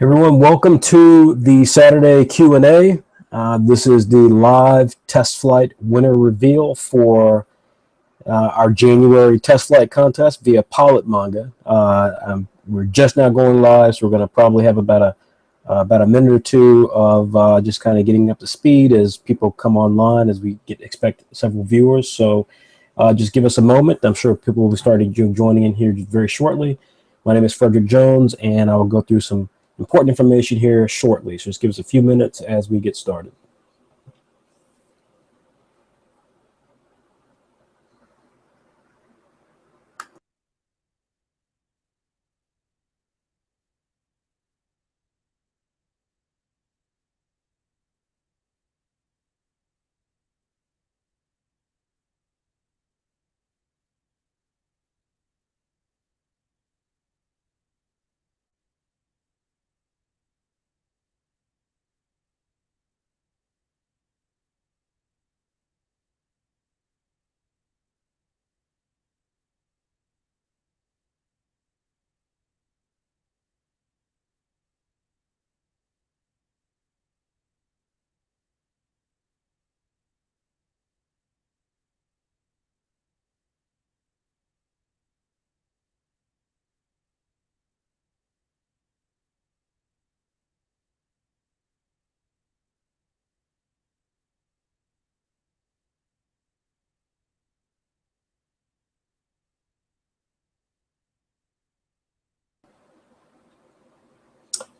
Everyone, welcome to the Saturday Q&A. This is the live test flight winner reveal for our January test flight contest via Pilot Manga. We're just now going live, so we're going to probably have about a minute or two of just kind of getting up to speed as people come online, as we expect several viewers. So just give us a moment. I'm sure people will be starting joining in here very shortly. My name is Frederick Jones, and I will go through some important information here shortly. So just give us a few minutes as we get started.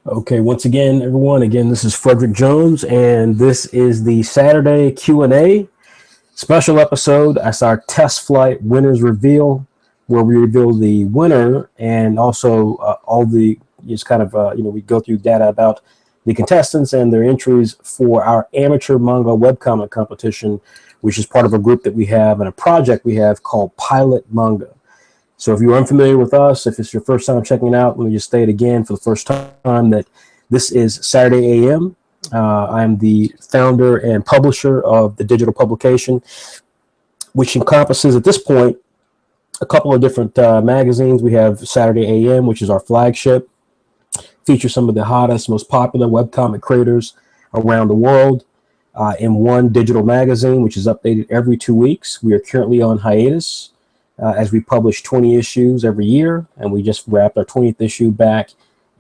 Okay, once again, everyone, this is Frederick Jones, and this is the Saturday Q&A special episode. That's our test flight winners reveal, where we reveal the winner and also all the just kind of we go through data about the contestants and their entries for our amateur manga webcomic competition, which is part of a group that we have and a project we have called Pilot Manga. So if you're unfamiliar with us, if it's your first time checking it out, let me just state again for the first time that this is Saturday AM. I'm the founder and publisher of the digital publication, which encompasses at this point a couple of different magazines. We have Saturday AM, which is our flagship, features some of the hottest, most popular webcomic creators around the world in one digital magazine, which is updated every 2 weeks. We are currently on hiatus as we publish 20 issues every year, and we just wrapped our 20th issue back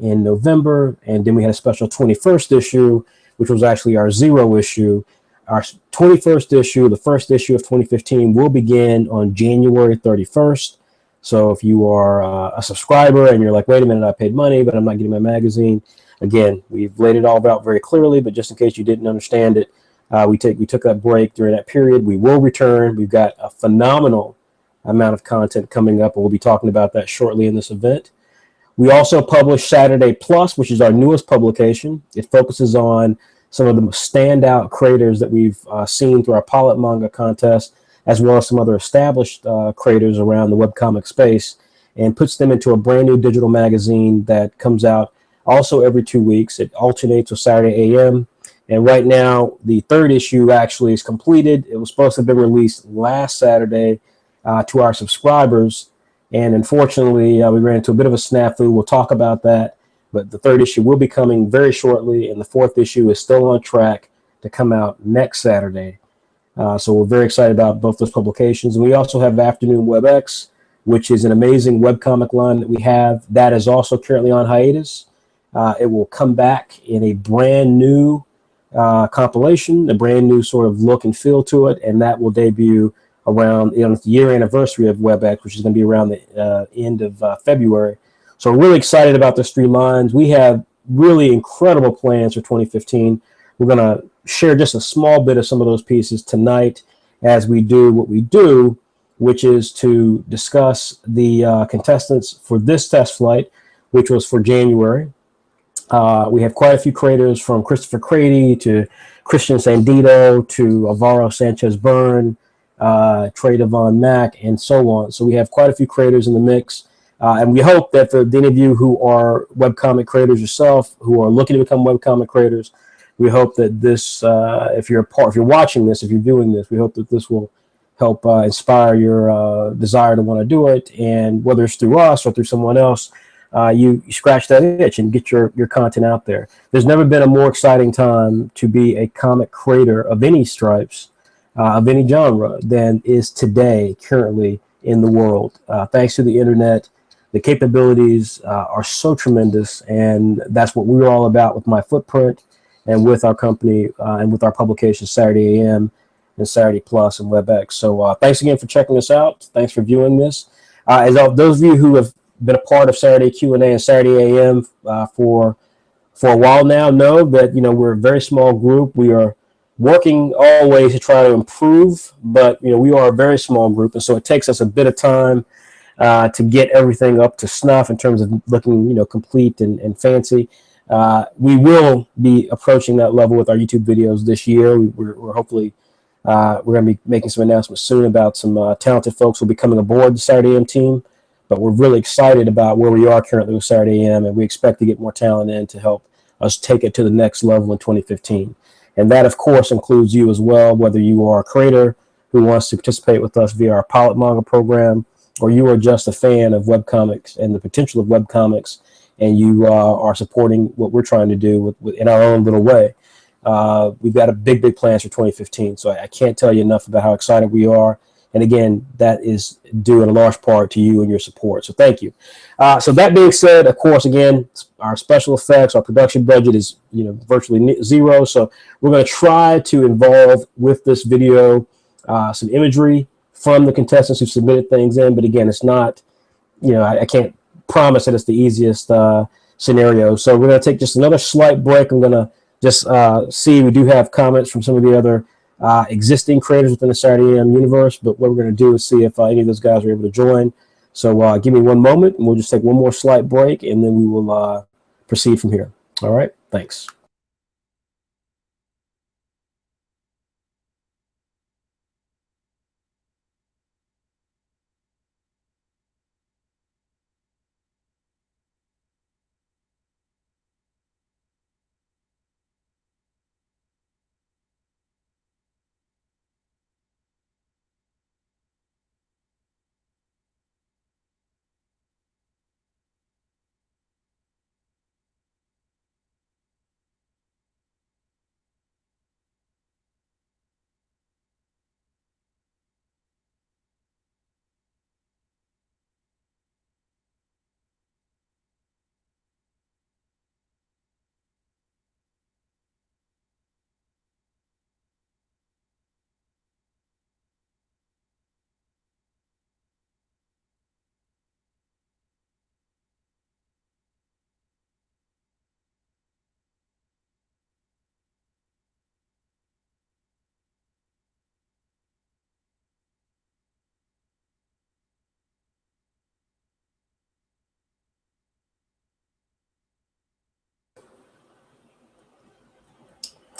in November, and then we had a special 21st issue, which was actually our 0 issue. Our 21st issue, the first issue of 2015, will begin on January 31st. So if you are a subscriber and you're like, wait a minute, I paid money, but I'm not getting my magazine, again, we've laid it all out very clearly, but just in case you didn't understand it, we took that break during that period. We will return. We've got a phenomenal amount of content coming up, and we'll be talking about that shortly in this event. We also publish Saturday Plus, which is our newest publication. It focuses on some of the standout creators that we've seen through our Pilot Manga contest, as well as some other established creators around the webcomic space, and puts them into a brand new digital magazine that comes out also every 2 weeks. It alternates with Saturday AM. And right now, the 3rd issue actually is completed. It was supposed to have been released last Saturday to our subscribers, and unfortunately we ran into a bit of a snafu. We'll talk about that, but the 3rd issue will be coming very shortly, and the 4th issue is still on track to come out next Saturday. So we're very excited about both those publications. And we also have Afternoon WebX, which is an amazing webcomic line that we have that is also currently on hiatus. It will come back in a brand new compilation, a brand new sort of look and feel to it, and that will debut around the year anniversary of WebX, which is going to be around the end of February. So we're really excited about those 3 lines. We have really incredible plans for 2015. We're going to share just a small bit of some of those pieces tonight as we do what we do, which is to discuss the contestants for this test flight, which was for January. We have quite a few creators, from Christopher Crady to Christian Sandito to Alvaro Sanchez-Byrne, Trey Devon Mack, and so on. So we have quite a few creators in the mix, and we hope that for any of you who are webcomic creators yourself, who are looking to become webcomic creators, we hope that this, if you're watching this, if you're viewing this, we hope that this will help inspire your desire to want to do it. And whether it's through us or through someone else, you scratch that itch and get your content out there. There's never been a more exciting time to be a comic creator of any stripes, of any genre, than is today, currently in the world. Thanks to the internet, the capabilities are so tremendous, and that's what we're all about with My Footprint and with our company and with our publications Saturday AM and Saturday Plus and WebEx. So thanks again for checking us out. Thanks for viewing this. As those of you who have been a part of Saturday Q&A and Saturday AM for a while now know that we're a very small group. We are working always to try to improve, but we are a very small group, and so it takes us a bit of time to get everything up to snuff in terms of looking complete and fancy. We will be approaching that level with our YouTube videos this year. We're hopefully we're going to be making some announcements soon about some talented folks who will be coming aboard the Saturday AM team. But we're really excited about where we are currently with Saturday AM, and we expect to get more talent in to help us take it to the next level in 2015. And that, of course, includes you as well, whether you are a creator who wants to participate with us via our pilot manga program, or you are just a fan of webcomics and the potential of webcomics, and you are supporting what we're trying to do in our own little way. We've got a big plans for 2015, so I can't tell you enough about how excited we are. And again, that is due in a large part to you and your support. So thank you. So that being said, of course, again, our special effects, our production budget is virtually zero. So we're going to try to involve with this video some imagery from the contestants who submitted things in. But again, it's not, I can't promise that it's the easiest scenario. So we're going to take just another slight break. I'm going to just see, we do have comments from some of the other existing creators within the Saturday AM universe, but what we're going to do is see if any of those guys are able to join. So give me one moment, and we'll just take one more slight break, and then we will proceed from here. All right, thanks.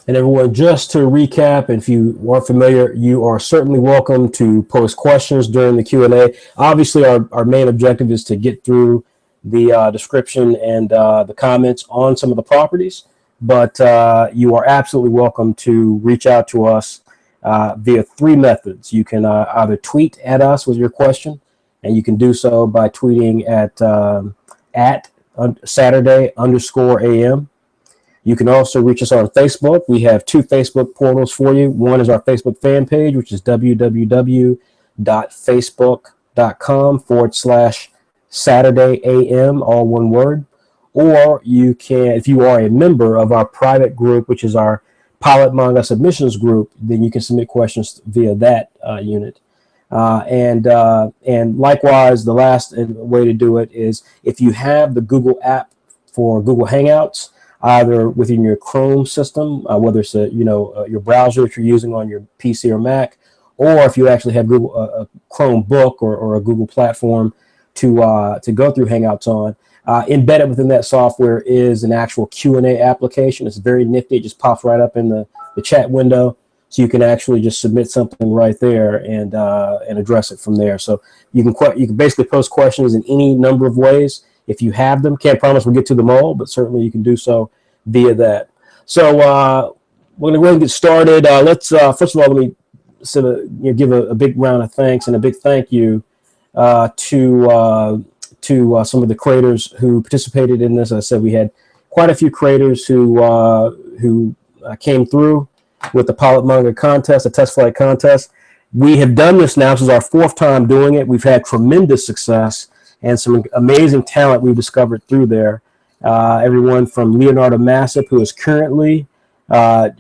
And everyone, just to recap, if you aren't familiar, you are certainly welcome to post questions during the Q&A. Obviously, our main objective is to get through the description and the comments on some of the properties, but you are absolutely welcome to reach out to us via three methods. You can either tweet at us with your question, and you can do so by tweeting at Saturday_AM. You can also reach us on Facebook. We have two Facebook portals for you. One is our Facebook fan page, which is www.facebook.com/SaturdayAM, all one word. Or you can, if you are a member of our private group, which is our pilot manga submissions group, then you can submit questions via that unit. And likewise, the last way to do it is if you have the Google app for Google Hangouts, either within your Chrome system, whether it's your browser that you're using on your PC or Mac, or if you actually have Google a Chromebook or a Google platform to go through Hangouts on. Embedded within that software is an actual Q&A application. It's very nifty. It just pops right up in the chat window, so you can actually just submit something right there and address it from there. So you can basically post questions in any number of ways. If you have them, can't promise we'll get to them all, but certainly you can do so via that. So we're going to go ahead and get started. Let's first of all, let me give a big round of thanks and a big thank you to to some of the creators who participated in this. As I said, we had quite a few creators who came through with the pilot manga contest, the test flight contest. We have done this now. This is our 4th time doing it. We've had tremendous success and some amazing talent we've discovered through there. Everyone from Leonardo Massip, who is currently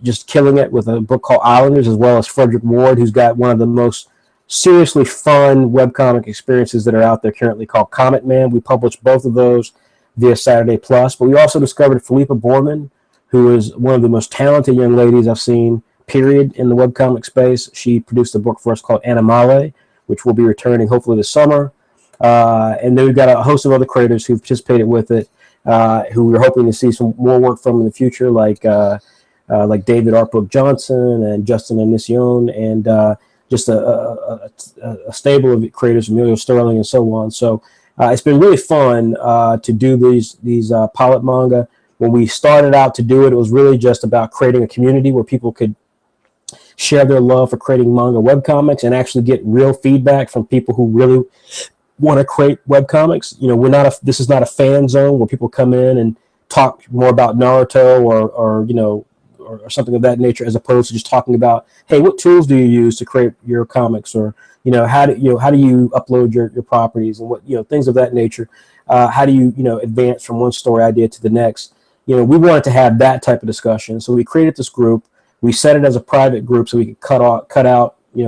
just killing it with a book called Islanders, as well as Frederick Ward, who's got one of the most seriously fun webcomic experiences that are out there currently called Comet Man. We published both of those via Saturday Plus. But we also discovered Philippa Borman, who is one of the most talented young ladies I've seen, period, in the webcomic space. She produced a book for us called Animale, which will be returning hopefully this summer. And then we've got a host of other creators who've participated with it, who we're hoping to see some more work from in the future, like David Artbrook Johnson and Justin Anision, and just a stable of creators, Emilio Sterling, and so on. So it's been really fun to do these pilot manga. When we started out to do it, it was really just about creating a community where people could share their love for creating manga webcomics and actually get real feedback from people who really want to create webcomics. You know, this is not a fan zone where people come in and talk more about Naruto or something of that nature, as opposed to just talking about, hey, what tools do you use to create your comics, or how do you upload your properties, and what things of that nature. How do you advance from one story idea to the next? We wanted to have that type of discussion, so we created this group. We set it as a private group so we could cut out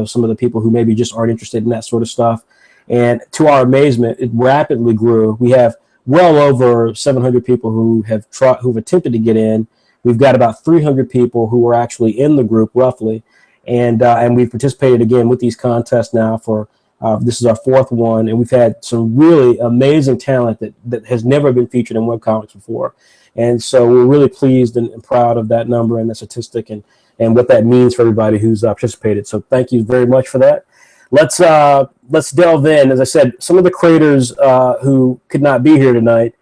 some of the people who maybe just aren't interested in that sort of stuff. And to our amazement, it rapidly grew. We have well over 700 people who've attempted to get in. We've got about 300 people who are actually in the group, roughly, and we've participated again with these contests now for this is our 4th one, and we've had some really amazing talent that has never been featured in webcomics before. And so we're really pleased and proud of that number and the statistic and what that means for everybody who's participated. So thank you very much for that. Let's delve in. As I said, some of the creators who could not be here tonight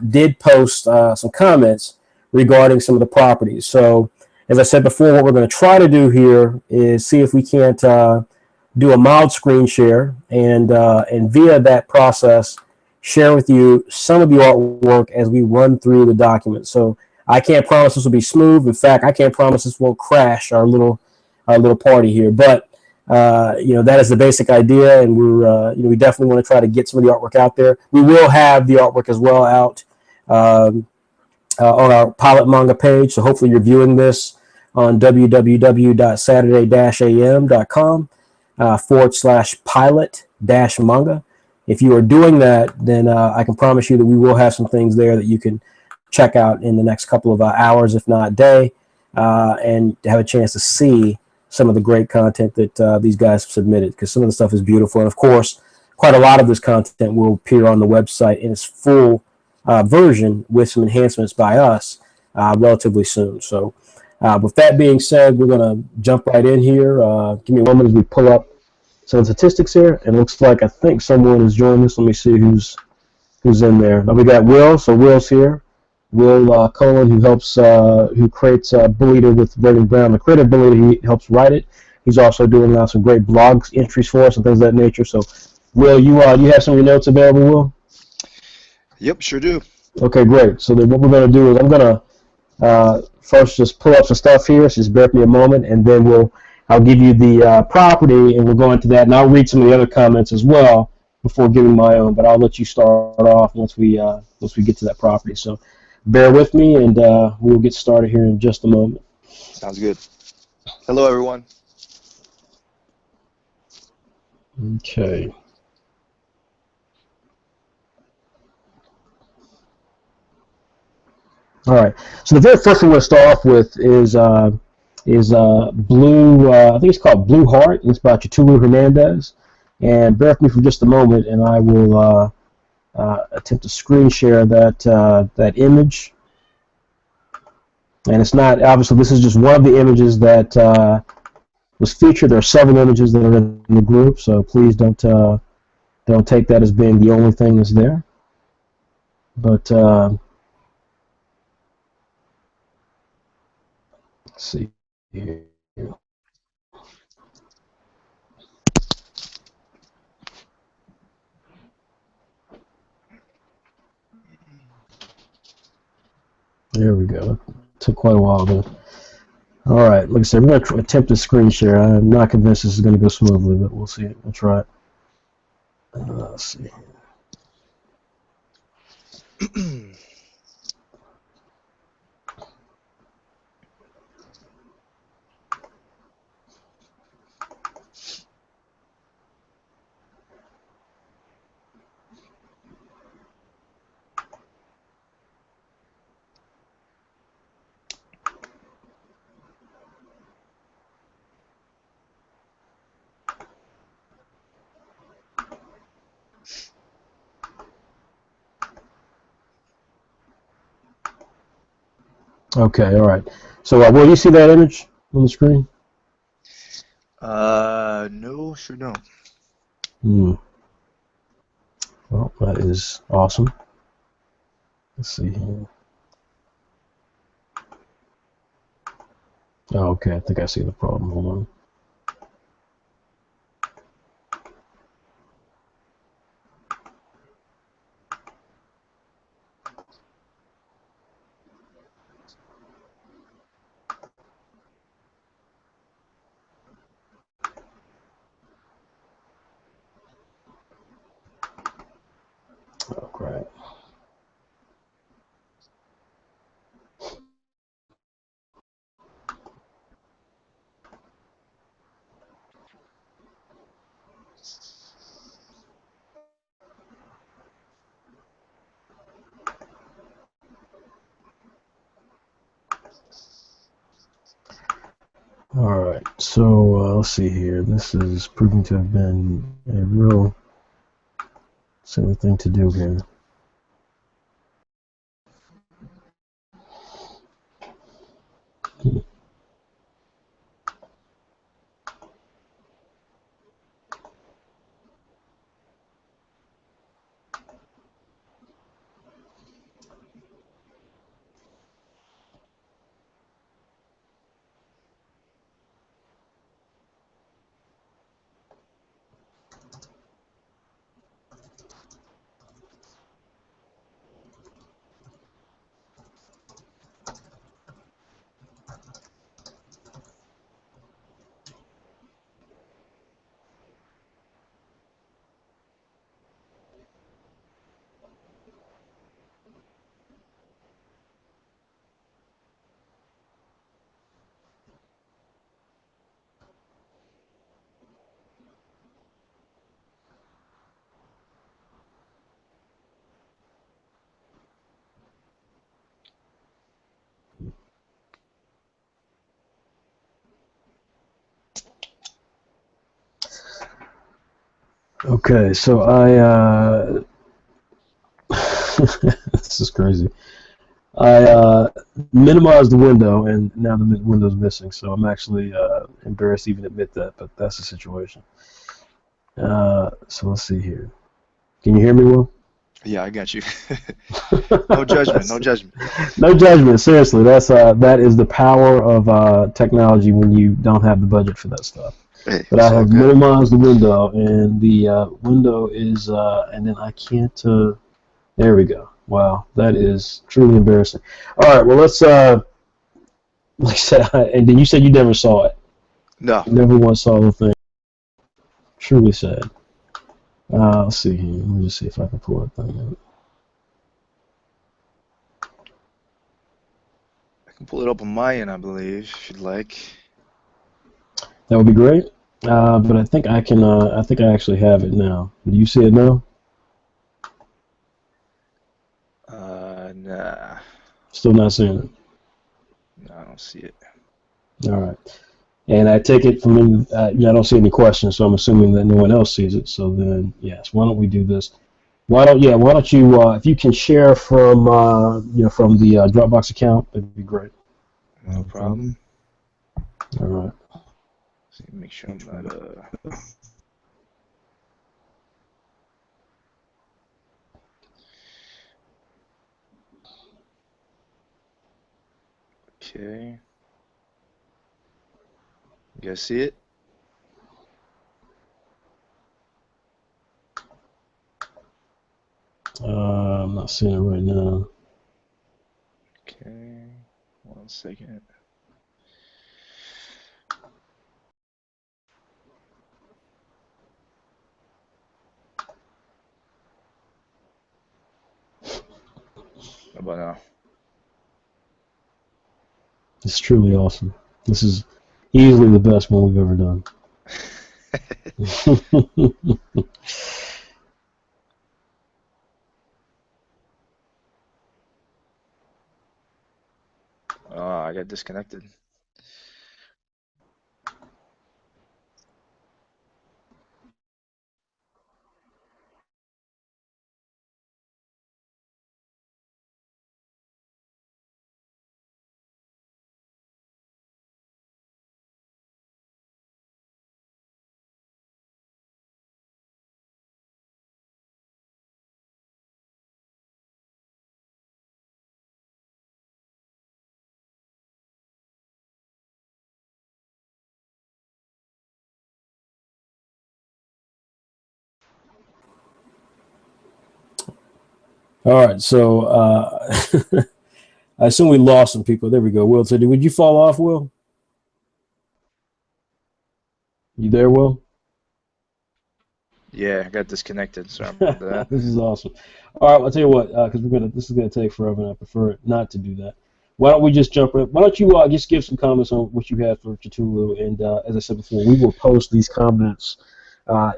did post some comments regarding some of the properties. So as I said before, what we're going to try to do here is see if we can't do a mild screen share and via that process share with you some of the artwork as we run through the document. So I can't promise this will be smooth. In fact, I can't promise this won't crash our little party here. But that is the basic idea, and we definitely want to try to get some of the artwork out there. We will have the artwork as well out on our pilot manga page. So hopefully you're viewing this on www.saturday-am.com /pilot-manga. If you are doing that, then I can promise you that we will have some things there that you can check out in the next couple of hours, if not day, and have a chance to see some of the great content that these guys have submitted, because some of the stuff is beautiful. And of course, quite a lot of this content will appear on the website in its full version with some enhancements by us relatively soon. So with that being said, we're going to jump right in here. Give me a moment as we pull up some statistics here. It looks like I think someone has joined us. Let me see who's in there. Now we got Will. So Will's here. Will Cullen, who creates Bully Eater with Raven Brown, the creator of Bully Eater. He helps write it. He's also doing some great blog entries for us and things of that nature. So, Will, you have some of your notes available, Will? Yep, sure do. Okay, great. So then what we're going to do is I'm going to first just pull up some stuff here. So just bear with me a moment, and then I'll give you the property, and we'll go into that, and I'll read some of the other comments as well before giving my own. But I'll let you start off once we get to that property. So bear with me, and we'll get started here in just a moment. Sounds good. Hello, everyone. Okay. All right. So the very first one we're going to start off with is Blue. I think it's called Blue Heart. It's by Chitulu Hernandez. And bear with me for just a moment, and I will attempt to screen share that image. And it's not, obviously, this is just one of the images that was featured. There are several images that are in the group, so please don't take that as being the only thing that's there. But let's see here. There we go. Took quite a while though. All right, like I said, we're gonna attempt to screen share. I'm not convinced this is gonna go smoothly, but we'll see. We'll try it. Let's see. Okay, all right. So, will you see that image on the screen? No, sure don't. Hmm. Well, that is awesome. Let's see here. Oh, okay, I think I see the problem. Hold on. Oh, crap. All right, so let's see here. This is proving to have been a real silly thing to do here. Okay, so this is crazy. I minimized the window, and now the window's missing. So I'm actually embarrassed to even admit that, but that's the situation. So let's see here. Can you hear me, Will? Yeah, I got you. No judgment, no judgment. No judgment. Seriously, that is the power of technology when you don't have the budget for that stuff. Hey, But I it's all have good. minimized the window, and the window is, and then I can't. There we go. Wow, that is truly embarrassing. All right, well let's. Like I said, and then you said you never saw it. No, You never once saw the thing. Truly sad. Let's see here. Let me just see if I can pull that thing out. I can pull it up on my end, I believe, if you'd like. That would be great. But I think I can. I think I actually have it now. Do you see it now? Nah, Still not seeing it. no, I don't see it. All right. And I take it from, yeah, I don't see any questions, so I'm assuming that no one else sees it. So then, yes, why don't we do this? Why don't you, if you can share from, from the Dropbox account, that'd be great. No problem. All right. See, make sure I'm not okay. You guys see it? I'm not seeing it right now. Okay. 1 second. How about now? It's truly awesome. This is easily the best one we've ever done. I got disconnected. All right, so I assume we lost some people. There we go. Will, so would you fall off, Will? You there, Will? Yeah, I got disconnected. Sorry about that. This is awesome. All right, I'll tell you what, because this is gonna take forever, and I prefer not to do that. Why don't we just jump in? Why don't you just give some comments on what you have for Cthulhu? And as I said before, we will post these comments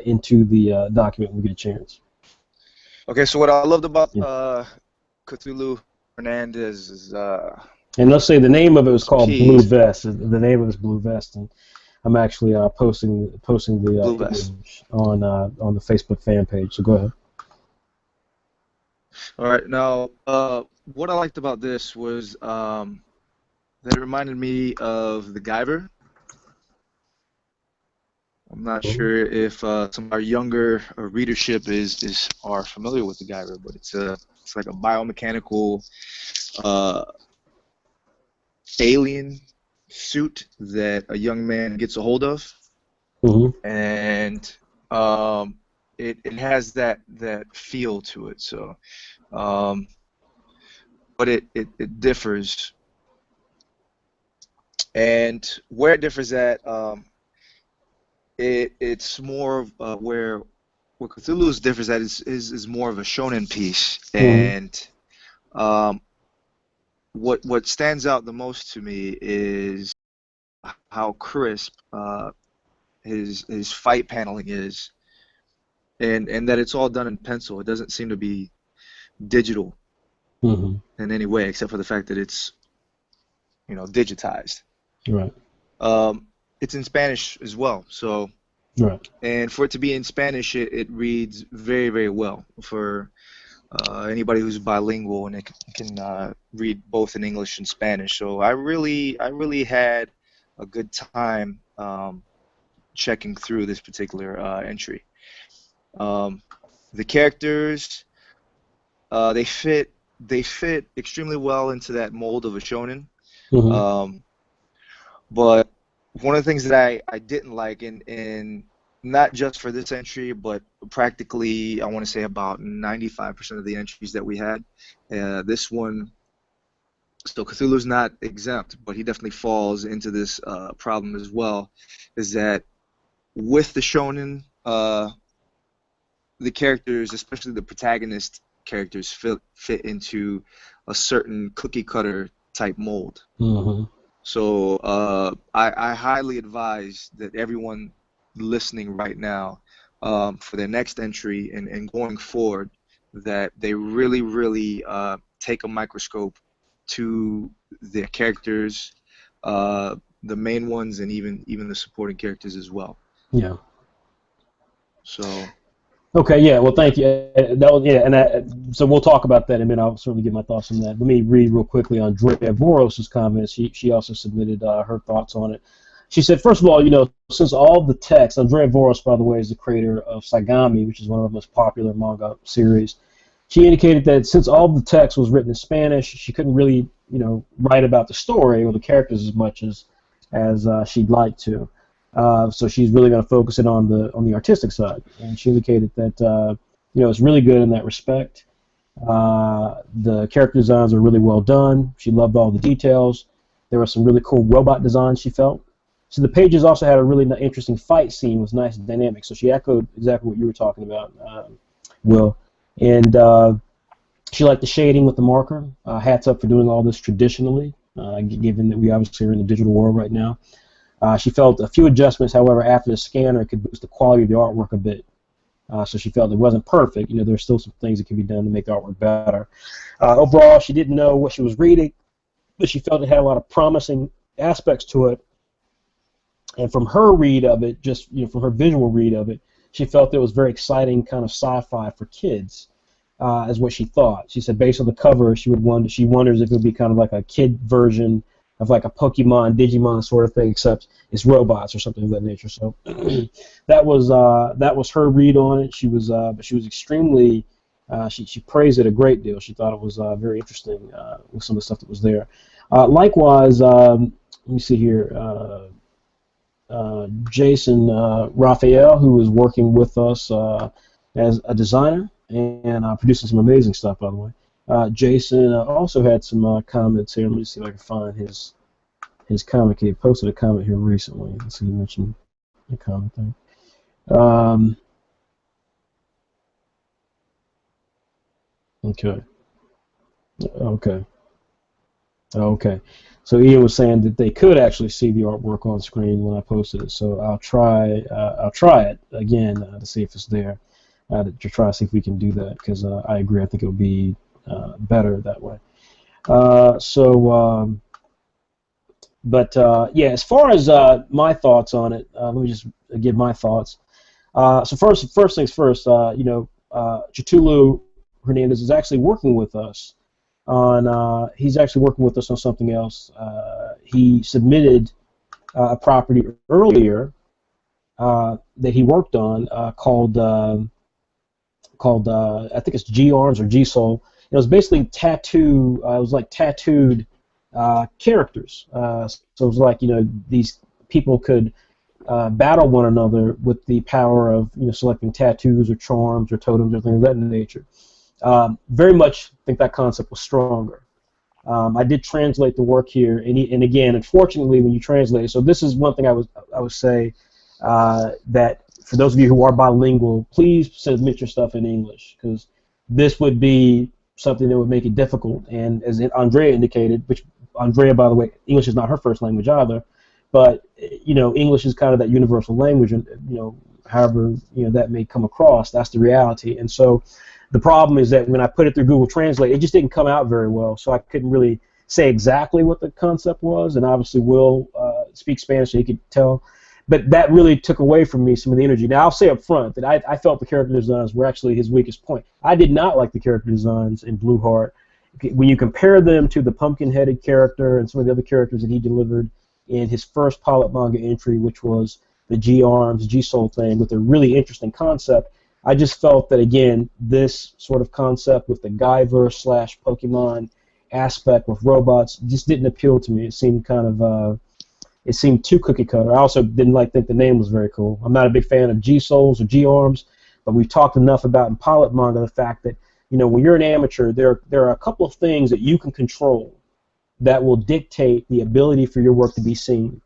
into the document when we get a chance. Okay, so what I loved about Yeah. Cthulhu Hernandez is And let's say the name of it was called Blue piece, Vest. The name of it is Blue Vest, and I'm actually posting the Blue Vest. image on the Facebook fan page. So go ahead. All right, now what I liked about this was that it reminded me of the Guyver. I'm not sure if some of our younger readership are familiar with the Guyver, but it's like a biomechanical alien suit that a young man gets a hold of, and it has that feel to it. So, but it differs, and where it differs at, it's more of where Cthulhu's differs at is more of a shonen piece, and what stands out the most to me is how crisp his fight paneling is, and that it's all done in pencil. It doesn't seem to be digital in any way, except for the fact that it's digitized. Right. It's in Spanish as well, so right. And for it to be in Spanish, it reads very, very well for anybody who's bilingual and it can read both in English and Spanish. So I really had a good time checking through this particular entry. The characters, they fit extremely well into that mold of a shonen. But one of the things that I didn't like, in not just for this entry, but practically, I want to say about 95% of the entries that we had, this one, so Cthulhu's not exempt, but he definitely falls into this problem as well, is that with the shonen, the characters, especially the protagonist characters, fit into a certain cookie cutter type mold. So I highly advise that everyone listening right now, for their next entry and going forward, that they really take a microscope to their characters, the main ones, and even the supporting characters as well. Yeah. So. Okay. Yeah. Well, thank you. That was and so we'll talk about that in a minute. I'll certainly get my thoughts on that. Let me read real quickly on Drea Voros' comments. She also submitted her thoughts on it. She said, first of all, since all the text, Drea Voros, by the way, is the creator of Saigami, which is one of the most popular manga series. She indicated that since all the text was written in Spanish, she couldn't really, write about the story or the characters as much as she'd like to. So she's really going to focus it on the artistic side, and she indicated that it's really good in that respect. The character designs are really well done. She loved all the details. There were some really cool robot designs she felt. So the pages also had a really interesting fight scene with nice dynamics. So she echoed exactly what you were talking about, Will. And she liked the shading with the marker. Hats up for doing all this traditionally, given that we obviously are in the digital world right now. She felt a few adjustments, however, after the scanner could boost the quality of the artwork a bit. So she felt it wasn't perfect. You know, there's still some things that can be done to make the artwork better. Overall, she didn't know what she was reading, but she felt it had a lot of promising aspects to it. And from her read of it, just from her visual read of it, she felt it was very exciting, kind of sci-fi for kids, is what she thought. She said, based on the cover, she wonders if it would be kind of like a kid version of like a Pokemon, Digimon sort of thing, except it's robots or something of that nature. So that was her read on it. But she was extremely. She praised it a great deal. She thought it was very interesting with some of the stuff that was there. Likewise, let me see here. Jason Raphael, who was working with us as a designer and producing some amazing stuff, by the way. Jason also had some comments here. Let me see if I can find his comment. He posted a comment here recently. Let's see, he mentioned the comment thing. Okay. So Ian was saying that they could actually see the artwork on screen when I posted it. So I'll try it again to see if it's there. To try to see if we can do that, because I agree. I think it would be better that way. Yeah, as far as my thoughts on it, let me just give my thoughts. So first things first, Chitulu Hernandez is actually working with us on. He's actually working with us on something else. He submitted a property earlier that he worked on called I think it's G Arms or G Soul. It was basically tattoo. It was like tattooed characters. So it was like these people could battle one another with the power of selecting tattoos or charms or totems or things of that nature. Very much think that concept was stronger. I did translate the work here, and again, unfortunately, when you translate it, so this is one thing I would say that for those of you who are bilingual, please submit your stuff in English, because this would be something that would make it difficult. And as Andrea indicated, which Andrea, by the way, English is not her first language either, but English is kind of that universal language, and however that may come across, that's the reality. And so the problem is that when I put it through Google Translate, it just didn't come out very well, so I couldn't really say exactly what the concept was, and obviously Will speaks Spanish, so he could tell. But that really took away from me some of the energy. Now, I'll say up front that I felt the character designs were actually his weakest point. I did not like the character designs in Blue Heart. When you compare them to the pumpkin-headed character and some of the other characters that he delivered in his first pilot manga entry, which was the G-Arms, G-Soul thing, with a really interesting concept, I just felt that, again, this sort of concept with the Guyver/Pokemon aspect with robots just didn't appeal to me. It seemed kind of... it seemed too cookie cutter. I also didn't think the name was very cool. I'm not a big fan of G-Souls or G-Arms, but we've talked enough about in pilot manga the fact that when you're an amateur, there are a couple of things that you can control that will dictate the ability for your work to be seen.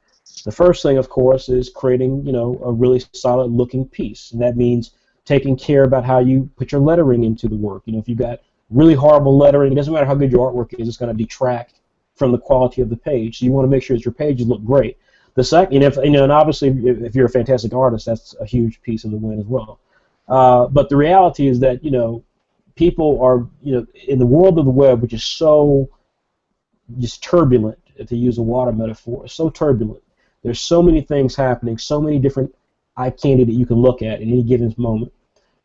The first thing, of course, is creating a really solid looking piece, and that means taking care about how you put your lettering into the work. If you've got really horrible lettering, it doesn't matter how good your artwork is, it's going to detract from the quality of the page. So you want to make sure that your pages look great. The second, and obviously, if you're a fantastic artist, that's a huge piece of the win as well. But the reality is that people are in the world of the web, which is so just turbulent, to use a water metaphor, so turbulent. There's so many things happening, so many different eye candy that you can look at any given moment.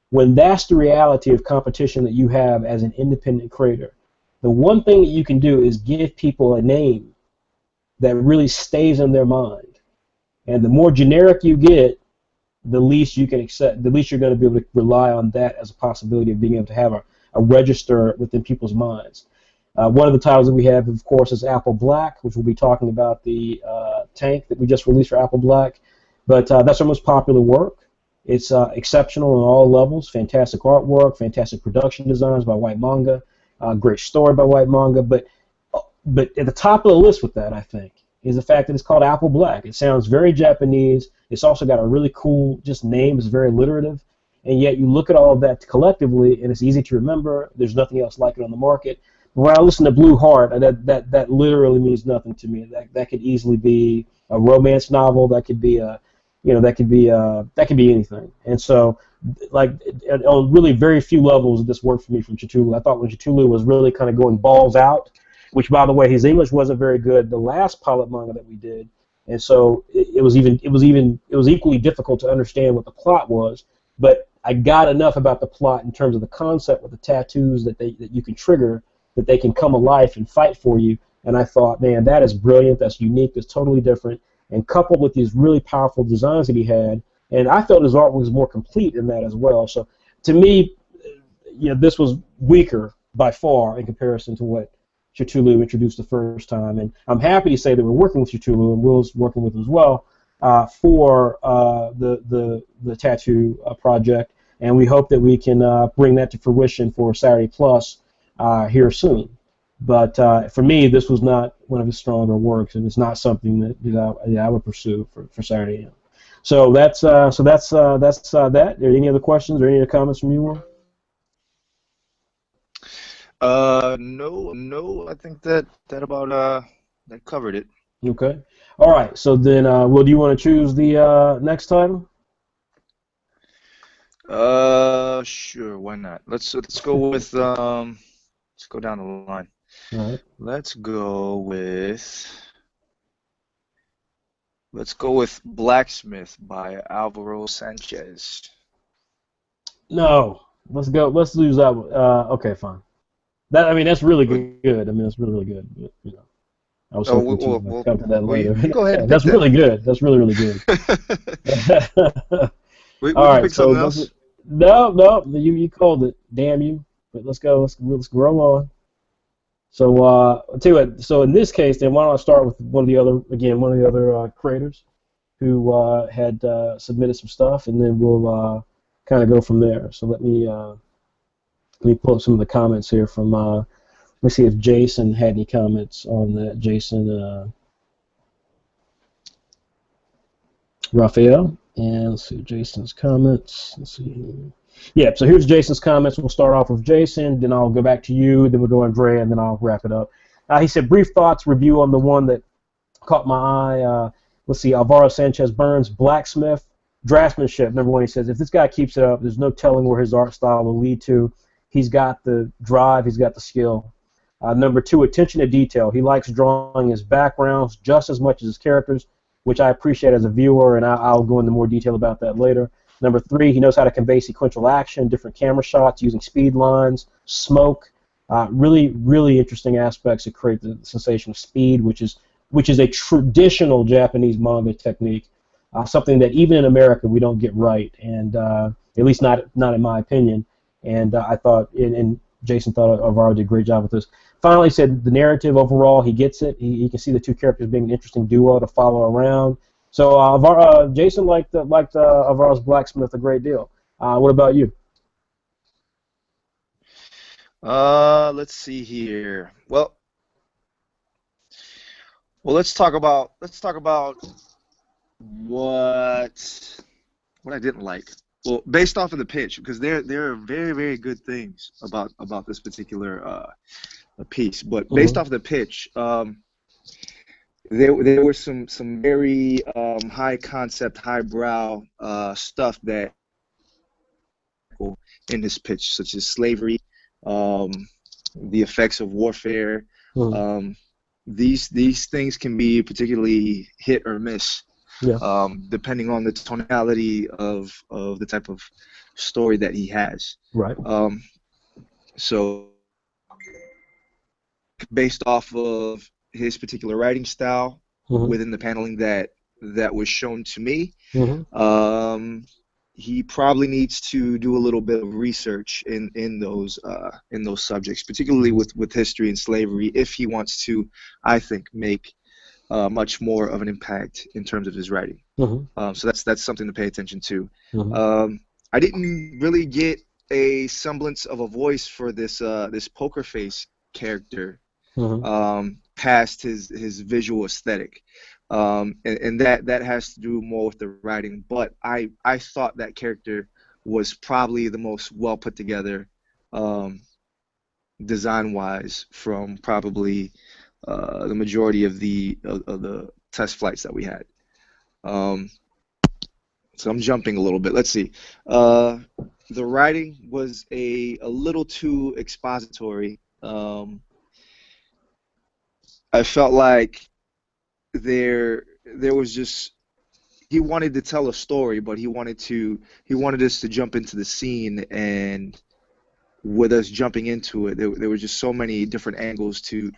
When that's the reality of competition that you have as an independent creator, the one thing that you can do is give people a name that really stays in their mind. And the more generic you get, the least you can accept, the least you're going to be able to rely on that as a possibility of being able to have a register within people's minds. One of the titles that we have, of course, is Apple Black, which we'll be talking about the tank that we just released for Apple Black. But that's our most popular work. It's exceptional on all levels, fantastic artwork, fantastic production designs by White Manga, great story by White Manga. But but at the top of the list with that, I think, is the fact that it's called Apple Black. It sounds very Japanese. It's also got a really cool just name. It's very alliterative. And yet you look at all of that collectively, and it's easy to remember. There's nothing else like it on the market. But when I listen to Blue Heart, that literally means nothing to me. That could easily be a romance novel. That could be a, that could be anything. And so, like, on really very few levels, this worked for me from Cthulhu. I thought when Cthulhu was really kind of going balls out, which, by the way, his English wasn't very good. The last pilot manga that we did, and so it was equally difficult to understand what the plot was. But I got enough about the plot in terms of the concept with the tattoos that you can trigger, that they can come alive and fight for you. And I thought, man, that is brilliant. That's unique. That's totally different. And coupled with these really powerful designs that he had, and I felt his art was more complete in that as well. So to me, this was weaker by far in comparison to what Cthulhu introduced the first time. And I'm happy to say that we're working with Cthulhu, and Will's working with him as well, for the tattoo project, and we hope that we can bring that to fruition for Saturday Plus here soon. But for me, this was not one of his stronger works, and it's not something that I would pursue for Saturday. So that's that. Are there any other questions or any other comments from you, Will? No. I think that about that covered it. Okay. All right. So then, Will, do you want to choose the next title? Sure. Why not? Let's go with let's go down the line. All right. Let's go with Blacksmith by Alvaro Sanchez. No. Let's go. Let's lose that one. Okay, fine. That's really good. That's really good. But, I was hoping to come to that later. Go ahead. That's really good. That's really good. we All right. pick something else. No. You called it. Damn you. But let's go. Let's roll on. So I'll tell you what. So in this case, then why don't I start with one of the other creators who had submitted some stuff, and then we'll kind of go from there. So let me pull up some of the comments here from. Let me see if Jason had any comments on that. Jason Raphael, and let's see Jason's comments. Let's see. Yeah, so here's Jason's comments. We'll start off with Jason, then I'll go back to you, then we'll go Andrea, and then I'll wrap it up. He said, brief thoughts, review on the one that caught my eye. Let's see, Alvaro Sanchez Burns, Blacksmith, draftsmanship. Number one, he says, if this guy keeps it up, there's no telling where his art style will lead to. He's got the drive, he's got the skill. Number two, attention to detail. He likes drawing his backgrounds just as much as his characters, which I appreciate as a viewer, and I'll go into more detail about that later. Number three, he knows how to convey sequential action, different camera shots using speed lines, smoke, really, really interesting aspects to create the sensation of speed, which is a traditional Japanese manga technique, something that even in America we don't get right, and at least not in my opinion. And I thought, and Jason thought Alvaro did a great job with this. Finally, said the narrative overall, he gets it. He can see the two characters being an interesting duo to follow around. So Jason liked Alvaro's Blacksmith a great deal. What about you? Let's see here. Well, let's talk about what I didn't like. Well, based off of the pitch, because there are very, very good things about this particular piece, but based off the pitch, there were some very high concept, highbrow stuff that in this pitch, such as slavery, the effects of warfare. These things can be particularly hit or miss. Yeah. Depending on the tonality of the type of story that he has. Right. So based off of his particular writing style within the paneling that was shown to me, he probably needs to do a little bit of research in those subjects, particularly with history and slavery, if he wants to, I think, make much more of an impact in terms of his writing. So that's something to pay attention to. I didn't really get a semblance of a voice for this poker face character past his visual aesthetic, and that has to do more with the writing. But I thought that character was probably the most well put together, design wise, from probably the majority of the test flights that we had. Um, so I'm jumping a little bit. Let's see. Uh, the writing was a little too expository. I felt like there was just, he wanted to tell a story, but he wanted us to jump into the scene, and with us jumping into it, there were just so many different angles to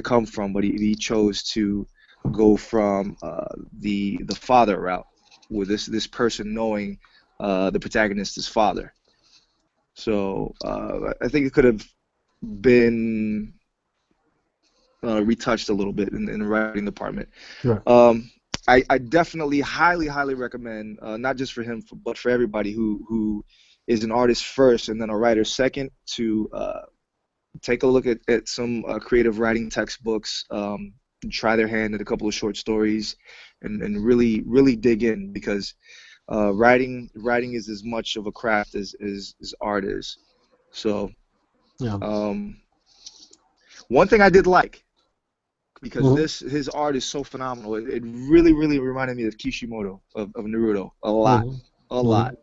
come from, but he chose to go from the father route, with this person knowing the protagonist is father. So I think it could have been retouched a little bit in the writing department. Right. I definitely highly recommend, not just for him, but for everybody who is an artist first and then a writer second, to take a look at some creative writing textbooks, try their hand at a couple of short stories, and really dig in, because writing is as much of a craft as art is. So Yeah. one thing I did like, because Hmm. his art is so phenomenal. It really reminded me of Kishimoto of Naruto a lot, Hmm. a Hmm. lot,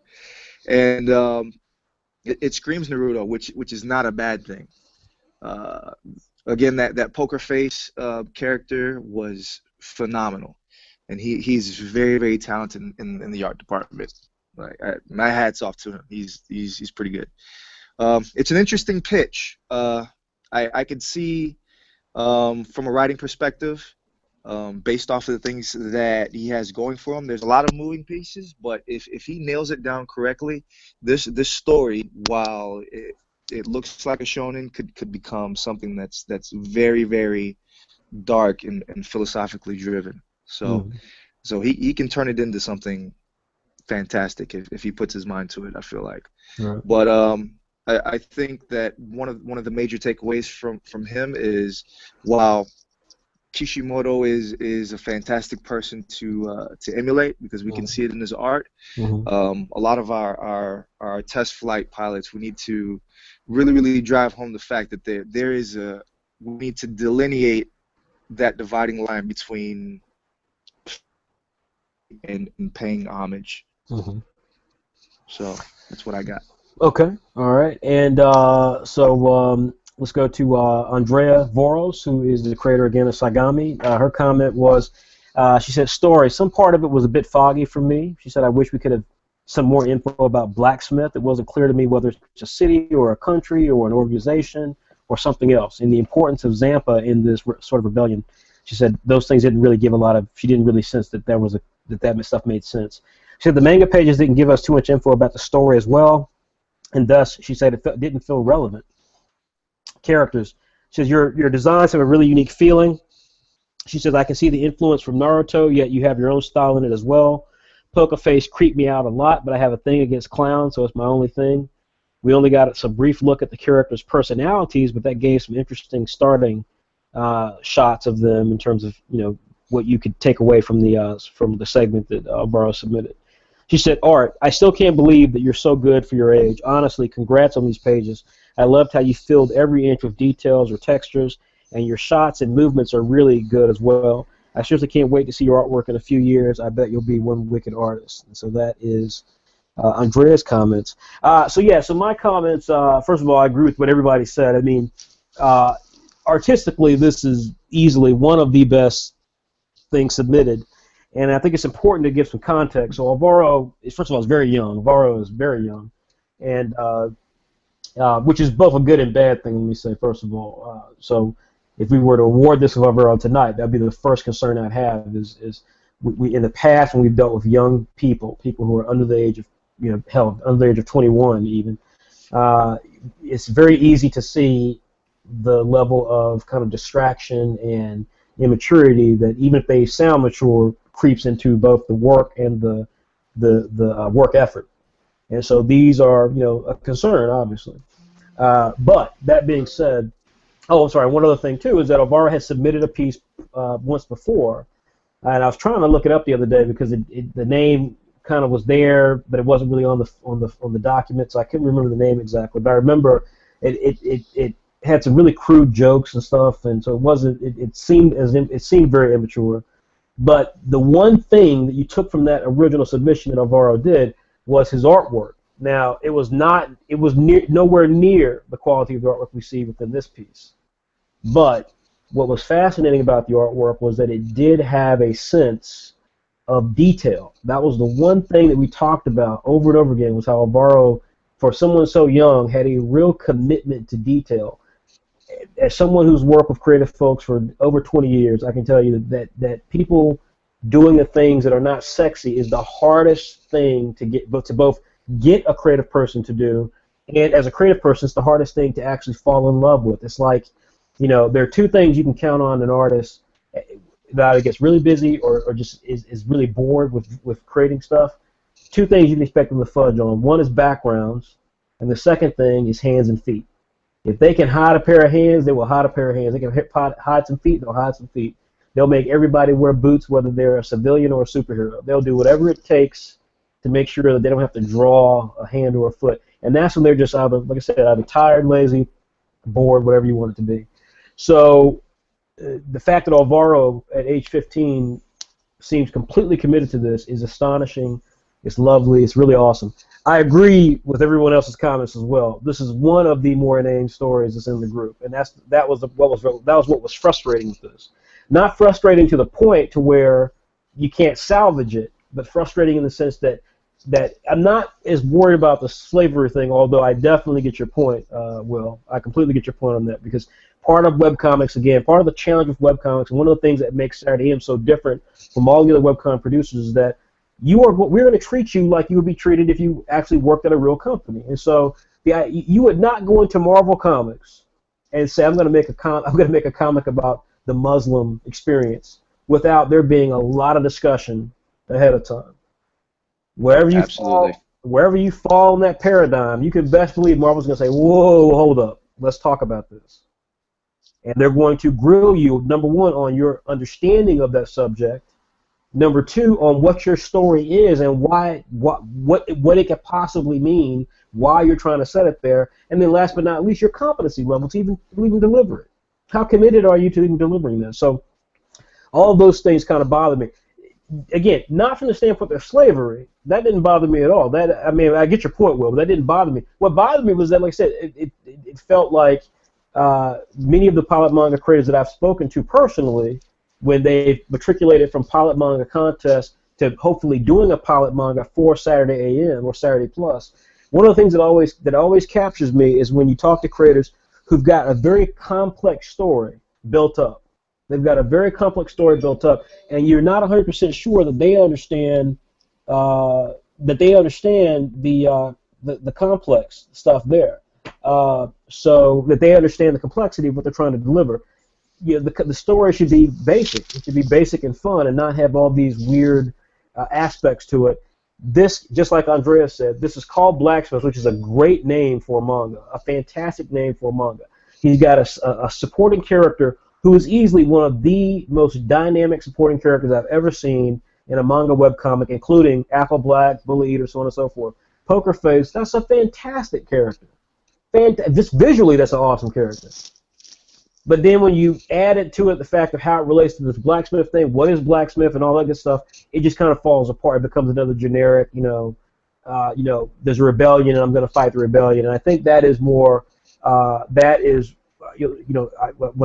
and it screams Naruto, which is not a bad thing. Uh, Again, that poker face character was phenomenal, and he's very talented in the art department. Like, my hat's off to him. He's pretty good. It's an interesting pitch. I could see, from a writing perspective, based off of the things that he has going for him. There's a lot of moving pieces, but if he nails it down correctly, this story, while it looks like a shonen, could become something that's very dark and philosophically driven. So Hmm. he can turn it into something fantastic if he puts his mind to it, I feel like. Right. But I think that one of the major takeaways from him is, while Kishimoto is a fantastic person to emulate, because we can see it in his art. Hmm. A lot of our test flight pilots, we need to really drive home the fact that there is a, we need to delineate that dividing line between and paying homage. Hmm. So that's what I got. Okay. All right. And let's go to Andrea Voros, who is the creator again of Saigami. Her comment was, she said, story. Some part of it was a bit foggy for me. She said, I wish we could have some more info about Blacksmith. It wasn't clear to me whether it's a city or a country or an organization or something else. And the importance of Zampa in this sort of rebellion. She said those things didn't really give a lot of. She didn't really sense that there was that stuff made sense. She said the manga pages didn't give us too much info about the story as well, and thus she said it didn't feel relevant. Characters. She says your designs have a really unique feeling. She says I can see the influence from Naruto, yet you have your own style in it as well. Poker Face creeped me out a lot, but I have a thing against clowns, so it's my only thing. We only got some brief look at the characters' personalities, but that gave some interesting starting shots of them in terms of what you could take away from the segment that Burrow submitted. She said, Art, I still can't believe that you're so good for your age. Honestly, congrats on these pages. I loved how you filled every inch with details or textures, and your shots and movements are really good as well. I seriously can't wait to see your artwork in a few years. I bet you'll be one wicked artist. And so that is Andrea's comments. So my comments, first of all, I agree with what everybody said. I mean, uh, artistically, this is easily one of the best things submitted. And I think it's important to give some context. So Alvaro, first of all, is very young. Alvaro is very young, and which is both a good and bad thing. Let me say first of all. So if we were to award this to Alvaro tonight, that'd be the first concern I'd have. Is we in the past when we've dealt with young people who are under the age of hell, under the age of 21 even, uh, it's very easy to see the level of kind of distraction and immaturity that, even if they sound mature, creeps into both the work and the work effort. And so these are a concern, obviously. But that being said, Oh, I'm sorry. One other thing too is that Alvaro had submitted a piece once before, and I was trying to look it up the other day because the name kind of was there, but it wasn't really on the document, so I couldn't remember the name exactly. But I remember it had some really crude jokes and stuff, and so it wasn't. It seemed very immature. But the one thing that you took from that original submission that Alvaro did was his artwork. Now, it was nowhere near the quality of the artwork we see within this piece. But what was fascinating about the artwork was that it did have a sense of detail. That was the one thing that we talked about over and over again, was how Alvaro, for someone so young, had a real commitment to detail. As someone who's worked with creative folks for over 20 years, I can tell you that people doing the things that are not sexy is the hardest thing to both get a creative person to do, and as a creative person, it's the hardest thing to actually fall in love with. It's like, there are two things you can count on an artist that either gets really busy or just is really bored with creating stuff. Two things you can expect them to fudge on. One is backgrounds, and the second thing is hands and feet. If they can hide a pair of hands, they will hide a pair of hands. They can hide some feet, they'll hide some feet. They'll make everybody wear boots, whether they're a civilian or a superhero. They'll do whatever it takes to make sure that they don't have to draw a hand or a foot. And that's when they're just either, like I said, either tired, lazy, bored, whatever you want it to be. So the fact that Alvaro, at age 15, seems completely committed to this is astonishing. It's lovely. It's really awesome. I agree with everyone else's comments as well. This is one of the more inane stories that's in the group, and that was what was frustrating with this. Not frustrating to the point to where you can't salvage it, but frustrating in the sense that I'm not as worried about the slavery thing, although I definitely get your point, Will. I completely get your point on that, because part of webcomics, again, part of the challenge with webcomics, and one of the things that makes Saturday AM so different from all the other webcomic producers is that we're going to treat you like you would be treated if you actually worked at a real company. And so you would not go into Marvel Comics and say, I'm going to make a comic about the Muslim experience without there being a lot of discussion ahead of time. Wherever you fall in that paradigm, you can best believe Marvel's going to say, whoa, hold up, let's talk about this. And they're going to grill you, number one, on your understanding of that subject, number two, on what your story is and what it could possibly mean, why you're trying to set it there, and then last but not least, your competency level to even deliver it. How committed are you to even delivering this? So all of those things kind of bother me. Again, not from the standpoint of slavery. That didn't bother me at all. I get your point, Will, but that didn't bother me. What bothered me was that, like I said, it felt like many of the pilot manga creators that I've spoken to personally, when they've matriculated from pilot manga contest to hopefully doing a pilot manga for Saturday AM or Saturday Plus, one of the things that always captures me is when you talk to creators who've got a very complex story built up. They've got a very complex story built up, and you're not 100% sure that they understand the complex stuff there, so that they understand the complexity of what they're trying to deliver. The story should be basic. It should be basic and fun, and not have all these weird aspects to it. This, just like Andrea said, this is called Blacksmith, which is a great name for a manga, a fantastic name for a manga. He's got a supporting character who is easily one of the most dynamic supporting characters I've ever seen in a manga webcomic, including Apple Black, Bully Eater, so on and so forth. Poker Face, that's a fantastic character. Just visually, that's an awesome character. But then when you add it to it, the fact of how it relates to this blacksmith thing, what is blacksmith and all that good stuff, it just kind of falls apart. It becomes another generic, there's a rebellion and I'm going to fight the rebellion. And I think that is more, when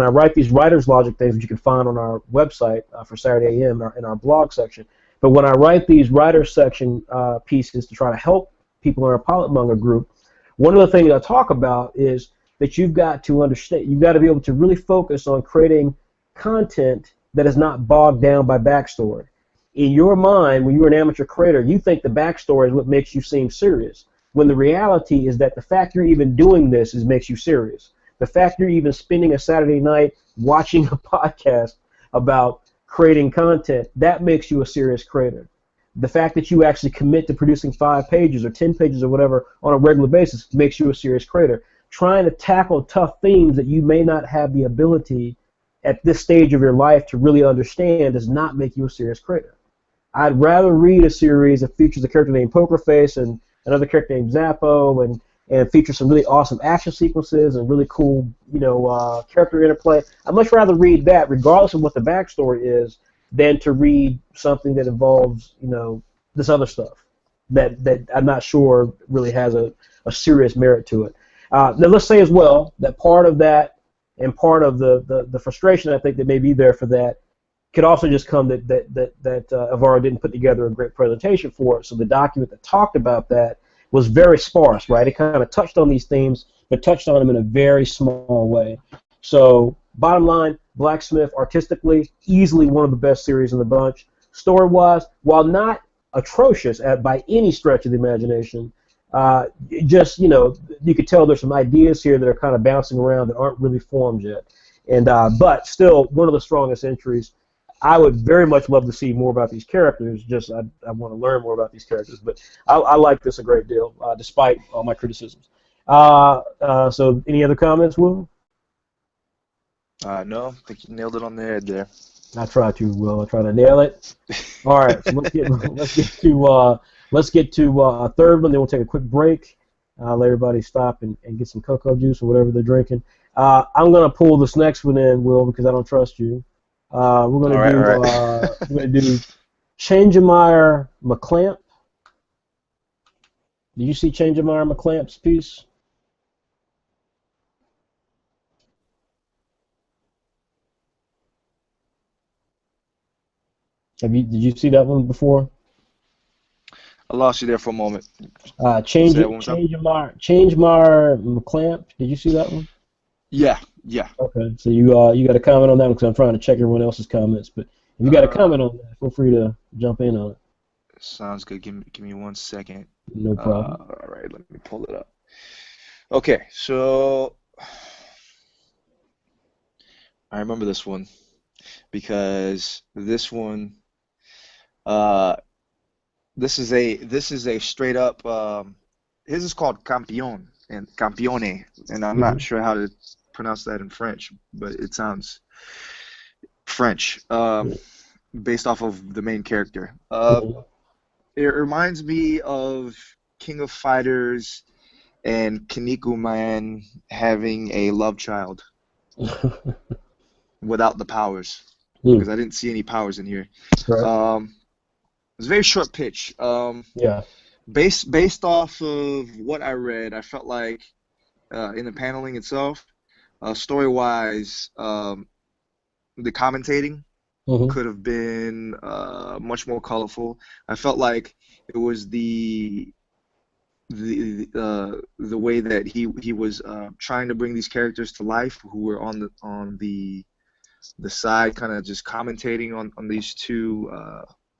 I write these writer's logic things, which you can find on our website for Saturday AM in our blog section, but when I write these writer's section pieces to try to help people in our pilot manga group, one of the things I talk about is that you've got to understand, you've got to be able to really focus on creating content that is not bogged down by backstory. In your mind, when you're an amateur creator, you think the backstory is what makes you seem serious, when the reality is that the fact you're even doing this makes you serious. The fact you're even spending a Saturday night watching a podcast about creating content, that makes you a serious creator. The fact that you actually commit to producing 5 pages or 10 pages or whatever on a regular basis makes you a serious creator. trying to tackle tough themes that you may not have the ability at this stage of your life to really understand does not make you a serious creator. I'd rather read a series that features a character named Poker Face and another character named Zappo and features some really awesome action sequences and really cool, character interplay. I'd much rather read that, regardless of what the backstory is, than to read something that involves, this other stuff that I'm not sure really has a serious merit to it. Now, let's say as well that part of that and part of the frustration I think that may be there for that could also just come that Alvaro didn't put together a great presentation for it. So the document that talked about that was very sparse, right? It kind of touched on these themes, but touched on them in a very small way. So bottom line, Blacksmith artistically, easily one of the best series in the bunch. Story-wise, while not atrocious by any stretch of the imagination, you could tell there's some ideas here that are kind of bouncing around that aren't really formed yet. And but still, one of the strongest entries. I would very much love to see more about these characters. I want to learn more about these characters. But I like this a great deal, despite all my criticisms. So any other comments, Will? No, I think you nailed it on the head there. I try to, Will. I try to nail it. All right, so let's get to a third one. Then we'll take a quick break. Let everybody stop and get some cocoa juice or whatever they're drinking. I'm gonna pull this next one in, Will, because I don't trust you. We're gonna do Changemeyer McClamp. Did you see Changemeyer McClamp's piece? Did you see that one before? I lost you there for a moment. Changemeyer McClamp. Did you see that one? Yeah. Okay, so you got a comment on that one because I'm trying to check everyone else's comments. But if you got a comment on that, feel free to jump in on it. Sounds good. Give me 1 second. No problem. All right, let me pull it up. Okay, so I remember this one because this one, this is a straight up. His is called Campione and Campione, and I'm not sure how to pronounce that in French, but it sounds French. Based off of the main character. It reminds me of King of Fighters and Kinniku Man having a love child without the powers, because I didn't see any powers in here. Right. It was a very short pitch. Yeah. Based off of what I read, I felt like in the paneling itself, story-wise, the commentating could have been much more colorful. I felt like it was the way that he was trying to bring these characters to life, who were on the side, kind of just commentating on these two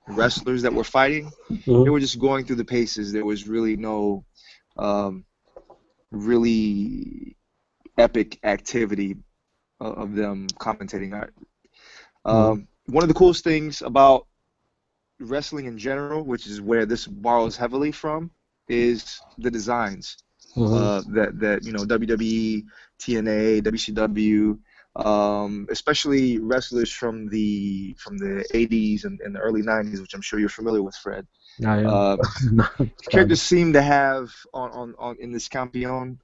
wrestlers that were fighting. They were just going through the paces. There was really no really epic activity of them commentating. One of the coolest things about wrestling in general, which is where this borrows heavily from, is the designs that WWE, TNA, WCW, especially wrestlers from the 80s and the early 90s, which I'm sure you're familiar with, Fred. Characters seem to have on in this Campione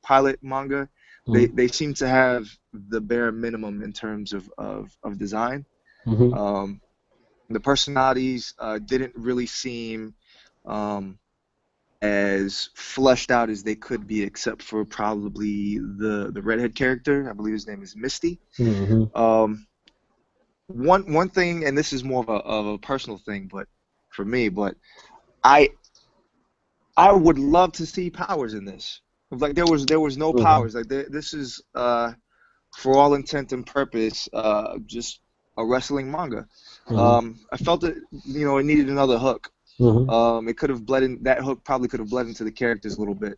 pilot manga, they seem to have the bare minimum in terms of design. The personalities didn't really seem as fleshed out as they could be, except for probably the redhead character. I believe his name is Misty. One thing, and this is more of a personal thing, but for me, but I would love to see powers in this. Like there was no powers. Like this is for all intent and purpose just a wrestling manga. I felt it needed another hook. It could have bled in. That hook probably could have bled into the characters a little bit.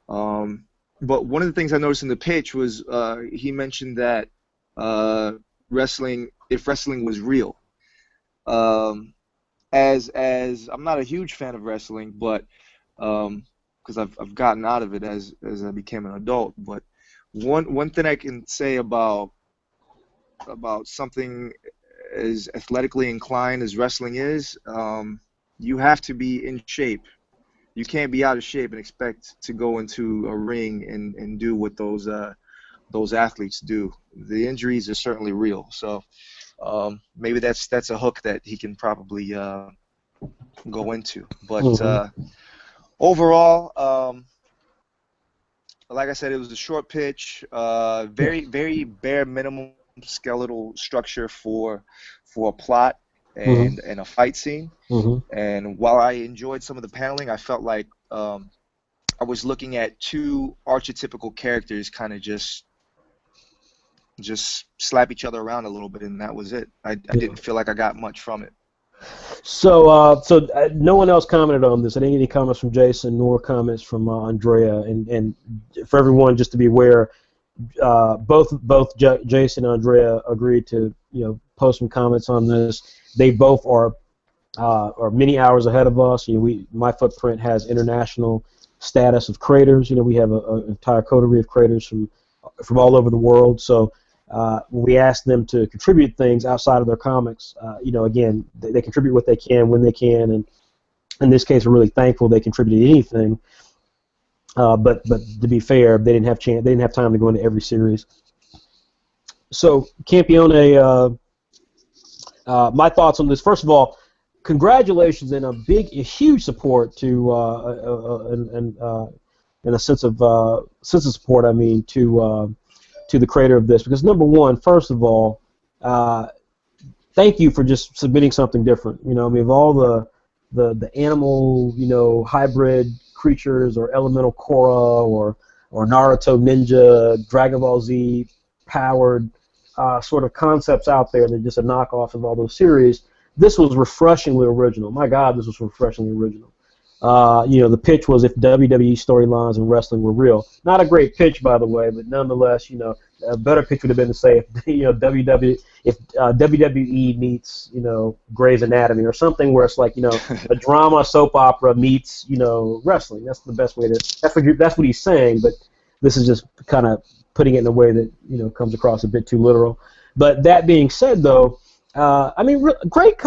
But one of the things I noticed in the pitch was he mentioned that if wrestling was real. As I'm not a huge fan of wrestling, but because I've gotten out of it as I became an adult. But one thing I can say about something as athletically inclined as wrestling is, you have to be in shape. You can't be out of shape and expect to go into a ring and do what those athletes do. The injuries are certainly real. So maybe that's a hook that he can probably go into. But overall, like I said, it was a short pitch, very very bare minimum skeletal structure for a plot and a fight scene. And while I enjoyed some of the paneling, I felt like I was looking at two archetypical characters kind of just slap each other around a little bit, and that was it. I didn't feel like I got much from it. So, no one else commented on this. I didn't get any comments from Jason nor comments from Andrea. And for everyone, just to be aware, both Jason and Andrea agreed to post some comments on this. They both are many hours ahead of us. My footprint has international status of creators. We have an entire coterie of creators from all over the world. So we ask them to contribute things outside of their comics. Again, they contribute what they can when they can, and in this case, we're really thankful they contributed anything. But to be fair, they didn't have time to go into every series. So, Campione, my thoughts on this. First of all, congratulations and a huge support to in a sense of support. I mean to the creator of this, because number one, first of all, thank you for just submitting something different. Of all the animal hybrid creatures or elemental Korra or Naruto ninja, Dragon Ball Z powered sort of concepts out there that are just a knockoff of all those series. This was refreshingly original. My God, this was refreshingly original. The pitch was if WWE storylines and wrestling were real. Not a great pitch, by the way, but nonetheless, a better pitch would have been to say if WWE meets Grey's Anatomy or something where it's like a drama soap opera meets wrestling. That's the best way to. That's what he's saying, but this is just kind of putting it in a way that comes across a bit too literal. But that being said, though, great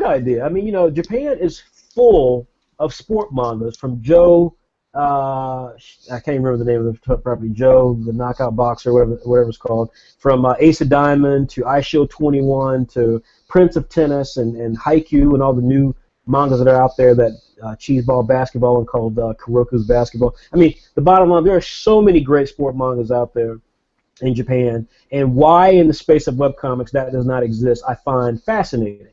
idea. I mean, Japan is full of sport mangas from Joe. I can't remember the name of the property. Joe, the Knockout Boxer, whatever it's called. From Ace of Diamond to Ice Shield 21 to Prince of Tennis and Haikyuu and all the new mangas that are out there. That Cheeseball Basketball and called Kuroko's Basketball. I mean, the bottom line, there are so many great sport mangas out there in Japan, and why in the space of webcomics that does not exist, I find fascinating.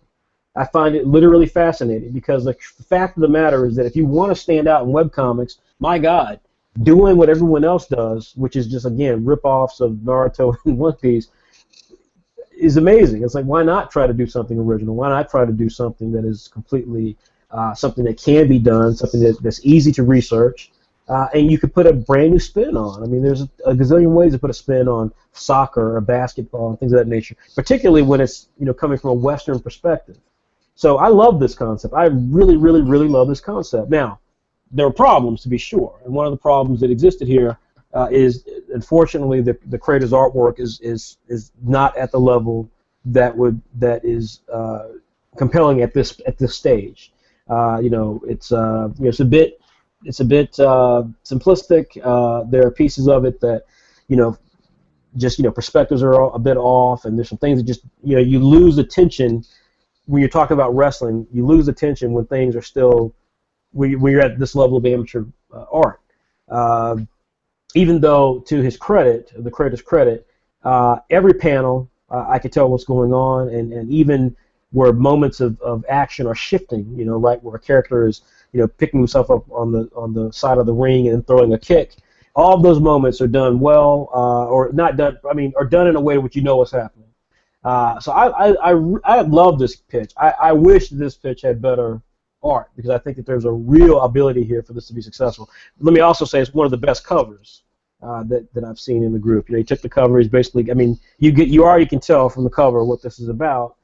I find it literally fascinating because the fact of the matter is that if you want to stand out in webcomics, my God, doing what everyone else does, which is just, again, rip-offs of Naruto and One Piece, is amazing. It's like, why not try to do something original? Why not try to do something that is completely something that can be done, something that's easy to research, and you could put a brand new spin on. I mean, there's a gazillion ways to put a spin on soccer or basketball and things of that nature, particularly when it's coming from a Western perspective. So I love this concept. I really, really, really love this concept. Now, there are problems, to be sure, and one of the problems that existed here is, unfortunately, the creator's artwork is not at the level that is compelling at this stage. It's a bit simplistic. There are pieces of it that perspectives are a bit off, and there's some things that just you lose attention when you're talking about wrestling. You lose attention when things are still when you're at this level of amateur art. Even though, to his credit, the creator's credit, every panel I could tell what's going on, and even where moments of action are shifting, right where a character is picking himself up on the side of the ring and throwing a kick. All of those moments are done well, or not done. I mean, are done in a way in which what's happening. So I love this pitch. I wish this pitch had better art, because I think that there's a real ability here for this to be successful. Let me also say it's one of the best covers that I've seen in the group. He took the cover. He's basically, I mean, you already can tell from the cover what this is about.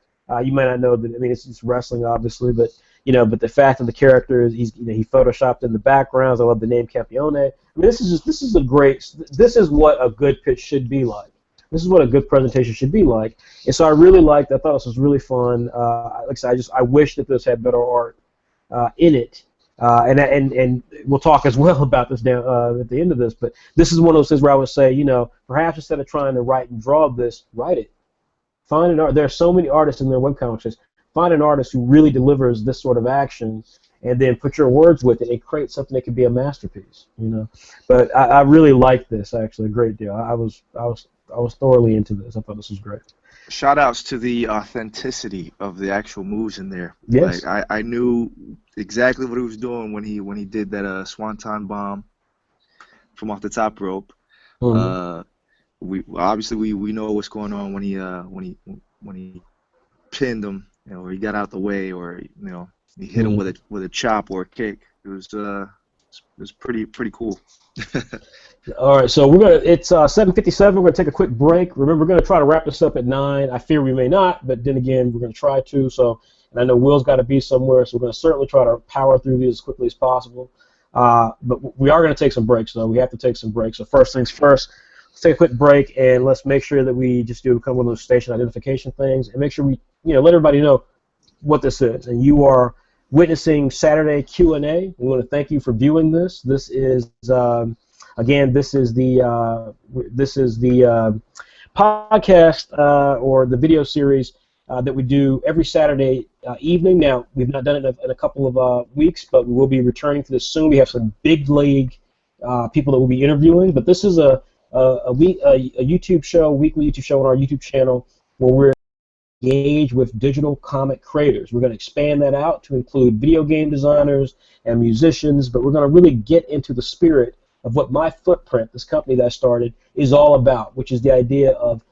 You might not know that. I mean, it's wrestling, obviously, but but the fact of the character is he photoshopped in the backgrounds. I love the name Campione. I mean, this is what a good pitch should be like. This is what a good presentation should be like. And so I really liked. I thought this was really fun. Like I said, I wish that this had better art in it. And we'll talk as well about this down at the end of this. But this is one of those things where I would say, perhaps instead of trying to write and draw this, write it. Find an art. There are so many artists in their webcomics. Find an artist who really delivers this sort of action, and then put your words with it and create something that could be a masterpiece. But I really liked this actually a great deal. I was thoroughly into this. I thought this was great. Shout outs to the authenticity of the actual moves in there. Yes. Like I knew exactly what he was doing when he did that swanton bomb from off the top rope. Mm-hmm. We know what's going on when he pinned him, or he got out the way, or he hit him with a chop or a kick. It was pretty cool. All right, so it's 7:57. We're gonna take a quick break. Remember, we're gonna try to wrap this up at 9. I fear we may not, but then again, we're gonna try to. So, and I know Will's got to be somewhere, so we're gonna certainly try to power through these as quickly as possible. But we are gonna take some breaks, though. We have to take some breaks. So first things first. Let's take a quick break and let's make sure that we just do kind of one of those station identification things and make sure we, let everybody know what this is. And you are witnessing Saturday Q&A. We want to thank you for viewing this. This is again, this is the podcast or the video series that we do every Saturday evening. Now, we've not done it in a couple of weeks, but we will be returning to this soon. We have some big league people that we'll be interviewing, but this is a YouTube show, weekly YouTube show on our YouTube channel where we're engaged with digital comic creators. We're going to expand that out to include video game designers and musicians, but we're going to really get into the spirit of what My Footprint, this company that I started, is all about, which is the idea of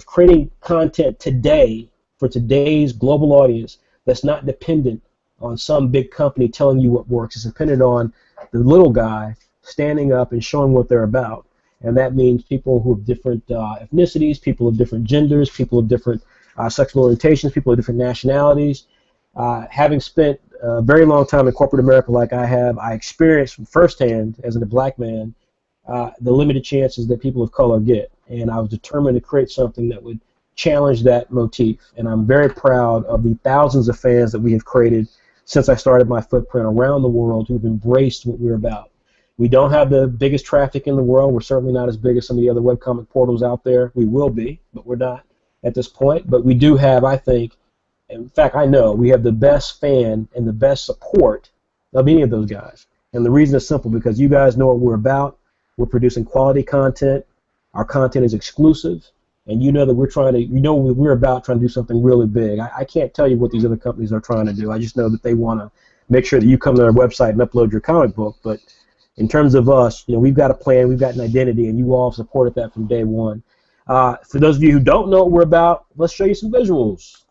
creating content today for today's global audience that's not dependent on some big company telling you what works. It's dependent on the little guy standing up and showing what they're about. And that means people who have different ethnicities, people of different genders, people of different sexual orientations, people of different nationalities. Having spent a very long time in corporate America like I have, I experienced firsthand, as a black man, the limited chances that people of color get. And I was determined to create something that would challenge that motif. And I'm very proud of the thousands of fans that we have created since I started My Footprint around the world who've embraced what we're about. We don't have the biggest traffic in the world. We're certainly not as big as some of the other webcomic portals out there. We will be, but we're not at this point. But we do have, I think, in fact, I know, we have the best fan and the best support of any of those guys. And the reason is simple, because you guys know what we're about. We're producing quality content. Our content is exclusive. And you know that we're about trying to do something really big. I can't tell you what these other companies are trying to do. I just know that they want to make sure that you come to their website and upload your comic book. But in terms of us, we've got a plan, we've got an identity, and you all have supported that from day one. For those of you who don't know what we're about, let's show you some visuals.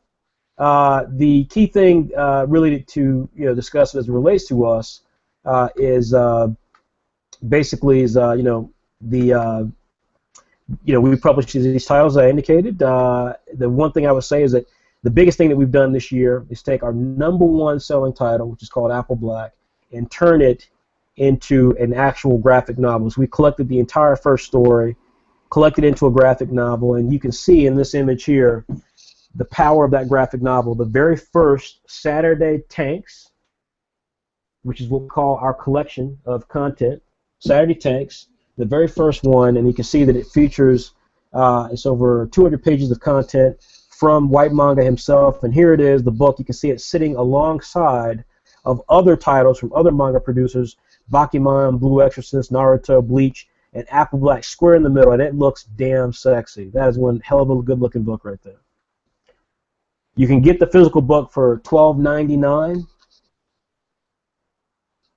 The key thing really to discuss as it relates to us is basically we publish these titles I indicated. The one thing I would say is that the biggest thing that we've done this year is take our #1 selling title, which is called Apple Black, and turn it into an actual graphic novel. So we collected the entire first story, collected into a graphic novel, and you can see in this image here the power of that graphic novel. The very first Saturday Tanks, which is what we call our collection of content, Saturday Tanks, the very first one, and you can see that it features, it's over 200 pages of content from White Manga himself, and here it is, the book. You can see it sitting alongside of other titles from other manga producers, Bakuman, Blue Exorcist, Naruto, Bleach, and Apple Black square in the middle, and it looks damn sexy. That is one hell of a good-looking book right there. You can get the physical book for $12.99.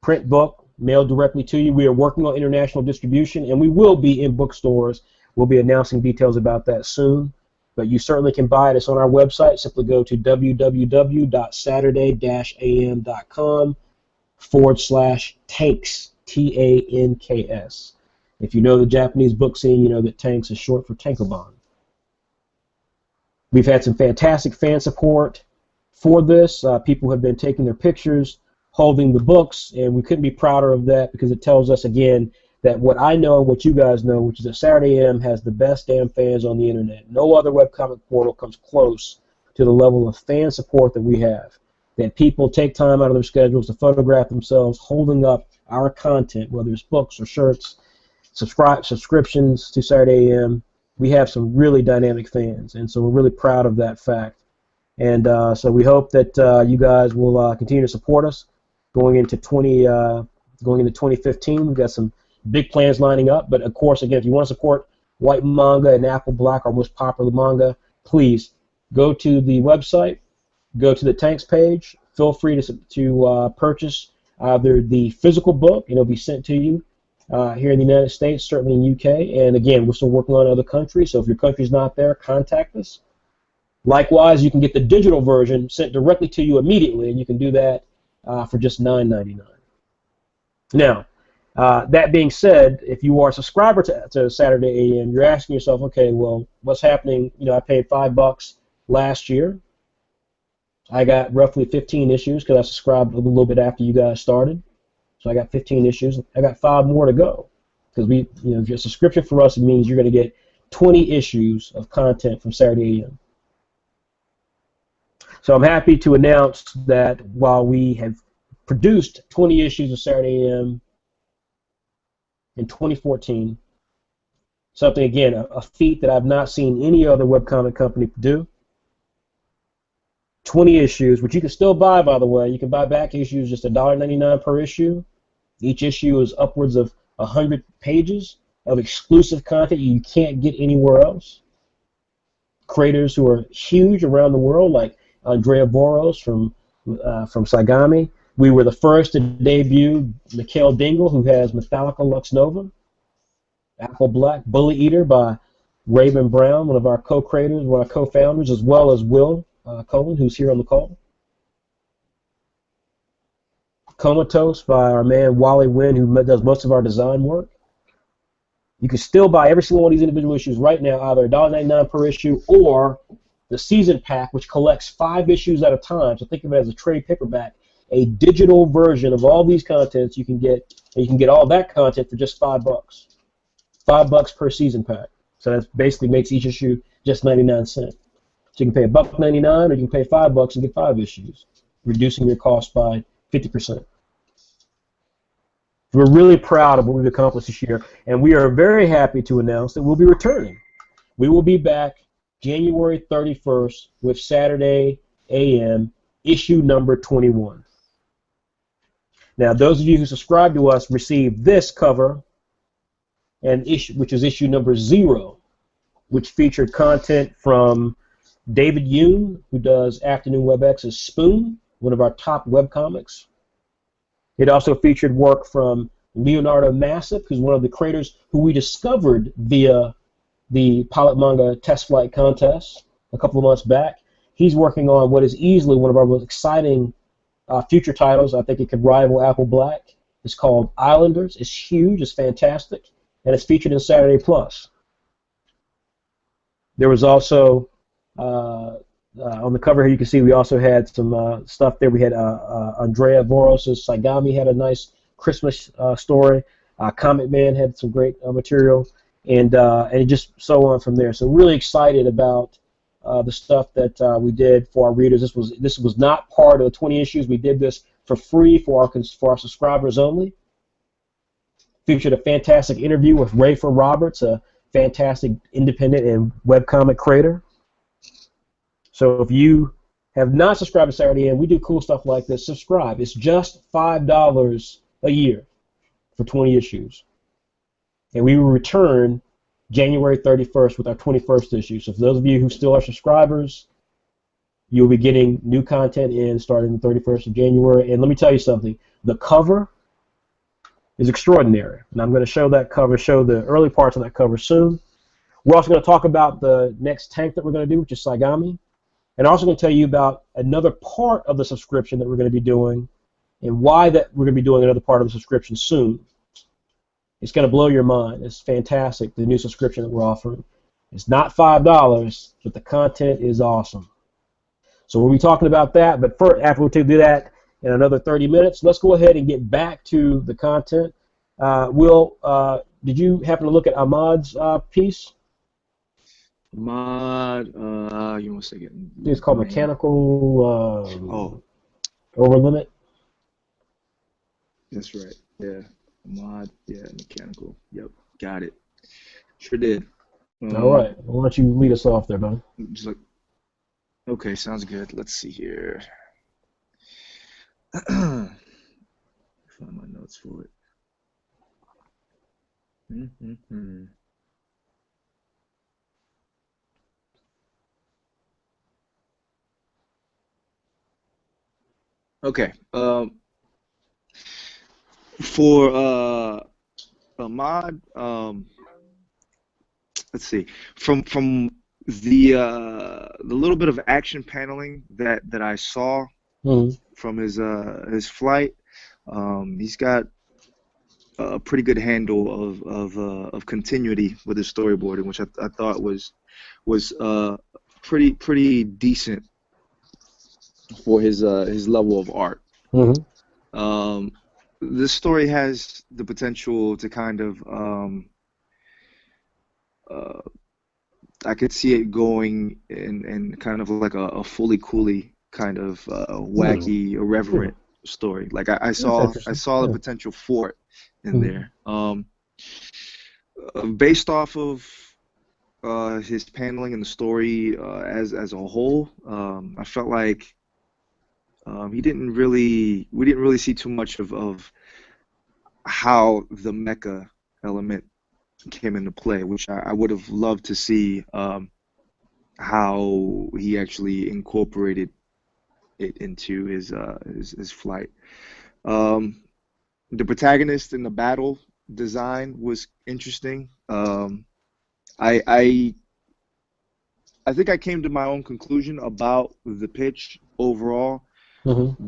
Print book, mailed directly to you. We are working on international distribution, and we will be in bookstores. We'll be announcing details about that soon. But you certainly can buy it. It's on our website. Simply go to www.saturday-am.com/tanks, Tanks. If you know the Japanese book scene, you know that Tanks is short for Tankobon. We've had some fantastic fan support for this. People have been taking their pictures, holding the books, and we couldn't be prouder of that because it tells us again that what I know and what you guys know, which is that Saturday AM has the best damn fans on the internet. No other webcomic portal comes close to the level of fan support that we have. That people take time out of their schedules to photograph themselves holding up our content, whether it's books or shirts, subscriptions to Saturday AM. We have some really dynamic fans, and so we're really proud of that fact. And so we hope that you guys will continue to support us going into 2015. We've got some big plans lining up. But of course, again, if you want to support White Manga and Apple Black, our most popular manga, please go to the website, go to the Tanks page. Feel free to purchase either the physical book, and it'll be sent to you here in the United States, certainly in UK. And again, we're still working on other countries. So if your country's not there, contact us. Likewise, you can get the digital version sent directly to you immediately, and you can do that for just $9.99. Now, that being said, if you are a subscriber to Saturday AM, you're asking yourself, okay, well, what's happening? You know, I paid $5 last year. I got roughly 15 issues because I subscribed a little bit after you guys started. So I got 15 issues. I got 5 more to go because your subscription for us means you're going to get 20 issues of content from Saturday AM. So I'm happy to announce that while we have produced 20 issues of Saturday AM in 2014, something, again, a feat that I've not seen any other webcomic company do. 20 issues, which you can still buy, by the way. You can buy back issues just $1.99 per issue. Each issue is upwards of 100 pages of exclusive content you can't get anywhere else. Creators who are huge around the world, like Andrea Boros from Saigami. We were the first to debut Mikhail Dingle, who has Metallica Lux Nova. Apple Black, Bully Eater by Raven Brown, one of our co-creators, one of our co-founders, as well as Will Cohen, who's here on the call. Comatose by our man Wally Wynn, who does most of our design work. You can still buy every single one of these individual issues right now, either $1.99 per issue or the season pack, which collects 5 issues at a time. So think of it as a trade paperback, a digital version of all these contents. You can get all that content for just $5. $5 per season pack. So that basically makes each issue just 99 cents. So you can pay $1.99 or you can pay $5 and get 5 issues, reducing your cost by 50%. We're really proud of what we've accomplished this year, and we are very happy to announce that we'll be returning. We will be back January 31st with Saturday AM issue number 21. Now, those of you who subscribe to us receive this cover, and which is issue number 0, which featured content from David Yoon, who does Afternoon WebX's Spoon, one of our top webcomics. It also featured work from Leonardo Massip, who's one of the creators who we discovered via the Pilot Manga Test Flight Contest a couple of months back. He's working on what is easily one of our most exciting future titles. I think it could rival Apple Black. It's called Islanders. It's huge. It's fantastic. And it's featured in Saturday Plus. There was also, on the cover here, you can see we also had some stuff there. We had Andrea Boros' Saigami had a nice Christmas story. Comic Man had some great material, and just so on from there. So really excited about the stuff that we did for our readers. This was not part of the 20 issues. We did this for free for our subscribers only. Featured a fantastic interview with Rafer Roberts, a fantastic independent and webcomic creator. So if you have not subscribed to Saturday AM, we do cool stuff like this. Subscribe. It's just $5 a year for 20 issues. And we will return January 31st with our 21st issue. So for those of you who still are subscribers, you'll be getting new content in starting the 31st of January. And let me tell you something. The cover is extraordinary. And I'm going to show that cover, show the early parts of that cover soon. We're also going to talk about the next tank that we're going to do, which is Saigami. And I'm also going to tell you about another part of the subscription that we're going to be doing and why that we're going to be doing another part of the subscription soon. It's going to blow your mind. It's fantastic, the new subscription that we're offering. It's not $5, but the content is awesome. So we'll be talking about that. But first, after we do that in another 30 minutes, let's go ahead and get back to the content. Will, did you happen to look at Ahmad's piece? Mod, you want to say it? It's called Name. Mechanical Over Limit. That's right. Yeah. Mod, yeah, mechanical. Yep, got it. Sure did. All right. Why don't you lead us off there, man? Just like, okay, sounds good. Let's see here. Find my notes for it. Okay. For a mod, let's see. From the little bit of action paneling that I saw from his flight, he's got a pretty good handle of continuity with his storyboarding, which I thought was pretty decent for his level of art. This story has the potential to kind of I could see it going in kind of like a fully coolly kind of wacky, irreverent story. Like I saw the potential for it in there. Based off of his paneling and the story as a whole, I felt like we didn't really see too much of how the mecha element came into play, which I would have loved to see how he actually incorporated it into his flight. The protagonist in the battle design was interesting. I think I came to my own conclusion about the pitch overall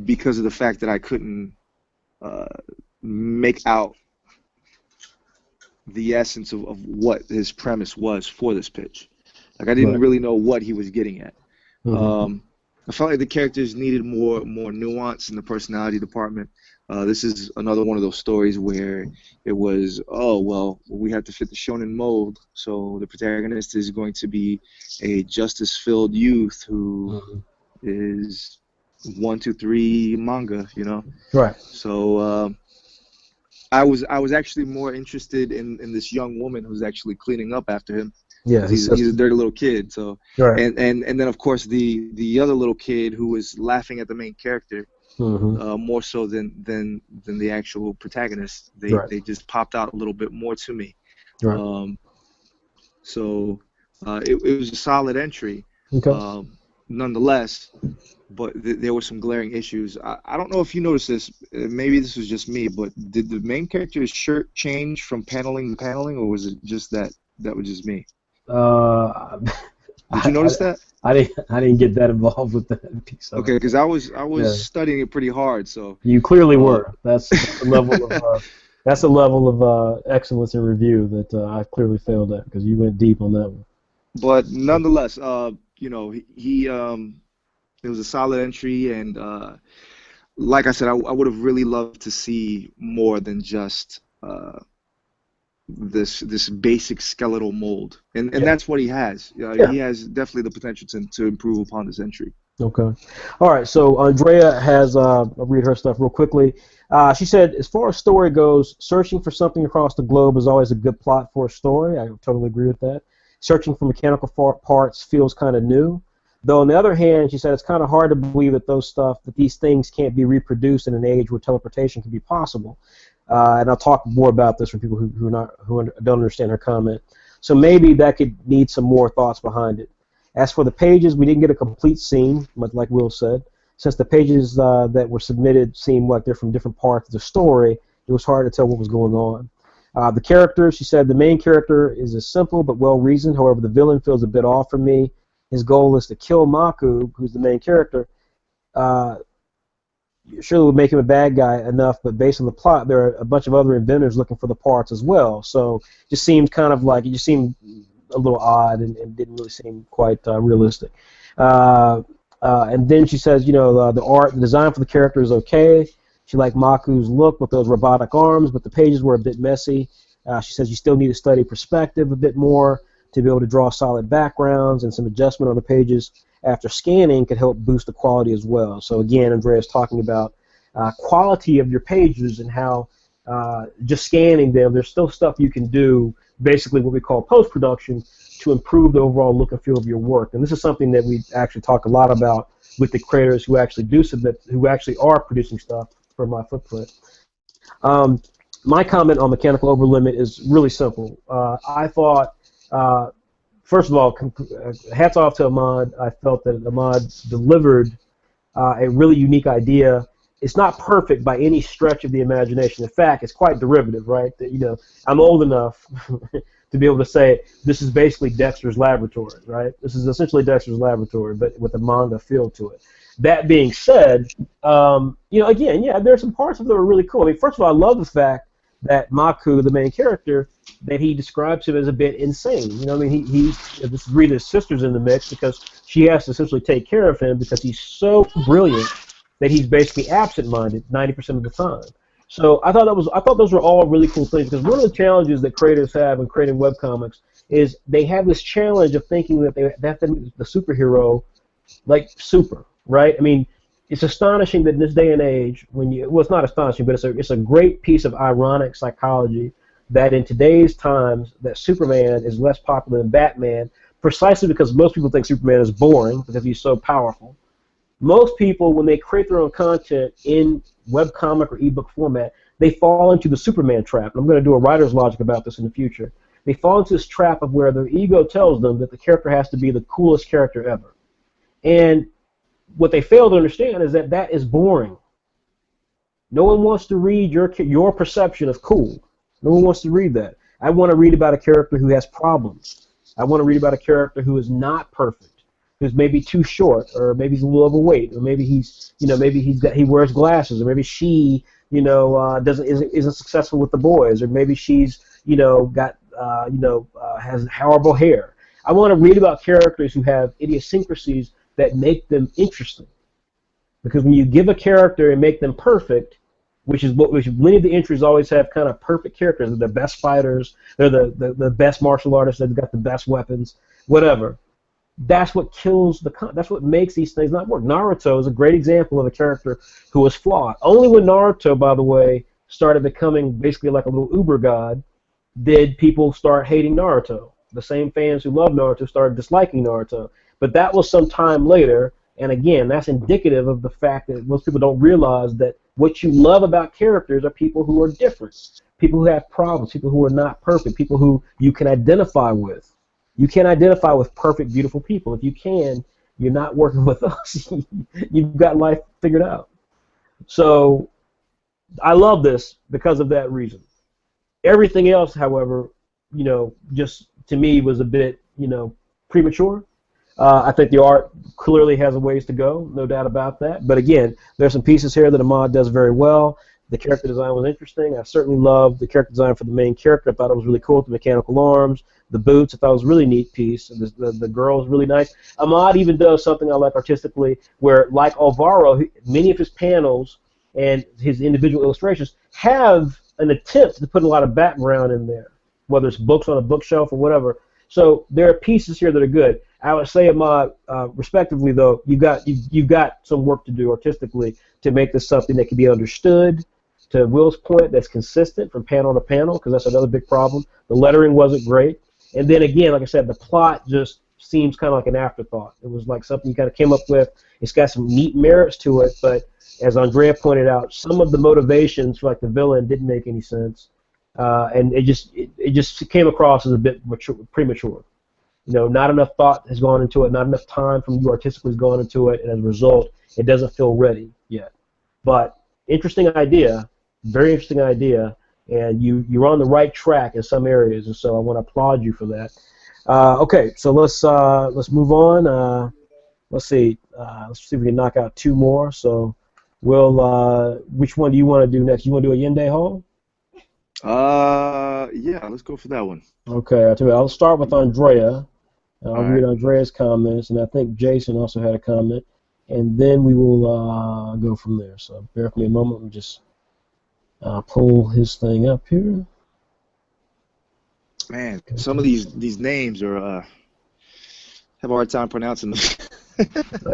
because of the fact that I couldn't make out the essence of what his premise was for this pitch. Like I didn't really know what he was getting at. I felt like the characters needed more nuance in the personality department. This is another one of those stories where it was, oh, well, we have to fit the shonen mold, so the protagonist is going to be a justice-filled youth who is 1, 2, 3 manga, you know? Right. So I was actually more interested in this young woman who's actually cleaning up after him. Yeah, he's a dirty little kid. So and then of course the other little kid who was laughing at the main character more so than the actual protagonist. They just popped out a little bit more to me. So it was a solid entry. Nonetheless, but there were some glaring issues. I don't know if you noticed this. Maybe this was just me, but did the main character's shirt change from paneling to paneling, or was it just that was just me? Did you notice that? I didn't get that involved with that piece of it. Okay, because I was studying it pretty hard. So you clearly were. That's a level of excellence in review that I clearly failed at because you went deep on that one. But nonetheless, you know, it was a solid entry, and like I said, I would have really loved to see more than just this basic skeletal mold, and that's what he has. He has definitely the potential to improve upon this entry. Okay. All right, so Andrea has, I'll read her stuff real quickly. She said, as far as story goes, searching for something across the globe is always a good plot for a story. I totally agree with that. Searching for mechanical parts feels kind of new. Though on the other hand, she said it's kind of hard to believe that these things can't be reproduced in an age where teleportation can be possible. And I'll talk more about this for people who don't understand her comment. So maybe that could need some more thoughts behind it. As for the pages, we didn't get a complete scene, much like Will said. Since the pages that were submitted seemed like they're from different parts of the story, it was hard to tell what was going on. The character, she said, the main character is as simple but well-reasoned. However, the villain feels a bit off for me. His goal is to kill Maku, who's the main character. Surely would make him a bad guy enough, but based on the plot, there are a bunch of other inventors looking for the parts as well. So it just seemed kind of like, it just seemed a little odd and didn't really seem quite realistic. And then she says, the art, the design for the character is okay. She liked Maku's look with those robotic arms, but the pages were a bit messy. She says you still need to study perspective a bit more to be able to draw solid backgrounds, and some adjustment on the pages after scanning could help boost the quality as well. So again, Andrea's talking about quality of your pages and how just scanning them, there's still stuff you can do, basically what we call post-production, to improve the overall look and feel of your work. And this is something that we actually talk a lot about with the creators who actually do submit, who actually are producing stuff for My Footprint. My comment on Mechanical Overlimit is really simple. I thought, first of all, hats off to Ahmad. I felt that Ahmad delivered a really unique idea. It's not perfect by any stretch of the imagination. In fact, it's quite derivative, right? That, I'm old enough to be able to say this is basically Dexter's Laboratory, right? This is essentially Dexter's Laboratory, but with a manga feel to it. That being said, again, yeah, there's some parts of it that are really cool. I mean, first of all, I love the fact that Maku, the main character, that he describes him as a bit insane. I mean, this is really his sister's in the mix because she has to essentially take care of him because he's so brilliant that he's basically absent-minded 90% of the time. So I thought those were all really cool things, because one of the challenges that creators have when creating webcomics is they have this challenge of thinking that they have to make the superhero like super, right? I mean, it's astonishing that in this day and age, well, it's not astonishing, but it's a great piece of ironic psychology that in today's times that Superman is less popular than Batman, precisely because most people think Superman is boring because he's so powerful. Most people, when they create their own content in webcomic or ebook format, they fall into the Superman trap. And I'm going to do a writer's logic about this in the future. They fall into this trap of where their ego tells them that the character has to be the coolest character ever. And what they fail to understand is that that is boring. No one wants to read your perception of cool. No one wants to read that. I want to read about a character who has problems. I want to read about a character who is not perfect, who's maybe too short, or maybe he's a little overweight, or maybe he wears glasses, or maybe she isn't successful with the boys, or maybe she's has horrible hair. I want to read about characters who have idiosyncrasies that make them interesting, because when you give a character and make them perfect, which many of the entries always have kind of perfect characters. They're the best fighters. They're the best martial artists. They've got the best weapons. Whatever. That's what kills that's what makes these things not work. Naruto is a great example of a character who was flawed. Only when Naruto, by the way, started becoming basically like a little uber god, did people start hating Naruto. The same fans who love Naruto started disliking Naruto. But that was some time later, and again, that's indicative of the fact that most people don't realize that what you love about characters are people who are different, people who have problems, people who are not perfect, people who you can identify with. You can't identify with perfect, beautiful people. If you can, you're not working with us. You've got life figured out. So I love this because of that reason. Everything else, however, just to me was a bit, premature. I think the art clearly has a ways to go, no doubt about that. But again, there's some pieces here that Ahmad does very well. The character design was interesting. I certainly loved the character design for the main character. I thought it was really cool with the mechanical arms, the boots. I thought it was a really neat piece. And the girl was really nice. Ahmad even does something I like artistically, where, like Alvaro, many of his panels and his individual illustrations have an attempt to put a lot of background in there, whether it's books on a bookshelf or whatever. So there are pieces here that are good. I would say, Ahmad, respectively, though, you've got some work to do artistically to make this something that can be understood. To Will's point, that's consistent from panel to panel, because that's another big problem. The lettering wasn't great. And then again, like I said, the plot just seems kind of like an afterthought. It was like something you kind of came up with. It's got some neat merits to it, but as Andrea pointed out, some of the motivations for like the villain didn't make any sense. And it just came across as a bit premature. Not enough thought has gone into it, not enough time from you artistically has gone into it, and as a result, it doesn't feel ready yet. But interesting idea, very interesting idea, and you're on the right track in some areas, and so I want to applaud you for that. Okay, so let's move on. Let's see if we can knock out two more. So, which one do you want to do next? You want to do a Yende Hall? Yeah, let's go for that one. Okay, I'll start with Andrea. I'll read Andrea's comments, and I think Jason also had a comment. and then we will go from there. So bear with me a moment. We'll just pull his thing up here. Man, some of these names are have a hard time pronouncing them.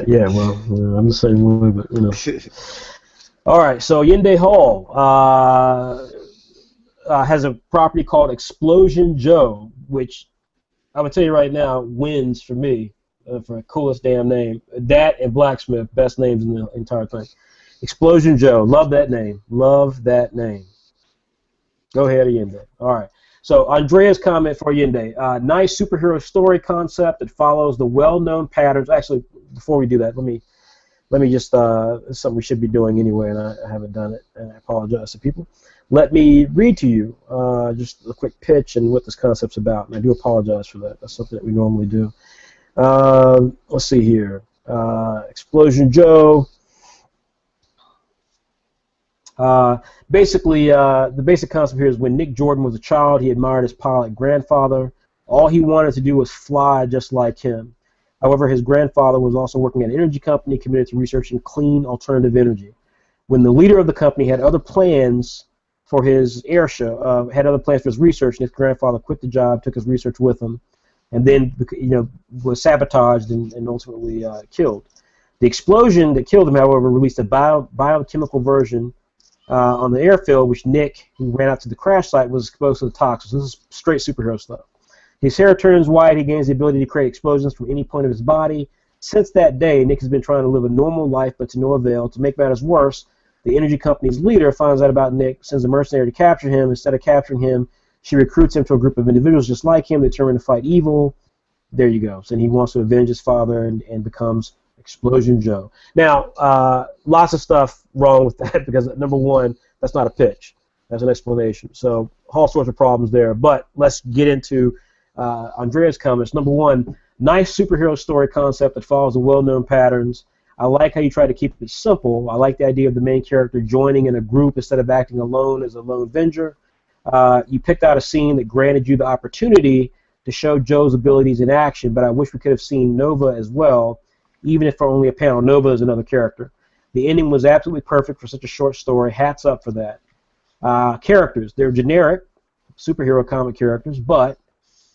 Yeah, well, I'm the same way, but you know. All right, so Yende Hall has a property called Explosion Joe, which I'm gonna tell you right now wins for me for the coolest damn name. That and Blacksmith, best names in the entire thing. Explosion Joe, love that name. Love that name. Go ahead, Yende. All right. So Andrea's comment for Yende. Nice superhero story concept that follows the well-known patterns. Actually, before we do that, let me just it's something we should be doing anyway, and I haven't done it, and I apologize to people. Let me read to you just a quick pitch and what this concept's about, and I do apologize for that. That's something that we normally do. Let's see here. Explosion Joe. Basically, the basic concept here is when Nick Jordan was a child, he admired his pilot grandfather. All he wanted to do was fly just like him. However, his grandfather was also working at an energy company committed to researching clean alternative energy. When the leader of the company had other plans for his air show, had other plans for his research, and his grandfather quit the job, took his research with him, and then was sabotaged and ultimately killed. The explosion that killed him, however, released a biochemical version on the airfield, which Nick, who ran out to the crash site, was exposed to the toxins. This is straight superhero stuff. His hair turns white. He gains the ability to create explosions from any point of his body. Since that day, Nick has been trying to live a normal life, but to no avail. To make matters worse, the energy company's leader finds out about Nick, sends a mercenary to capture him. Instead of capturing him, she recruits him to a group of individuals just like him, determined to fight evil. There you go. So he wants to avenge his father and becomes Explosion Joe. Now, lots of stuff wrong with that because, number one, that's not a pitch. That's an explanation. So all sorts of problems there. But let's get into Andrea's comments. Number one, nice superhero story concept that follows the well-known patterns. I like how you try to keep it simple. I like the idea of the main character joining in a group instead of acting alone as a lone avenger. You picked out a scene that granted you the opportunity to show Joe's abilities in action, but I wish we could have seen Nova as well, even if for only a panel. Nova is another character. The ending was absolutely perfect for such a short story. Hats up for that. Characters, they're generic superhero comic characters, but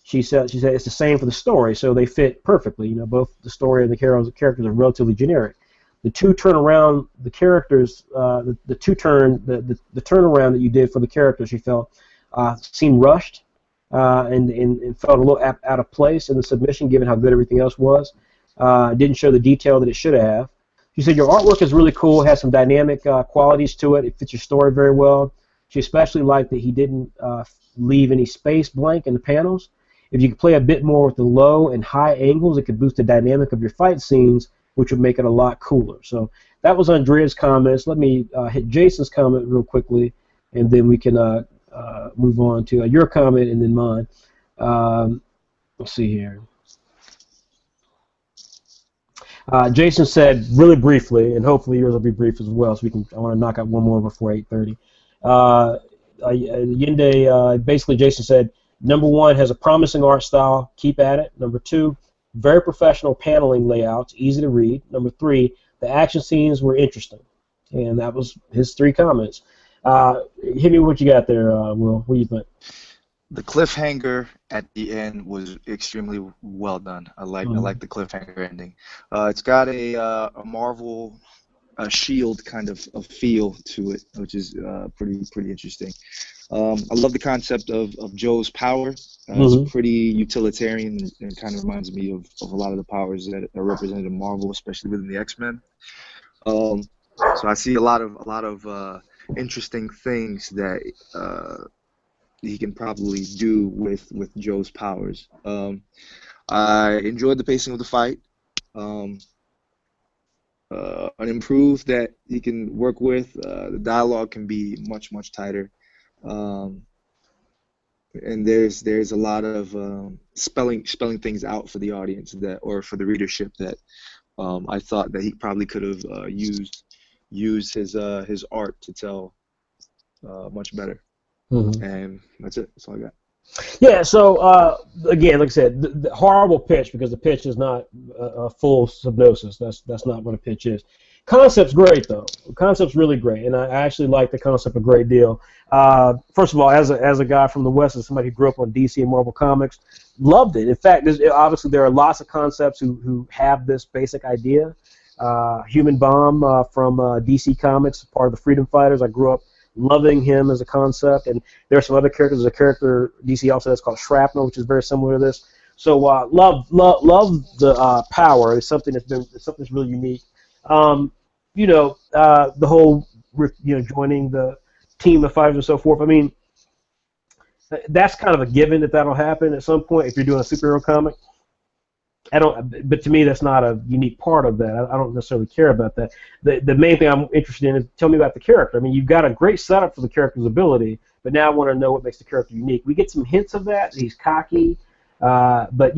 she said it's the same for the story, so they fit perfectly. Both the story and the characters are relatively generic. The two turnaround, the characters, the turnaround that you did for the characters, she felt seemed rushed and felt a little out of place in the submission, given how good everything else was. Didn't show the detail that it should have. She said your artwork is really cool, has some dynamic qualities to it. It fits your story very well. She especially liked that he didn't leave any space blank in the panels. If you could play a bit more with the low and high angles, it could boost the dynamic of your fight scenes, which would make it a lot cooler. So that was Andrea's comments. Let me hit Jason's comment real quickly, and then we can move on to your comment and then mine. Let's see here. Jason said really briefly, and hopefully yours will be brief as well, so we can. I want to knock out one more before 8:30. Yende, basically, Jason said, number one, has a promising art style. Keep at it. Number two, very professional paneling layouts, easy to read. Number three, the action scenes were interesting, and that was his 3 comments. Hit me with what you got there, Will. What do you think? The cliffhanger at the end was extremely well done. I like the cliffhanger ending. It's got a Marvel Shield kind of a feel to it, which is pretty interesting. I love the concept of Joe's power. It's pretty utilitarian and kind of reminds me of a lot of the powers that are represented in Marvel, especially within the X-Men. So I see a lot of interesting things that he can probably do with Joe's powers. I enjoyed the pacing of the fight. An improve that he can work with. The dialogue can be much tighter, and there's a lot of spelling things out for the audience or for the readership that I thought that he probably could have used his art to tell much better. And that's it. That's all I got. Yeah, so again, like I said, the horrible pitch because the pitch is not a full subnosis. That's not what a pitch is. Concept's great though. Concept's really great, and I actually like the concept a great deal. First of all, as a guy from the West, as somebody who grew up on DC and Marvel comics, loved it. In fact, obviously there are lots of concepts who have this basic idea. Human Bomb from DC Comics, part of the Freedom Fighters. I grew up loving him as a concept, and there are some other characters. There's a character DC also that's called Shrapnel, which is very similar to this. So love the power. It's something that's really unique. The whole joining the team of fighters and so forth. I mean, that's kind of a given that'll happen at some point if you're doing a superhero comic. But to me, that's not a unique part of that. I don't necessarily care about that. The main thing I'm interested in is tell me about the character. I mean, you've got a great setup for the character's ability, but now I want to know what makes the character unique. We get some hints of that. He's cocky, but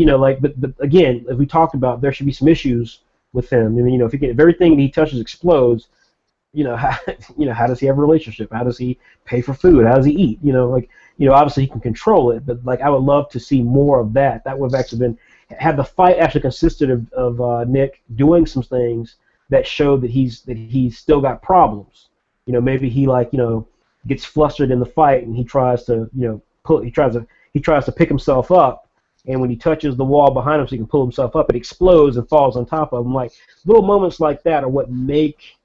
again, as we talked about, there should be some issues with him. I mean, if everything he touches explodes, how does he have a relationship? How does he pay for food? How does he eat? Obviously he can control it, but like I would love to see more of that. That would have actually been had the fight actually consisted of Nick doing some things that showed that he's still got problems. Maybe he gets flustered in the fight and he tries to he tries to pick himself up, and when he touches the wall behind him so he can pull himself up, it explodes and falls on top of him. Like little moments like that are what make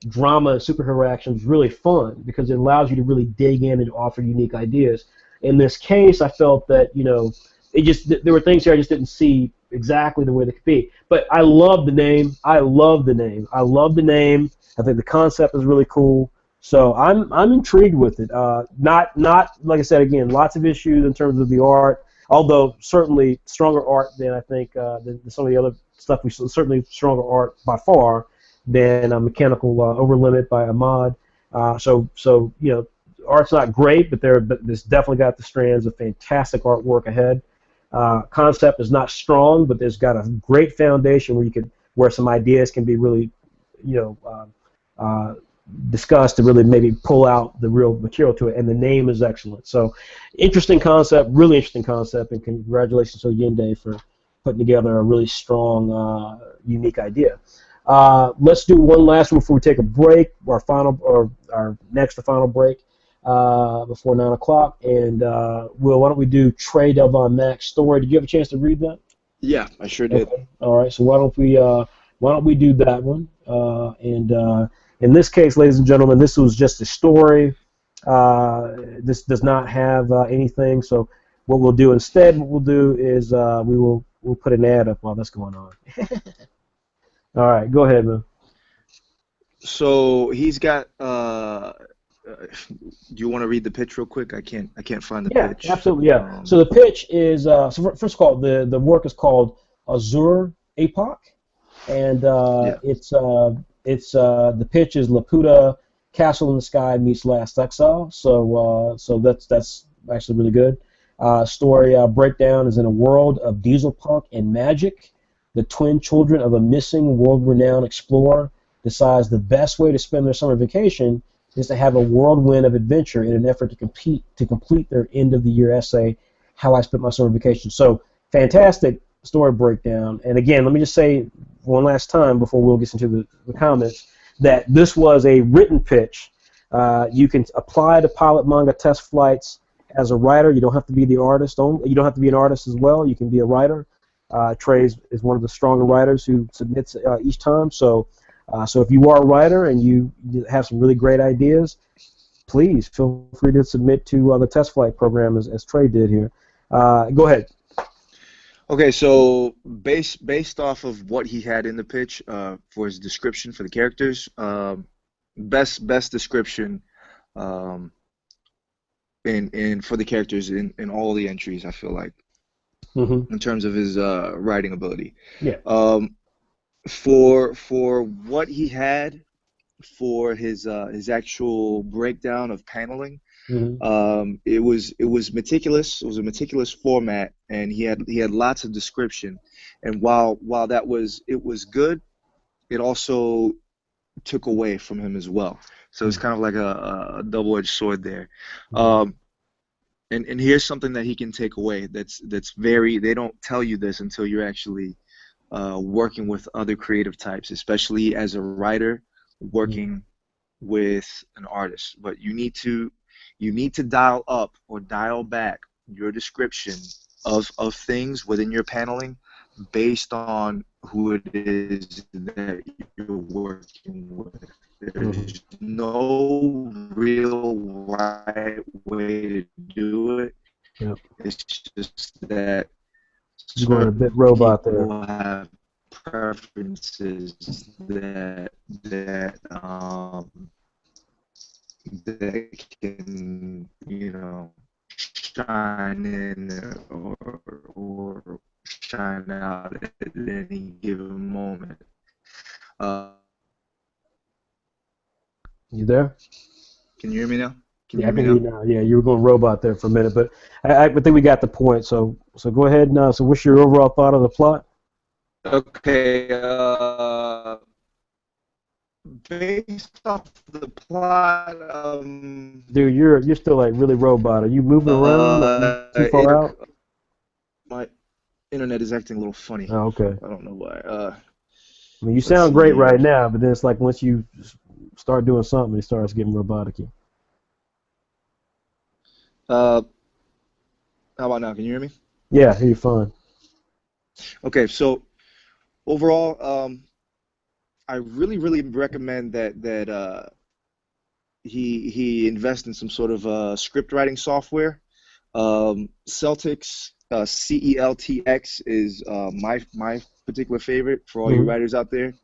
drama and superhero actions really fun because it allows you to really dig in and offer unique ideas. In this case, I felt that there were things here I just didn't see exactly the way they could be. But I love the name. I love the name. I think the concept is really cool. So I'm intrigued with it. Not like I said again, lots of issues in terms of the art. Although certainly stronger art than I think than some of the other stuff we saw. Certainly stronger art by far than Mechanical Over Limit by Ahmad. Art's not great, but this definitely got the strands of fantastic artwork ahead. Concept is not strong, but there's got a great foundation where some ideas can be really, discussed to really maybe pull out the real material to it. And the name is excellent. So, really interesting concept, and congratulations to Yende for putting together a really strong, unique idea. Let's do one last one before we take a break, our next to final break. Before 9 o'clock. And Will, why don't we do Trey Delvon Mack's story? Did you have a chance to read that? Yeah, I sure did. Okay. All right. So why don't we do that one? In this case, ladies and gentlemen, this was just a story. This does not have anything. So what we'll do instead, is we'll put an ad up while that's going on. All right. Go ahead, man. So he's got. Do you want to read the pitch real quick? I can't find the pitch. Yeah, absolutely. Yeah. So the pitch is first of all, the work is called Azure Epoch, and it's the pitch is Laputa Castle in the Sky meets Last Exile. So that's actually really good. Story breakdown is in a world of diesel punk and magic. The twin children of a missing world-renowned explorer decides the best way to spend their summer vacation is to have a whirlwind of adventure in an effort to complete their end-of-the-year essay, How I Spent My Summer Vacation. So, fantastic story breakdown. And again, let me just say one last time before Will gets into the comments that this was a written pitch. You can apply to pilot manga test flights as a writer. You don't have to be the artist. You don't have to be an artist as well. You can be a writer. Trey is one of the stronger writers who submits each time. So if you are a writer and you have some really great ideas, please feel free to submit to the test flight program as Trey did here. Go ahead. Okay, so based off of what he had in the pitch for his description for the characters, best description in for the characters in all the entries, I feel like, in terms of his writing ability. Yeah. For what he had for his actual breakdown of paneling, it was meticulous. It was a meticulous format, and he had lots of description. And while it was good, it also took away from him as well. So it's kind of like a double-edged sword there. and here's something that he can take away. That's very. They don't tell you this until you're actually working with other creative types, especially as a writer working with an artist. But you need to dial up or dial back your description of things within your paneling based on who it is that you're working with. There's no real right way to do it. Yep. It's just that You're going a certain bit robot there. people have preferences that can, shine in or shine out at any given moment. Uh, You there? can you hear me now? Can you Yeah, I hear me can hear you now? now. Yeah, you were going robot there for a minute, but I think we got the point. So go ahead now. So what's your overall thought of the plot? Okay. Based off the plot, Dude, you're still like really robot. Are you moving around? Are you too far out? my internet is acting a little funny. Oh, okay. I don't know why. I mean, you Let's sound see great right here. now, but then it's like once you start doing something, it starts getting robotic-y. How about now? Can you hear me? Yeah, you're fine. Okay, so overall, I really, really recommend that he invest in some sort of script writing software. Celtics, CELTX is my particular favorite for all you Hmm. writers out there.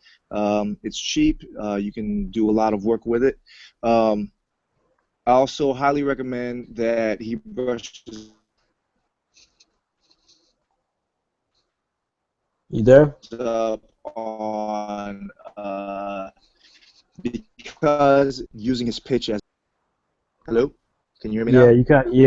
It's cheap. You can do a lot of work with it. Um, I also highly recommend that he brushes You there? up on because using his pitch as hello. Can you hear me Yeah, now?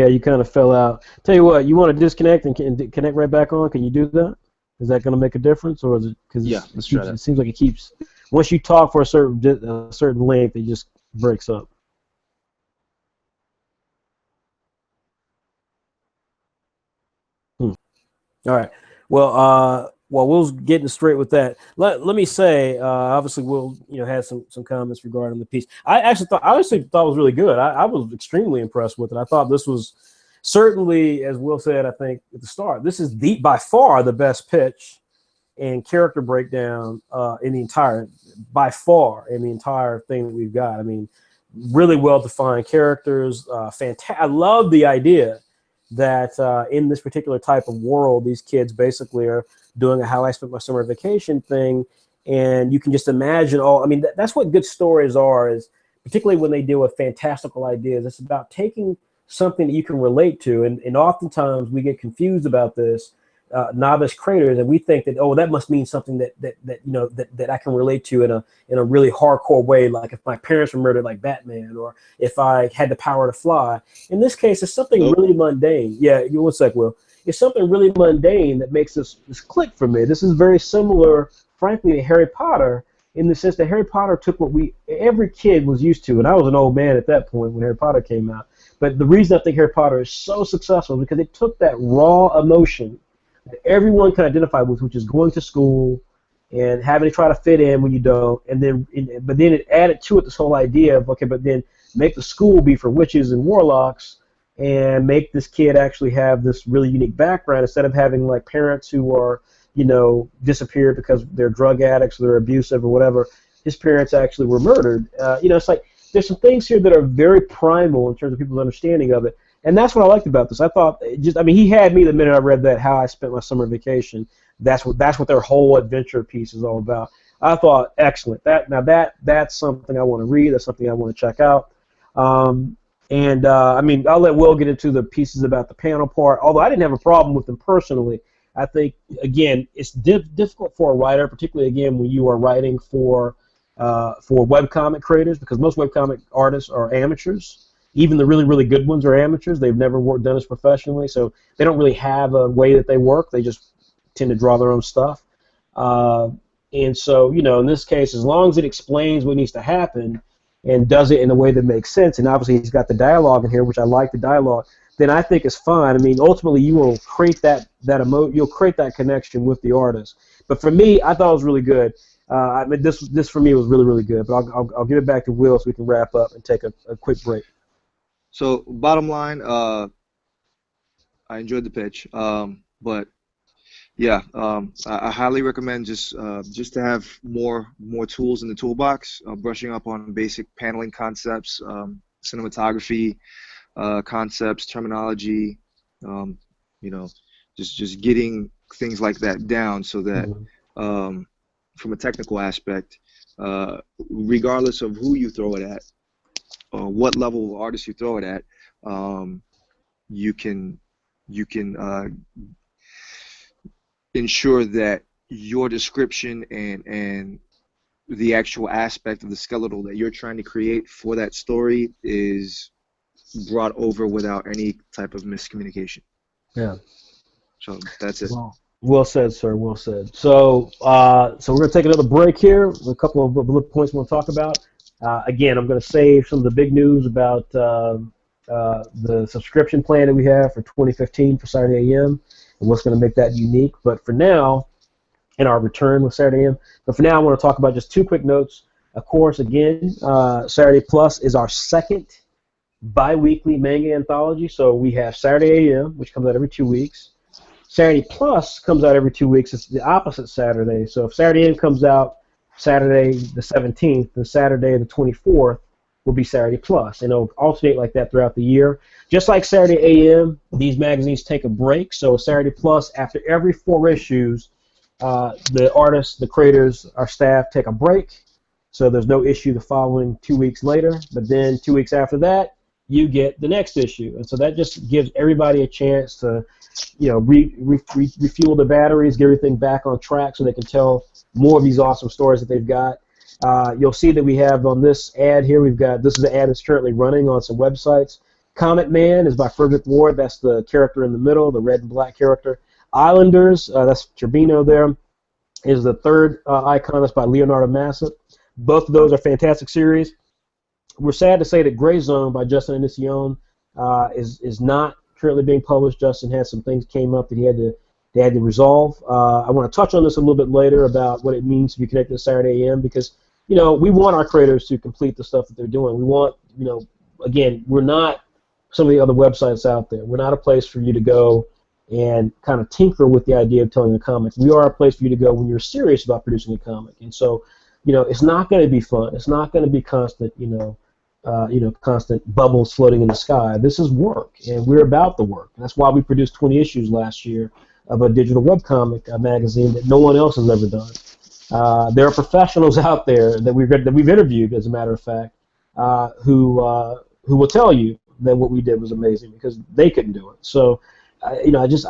you kind of fell out. Tell you what, you want to disconnect and connect right back on? Can you do that? Is that going to make a difference, or is it Yeah, because it let's try keeps? It that. seems like it keeps. Once you talk for a certain length, it just breaks up. Hmm. All right. Well, while Will's getting straight with that, let me say, obviously, Will, had some comments regarding the piece. I actually thought it was really good. I was extremely impressed with it. I thought this was certainly, as Will said, I think at the start, this is by far the best pitch and character breakdown in the entire thing that we've got. I mean, really well defined characters. Fantastic. I love the idea that in this particular type of world, these kids basically are doing a how I spent my summer vacation thing, and you can just imagine all. I mean, that's what good stories are. Is particularly when they deal with fantastical ideas. It's about taking something that you can relate to, and oftentimes we get confused about this novice creators, and we think that that must mean something that I can relate to in a really hardcore way, like if my parents were murdered, like Batman, or if I had the power to fly. In this case, it's something Hello. really mundane. Yeah, you one sec, Will. It's something really mundane that makes this click for me. This is very similar, frankly, to Harry Potter in the sense that Harry Potter took what every kid was used to, and I was an old man at that point when Harry Potter came out. But the reason I think Harry Potter is so successful is because it took that raw emotion that everyone can identify with, which is going to school and having to try to fit in when you don't, but then it added to it this whole idea of okay, but then make the school be for witches and warlocks, and make this kid actually have this really unique background instead of having like parents who are disappeared because they're drug addicts or they're abusive or whatever. His parents actually were murdered. It's like there's some things here that are very primal in terms of people's understanding of it. And that's what I liked about this. I thought he had me the minute I read that how I spent my summer vacation. That's what their whole adventure piece is all about. I thought excellent. That's something I want to read. That's something I want to check out. And I mean, I'll let Will get into the pieces about the panel part. Although I didn't have a problem with them personally. I think again, it's difficult for a writer, particularly again when you are writing for webcomic creators, because most webcomic artists are amateurs. Even the really, really good ones are amateurs. They've never done this professionally, so they don't really have a way that they work. They just tend to draw their own stuff. Uh, and so, in this case, as long as it explains what needs to happen and does it in a way that makes sense, and obviously he's got the dialogue in here, which I like the dialogue. then I think it's fine. I mean, ultimately, you will create you'll create that connection with the artist. But for me, I thought it was really good. I mean, this for me was really, really good. But I'll give it back to Will so we can wrap up and take a quick break. So bottom line, I enjoyed the pitch, but yeah, I highly recommend just to have more tools in the toolbox, brushing up on basic paneling concepts, cinematography concepts, terminology, um, you know, just getting things like that down so that um, from a technical aspect, regardless of who you throw it at or what level of artist you throw it at, um, you can ensure that your description and the actual aspect of the skeletal that you're trying to create for that story is brought over without any type of miscommunication. Yeah. So that's it. Well said, sir. Well said. So, so we're going to take another break here. A couple of bullet points we want to talk about. Again, I'm going to save some of the big news about the subscription plan that we have for 2015 for Saturday AM and what's going to make that unique. But for now, in our return with Saturday AM. But for now, I want to talk about just two quick notes. Of course, again, Saturday Plus is our second bi-weekly manga anthology. So we have Saturday AM, which comes out every 2 weeks. Saturday Plus comes out every 2 weeks. It's the opposite Saturday. So if Saturday AM comes out Saturday the 17th, then Saturday the 24th will be Saturday Plus. And it'll alternate like that throughout the year. Just like Saturday AM, these magazines take a break. So Saturday Plus, after every 4 issues, the artists, the creators, our staff take a break. So there's no issue the following 2 weeks later. But then 2 weeks after that, you get the next issue. And so that just gives everybody a chance to, refuel the batteries, get everything back on track so they can tell more of these awesome stories that they've got. You'll see that we have on this ad here, this is the ad that's currently running on some websites. Comet Man is by Frederick Ward. That's the character in the middle, the red and black character. Islanders, that's Turbino there, is the third icon. That's by Leonardo Massett. Both of those are fantastic series. We're sad to say that Gray Zone by Justin Inicione is not currently being published. Justin had some things came up that he had to resolve. I want to touch on this a little bit later about what it means to be connected to Saturday AM because, we want our creators to complete the stuff that they're doing. We want, again, we're not some of the other websites out there. We're not a place for you to go and kind of tinker with the idea of telling a comic. We are a place for you to go when you're serious about producing a comic. And so, it's not going to be fun. It's not going to be constant, constant bubbles floating in the sky. This is work, and we're about the work. And that's why we produced 20 issues last year of a digital webcomic magazine that no one else has ever done. There are professionals out there that we've interviewed, as a matter of fact, who will tell you that what we did was amazing because they couldn't do it. So, I just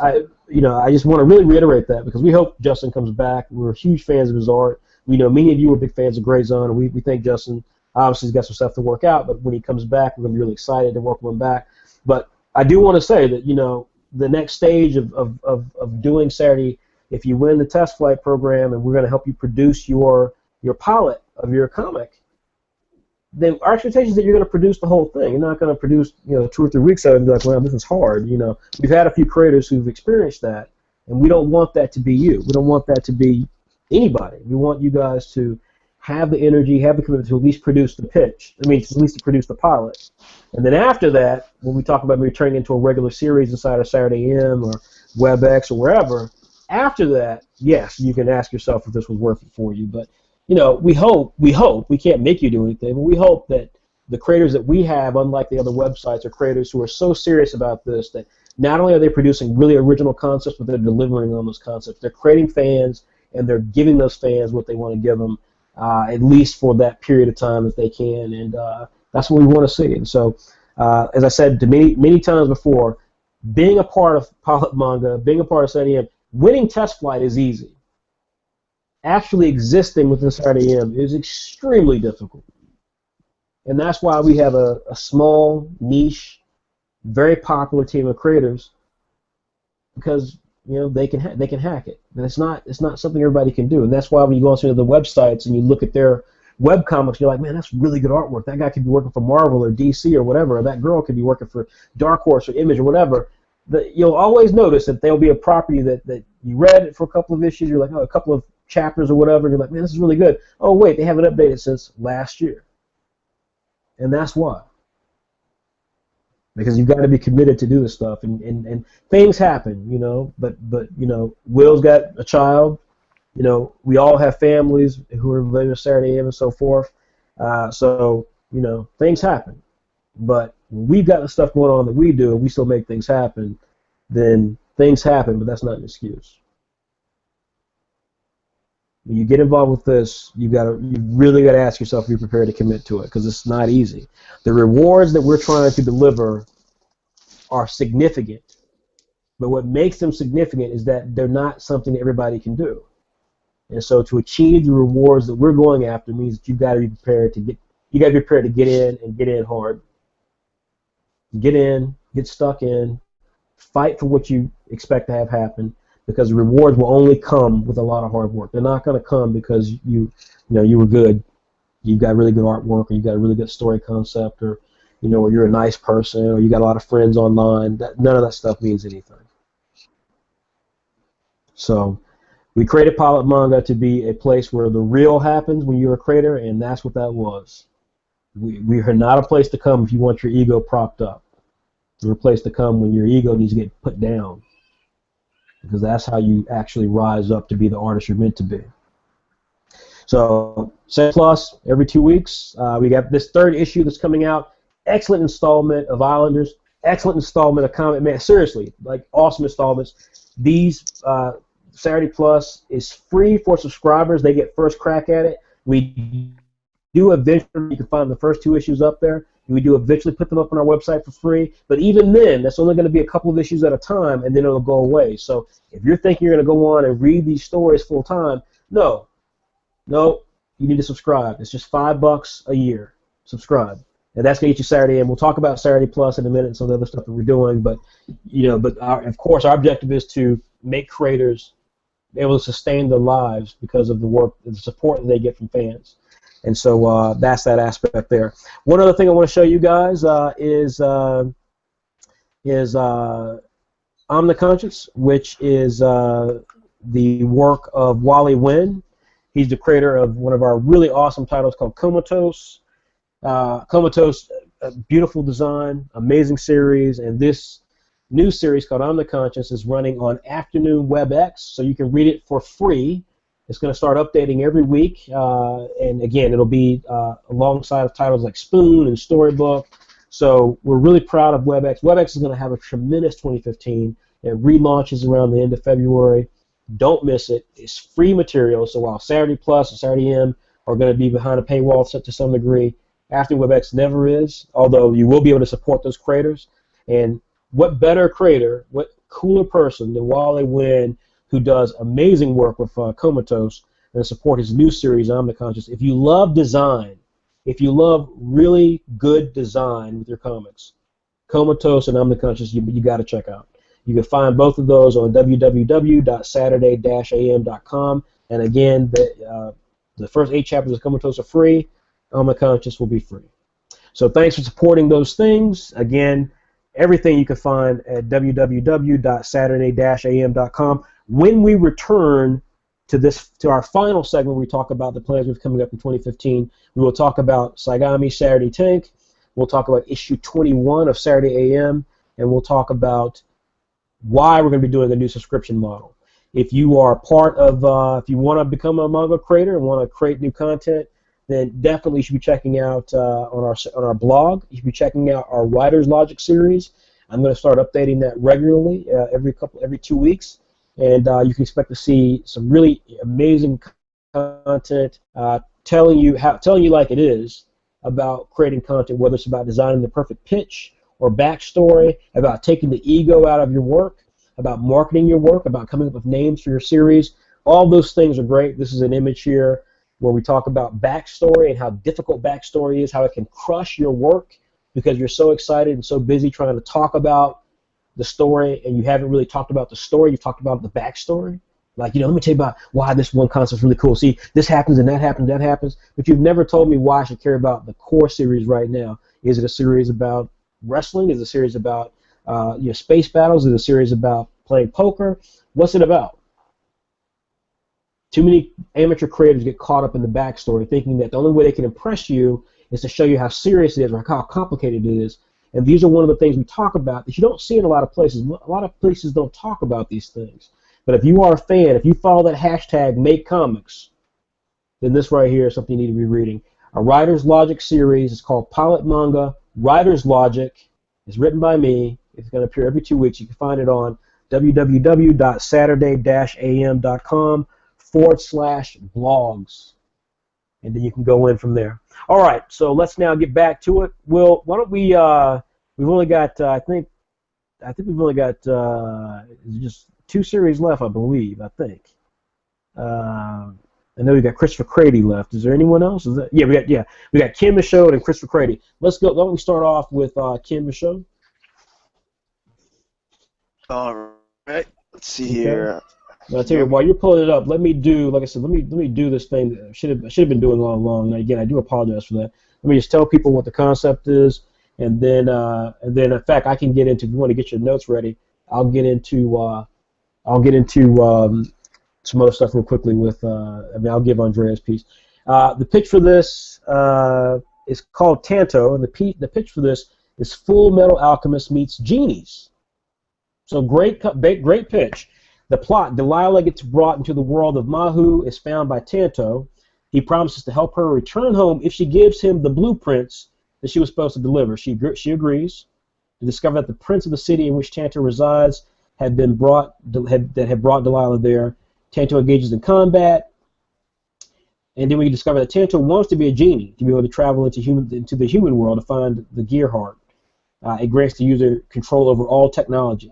want to really reiterate that because we hope Justin comes back. We're huge fans of his art. We know many of you are big fans of Gray Zone, and we think Justin obviously has got some stuff to work out. But when he comes back, we're going to be really excited to welcome him back. But I do want to say that the next stage of doing Saturday, if you win the test flight program, and we're going to help you produce your pilot of your comic, then our expectation is that you're going to produce the whole thing. You're not going to produce 2 or 3 weeks of it and be like, well, this is hard. We've had a few creators who've experienced that, and we don't want that to be you. We don't want that to be anybody. We want you guys to have the energy, have the commitment to at least produce the pitch. At least to produce the pilot. And then after that, when we talk about maybe turning into a regular series inside of Saturday AM or WebX or wherever, after that, yes, you can ask yourself if this was worth it for you. But we hope, we can't make you do anything, but we hope that the creators that we have, unlike the other websites, are creators who are so serious about this that not only are they producing really original concepts, but they're delivering on those concepts. They're creating fans, and they're giving those fans what they want to give them, at least for that period of time that they can, and that's what we want to see. And so, as I said to many times before, being a part of Pilot Manga, being a part of Saturday AM, winning test flight is easy. Actually existing within Saturday AM is extremely difficult. And that's why we have a small, niche, very popular team of creators, because they can hack it, and it's not something everybody can do. And that's why when you go onto the websites and you look at their web comics, you're like, man, that's really good artwork. That guy could be working for Marvel or DC or whatever, or that girl could be working for Dark Horse or Image or whatever. You'll always notice that there'll be a property that you read it for a couple of issues, you're like, oh, a couple of chapters or whatever, you're like, man, this is really good. Oh, wait, they haven't updated since last year. And that's why. Because you've got to be committed to do this stuff, and things happen, you know, but you know, Will's got a child, you know, we all have families who are living with Saturday AM and so forth, so, you know, things happen. But when we've got the stuff going on that we do and we still make things happen, then things happen, but that's not an excuse. When you get involved with this, you really got to ask yourself if you're prepared to commit to it, because it's not easy. The rewards that we're trying to deliver are significant, but what makes them significant is that they're not something that everybody can do. And so to achieve the rewards that we're going after means that you've got to be prepared to get in and get in hard. Get in, get stuck in, fight for what you expect to have happen, because the rewards will only come with a lot of hard work. They're not going to come because you were good, you've got really good artwork, or you've got a really good story concept, or you know, or you're a nice person, or you got a lot of friends online. None of that stuff means anything. So we created Pilot Manga to be a place where the real happens when you're a creator, and that's what that was. We are not a place to come if you want your ego propped up. We're a place to come when your ego needs to get put down, because that's how you actually rise up to be the artist you're meant to be. So, Set Plus, every 2 weeks, we got this third issue that's coming out. Excellent installment of Islanders, excellent installment of Comet Man. Seriously, like awesome installments. These Saturday Plus is free for subscribers. They get first crack at it. We do eventually, you can find the first 2 issues up there. We do eventually put them up on our website for free, but even then, that's only going to be a couple of issues at a time, and then it'll go away. So if you're thinking you're going to go on and read these stories full time, no, you need to subscribe. It's just $5 a year. Subscribe, and that's going to get you Saturday. And we'll talk about Saturday Plus in a minute and some of the other stuff that we're doing. But of course, our objective is to make creators able to sustain their lives because of the work, the support that they get from fans. And so that's that aspect there. One other thing I want to show you guys is Omniconscious, which is the work of Wally Wynn. He's the creator of one of our really awesome titles called Comatose. Comatose, a beautiful design, amazing series, and this new series called Omniconscious is running on Afternoon WebX, so you can read it for free. It's going to start updating every week, and again, it'll be alongside of titles like Spoon and Storybook. So we're really proud of WebX. WebX is going to have a tremendous 2015. It relaunches around the end of February. Don't miss it. It's free material, so while Saturday Plus and Saturday M are going to be behind a paywall to some degree, After WebX never is, although you will be able to support those creators. And what better creator, what cooler person than Wally Wynn, who does amazing work with Comatose, and support his new series, Omniconscious. If you love design, if you love really good design with your comics, Comatose and Omniconscious, you got to check out. You can find both of those on www.saturday-am.com. And again, the first 8 chapters of Comatose are free. Omniconscious will be free. So thanks for supporting those things. Again, everything you can find at www.saturday-am.com. When we return to our final segment, we talk about the plans we've coming up in 2015. We will talk about Saigami Saturday Tank. We'll talk about issue 21 of Saturday AM, and we'll talk about why we're going to be doing a new subscription model. If you are part of, if you want to become a manga creator and want to create new content, then definitely you should be checking out on our blog. You should be checking out our Writer's Logic series. I'm going to start updating that regularly, every 2 weeks, and you can expect to see some really amazing content, telling you like it is about creating content, whether it's about designing the perfect pitch or backstory, about taking the ego out of your work, about marketing your work, about coming up with names for your series. All those things are great. This is an image here where we talk about backstory and how difficult backstory is, how it can crush your work because you're so excited and so busy trying to talk about the story and you haven't really talked about the story, you've talked about the backstory. Like, let me tell you about why this one concept's really cool. See, this happens and that happens, that happens. But you've never told me why I should care about the core series right now. Is it a series about wrestling? Is it a series about space battles? Is it a series about playing poker? What's it about? Too many amateur creators get caught up in the backstory, thinking that the only way they can impress you is to show you how serious it is or how complicated it is. And these are one of the things we talk about that you don't see in a lot of places. A lot of places don't talk about these things. But if you are a fan, if you follow that hashtag #MakeComics, then this right here is something you need to be reading. A Writer's Logic series. It's called Pilot Manga, Writer's Logic. It's written by me. It's going to appear every 2 weeks. You can find it on www.saturday-am.com/blogs. And then you can go in from there. All right, so let's now get back to it. Will, why don't we, we've only got, I think we've only got just 2 series left, I believe, I think. I know we got Christopher Crady left. Is there anyone else? We got Kim Michaud and Christopher Crady. Let's go. Why don't we start off with Kim Michaud? All right. Let's see Okay. here. Now, I'll tell you, while you're pulling it up, let me do, like I said, let me do this thing that I should have been doing all along. And again, I do apologize for that. Let me just tell people what the concept is, and then in fact, I can get into. If you want to get your notes ready, I'll get into some other stuff real quickly with. I'll give Andrea's piece. The pitch for this is called Tanto, and the pitch for this is Full Metal Alchemist meets genies. So great pitch. The plot: Delilah gets brought into the world of Mahu, is found by Tanto. He promises to help her return home if she gives him the blueprints that she was supposed to deliver. She agrees. To discover that the prince of the city in which Tanto resides had brought Delilah there. Tanto engages in combat, and then we discover that Tanto wants to be a genie, to be able to travel into the human world to find the gear heart. It grants the user control over all technology.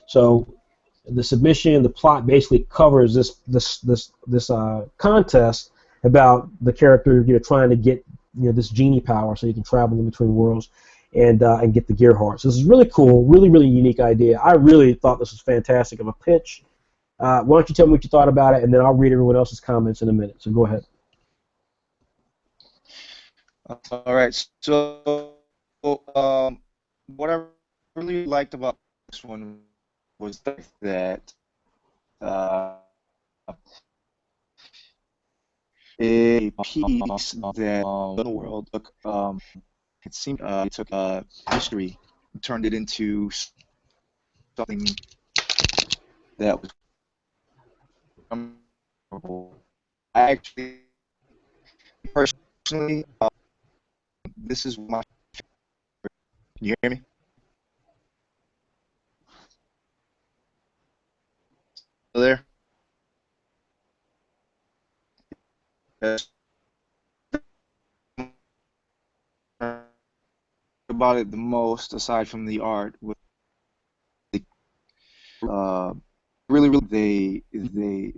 So the submission, the plot basically covers this contest about the character trying to get this genie power so you can travel in between worlds and get the gear heart. So this is really cool, really unique idea. I really thought this was fantastic of a pitch. Why don't you tell me what you thought about it, and then I'll read everyone else's comments in a minute. So go ahead. All right. So what I really liked about this one was that a piece that the world took. It seemed it took history, turned it into something that was memorable. I actually, personally, this is my favorite. Can you hear me? Still there? Yes. About it the most, aside from the art, with really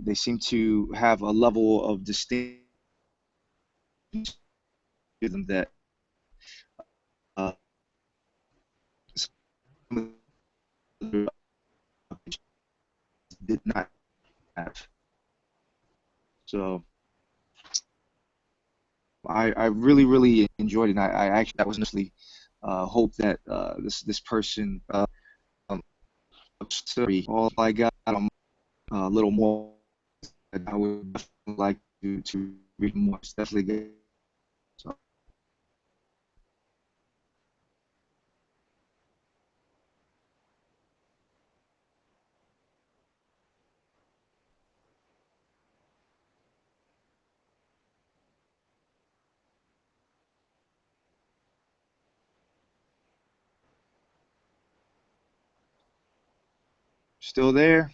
they seem to have a level of distinction to them that some of the did not have. So I really enjoyed it. And I actually that was initially hope that this person story. All I got a little more. I would definitely like to read more. It's definitely good. So, still there?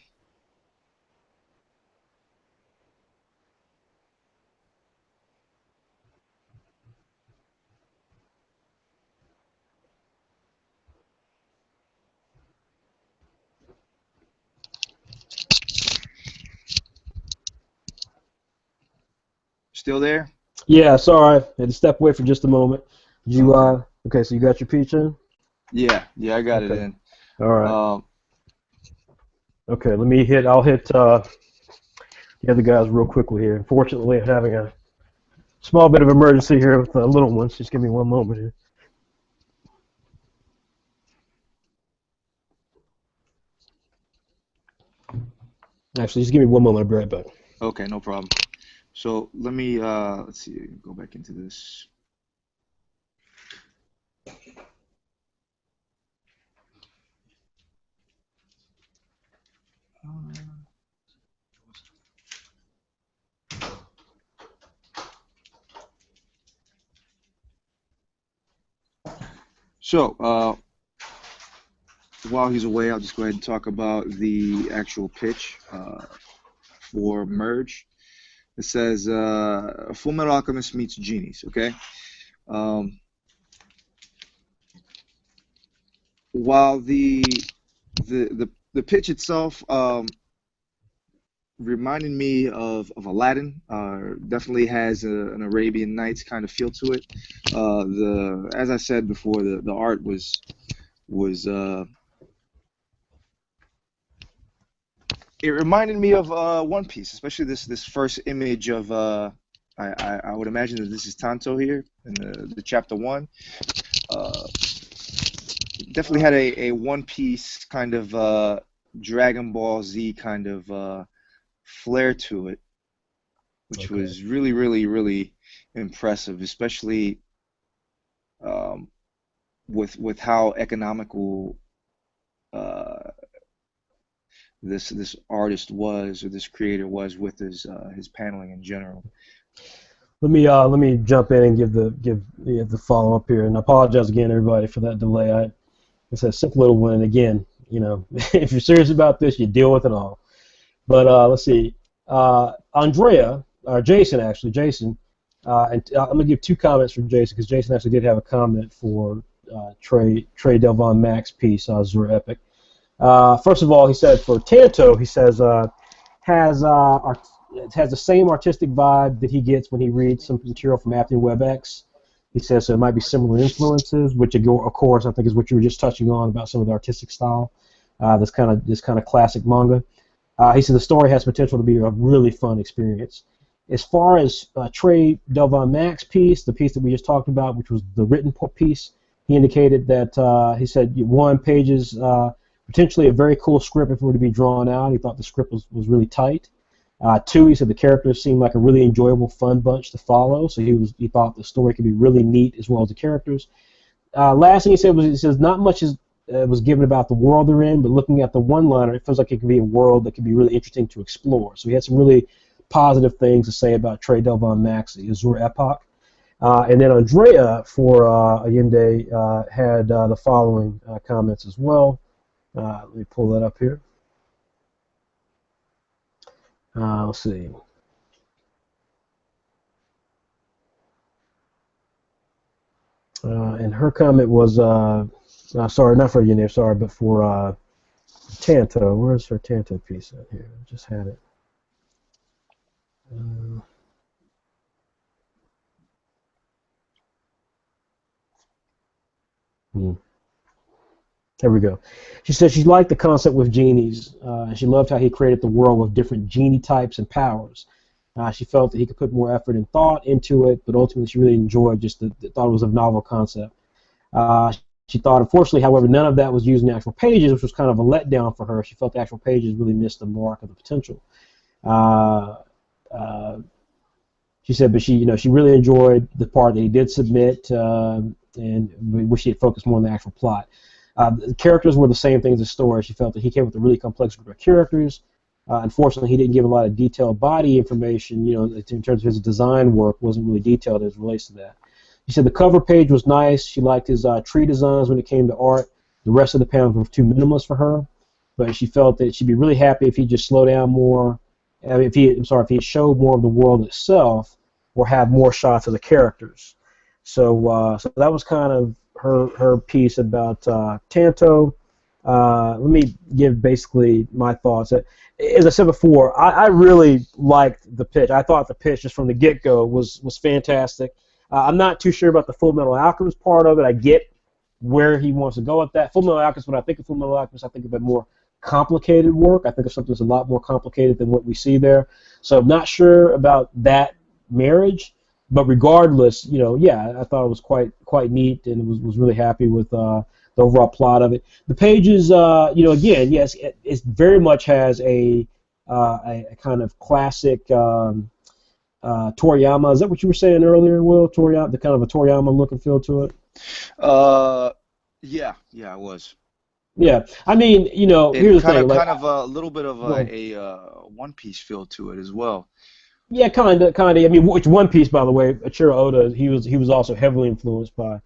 Still there? Yeah, sorry, I had to step away for just a moment. You okay? So you got your peach in? Yeah, I got it Okay. in. All right. Okay, let me hit. I'll hit the other guys real quickly here. Unfortunately, I'm having a small bit of emergency here with the little ones. Just give me one moment here. Actually, just give me one moment. I'll be right back. Okay, no problem. So let me let's see, go back into this. So while he's away, I'll just go ahead and talk about the actual pitch for Merge. It says Full Metal Alchemist meets genies. Okay. Um, while the pitch itself reminded me of Aladdin. Definitely has an Arabian Nights kind of feel to it. The As I said before, the art was it reminded me of One Piece, especially this first image of I would imagine that this is Tanto here in the chapter one. Uh, Definitely had a One Piece kind of Dragon Ball Z kind of flair to it, which Okay. was really, really, really impressive, especially um, with how economical uh, this artist was, or this creator was, with his paneling in general. Let me jump in and give the follow up here, and I apologize again, everybody, for that delay. It's a simple little one, and again, if you're serious about this, you deal with it all. But let's see, Andrea or Jason actually, Jason, and I'm gonna give two comments from Jason because Jason actually did have a comment for Trey Delvon Max piece, Azure Epic. First of all, he said for Tanto, he says has it has the same artistic vibe that he gets when he reads some material from Appian WebX. He says so it might be similar influences, which of course I think is what you were just touching on about some of the artistic style. This kind of classic manga. He said the story has potential to be a really fun experience. As far as Trey Delvon Max piece, the piece that we just talked about, which was the written piece, he indicated that he said one pages. Potentially a very cool script if it were to be drawn out. He thought the script was really tight. Two, he said the characters seemed like a really enjoyable, fun bunch to follow. So he thought the story could be really neat as well as the characters. Last thing he said was he says not much was given about the world they're in, but looking at the one-liner, it feels like it could be a world that could be really interesting to explore. So he had some really positive things to say about Trey Delvon Max, the Azure Epoch. And then Andrea for Allende had the following comments as well. Let me pull that up here. Let's see. And her comment was, sorry, not for Yenir, sorry, but for Tanto. Where's her Tanto piece at here? I just had it. There we go. She said she liked the concept with genies, and she loved how he created the world with different genie types and powers. She felt that he could put more effort and thought into it, but ultimately she really enjoyed just thought it was a novel concept. She thought, unfortunately, however, none of that was used in the actual pages, which was kind of a letdown for her. She felt the actual pages really missed the mark of the potential. Uh, uh, she said, but she really enjoyed the part that he did submit, and wish he had focused more on the actual plot. The characters were the same thing as the story. She felt that he came with a really complex group of characters. Unfortunately, he didn't give a lot of detailed body information. In terms of his design work, wasn't really detailed as it relates to that. She said the cover page was nice. She liked his tree designs when it came to art. The rest of the panels were too minimalist for her, but she felt that she'd be really happy if he just slowed down more. If he showed more of the world itself, or have more shots of the characters. So that was kind of her piece about Tanto. Let me give basically my thoughts. As I said before, I really liked the pitch. I thought the pitch just from the get-go was fantastic. I'm not too sure about the Full Metal Alchemist part of it. I get where he wants to go with that. Full Metal Alchemist, when I think of Full Metal Alchemist, I think of a more complicated work. I think it's something that's a lot more complicated than what we see there. So I'm not sure about that marriage, but regardless, yeah, I thought it was quite neat, and was really happy with the overall plot of it. The pages, again, yes, it very much has a kind of classic Toriyama. Is that what you were saying earlier, Will? Toriyama, the kind of a Toriyama look and feel to it. Uh, yeah, it was. Yeah, I mean, And here's the kind thing. of Like, kind of a little bit of go a One Piece feel to it as well. Yeah, kind of. I mean, which One Piece, by the way, Achiro Oda, he was also heavily influenced by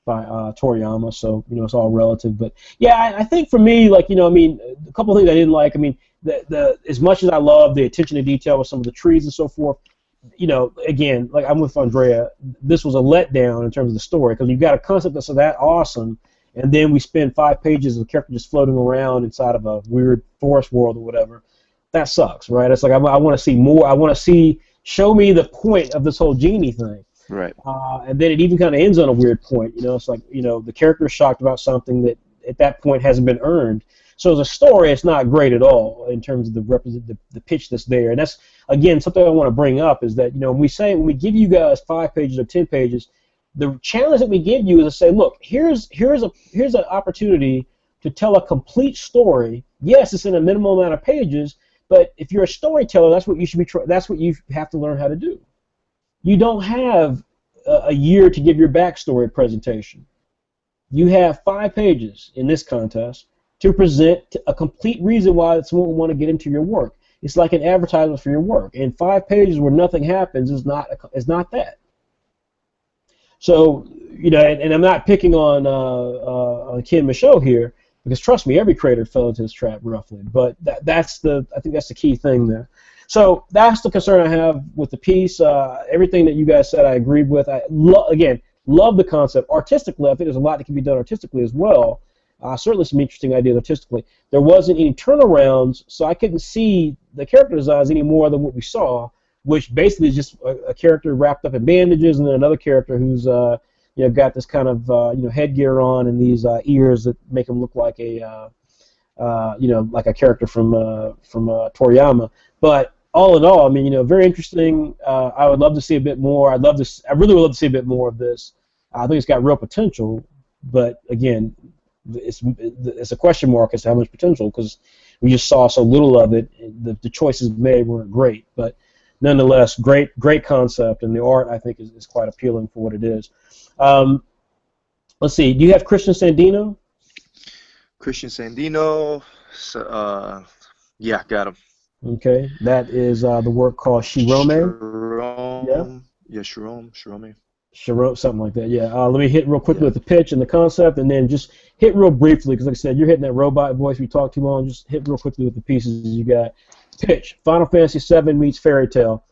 Toriyama, so it's all relative. But yeah, I think for me, like I mean, a couple of things I didn't like. I mean, the as much as I love the attention to detail with some of the trees and so forth, again, like I'm with Andrea, this was a letdown in terms of the story because you've got a concept that's that awesome, and then we spend 5 pages of the character just floating around inside of a weird forest world or whatever. That sucks, right? It's like I want to see more. I want to show me the point of this whole genie thing. Right. And then it even kind of ends on a weird point. It's like the character is shocked about something that at that point hasn't been earned. So as a story, it's not great at all in terms of the pitch that's there. And that's again something I want to bring up is that when we give you guys 5 pages or 10 pages, the challenge that we give you is to say, look, here's an opportunity to tell a complete story. Yes, it's in a minimal amount of pages, but if you're a storyteller, that's what you should be. That's what you have to learn how to do. You don't have a year to give your backstory presentation. You have 5 pages in this contest to present a complete reason why someone would want to get into your work. It's like an advertisement for your work. And 5 pages where nothing happens is not that. So, and I'm not picking on Ken Michaud here, because trust me, every creator fell into this trap roughly. But I think that's the key thing there. So that's the concern I have with the piece. Everything that you guys said, I agreed with. Again, love the concept. Artistically, I think there's a lot that can be done artistically as well. Certainly some interesting ideas artistically. There wasn't any turnarounds, so I couldn't see the character designs any more than what we saw, which basically is just a character wrapped up in bandages, and then another character who's got this kind of headgear on and these ears that make him look like like a character from Toriyama. But all in all, I mean, very interesting. I would love to see a bit more. I really would love to see a bit more of this. I think it's got real potential, but again, it's a question mark as to how much potential because we just saw so little of it. The choices made weren't great, but nonetheless, great concept, and the art I think is quite appealing for what it is. Let's see. Do you have Christian Sandino? Christian Sandino. Yeah, got him. Okay, that is the work called Shirome. Shirome. Yeah, Shirome. Something like that. Yeah. Let me hit real quickly with the pitch and the concept, and then just hit real briefly because, like I said, you're hitting that robot voice. We talked too long. Just hit real quickly with the pieces you got. Pitch: Final Fantasy VII meets Fairy Tail.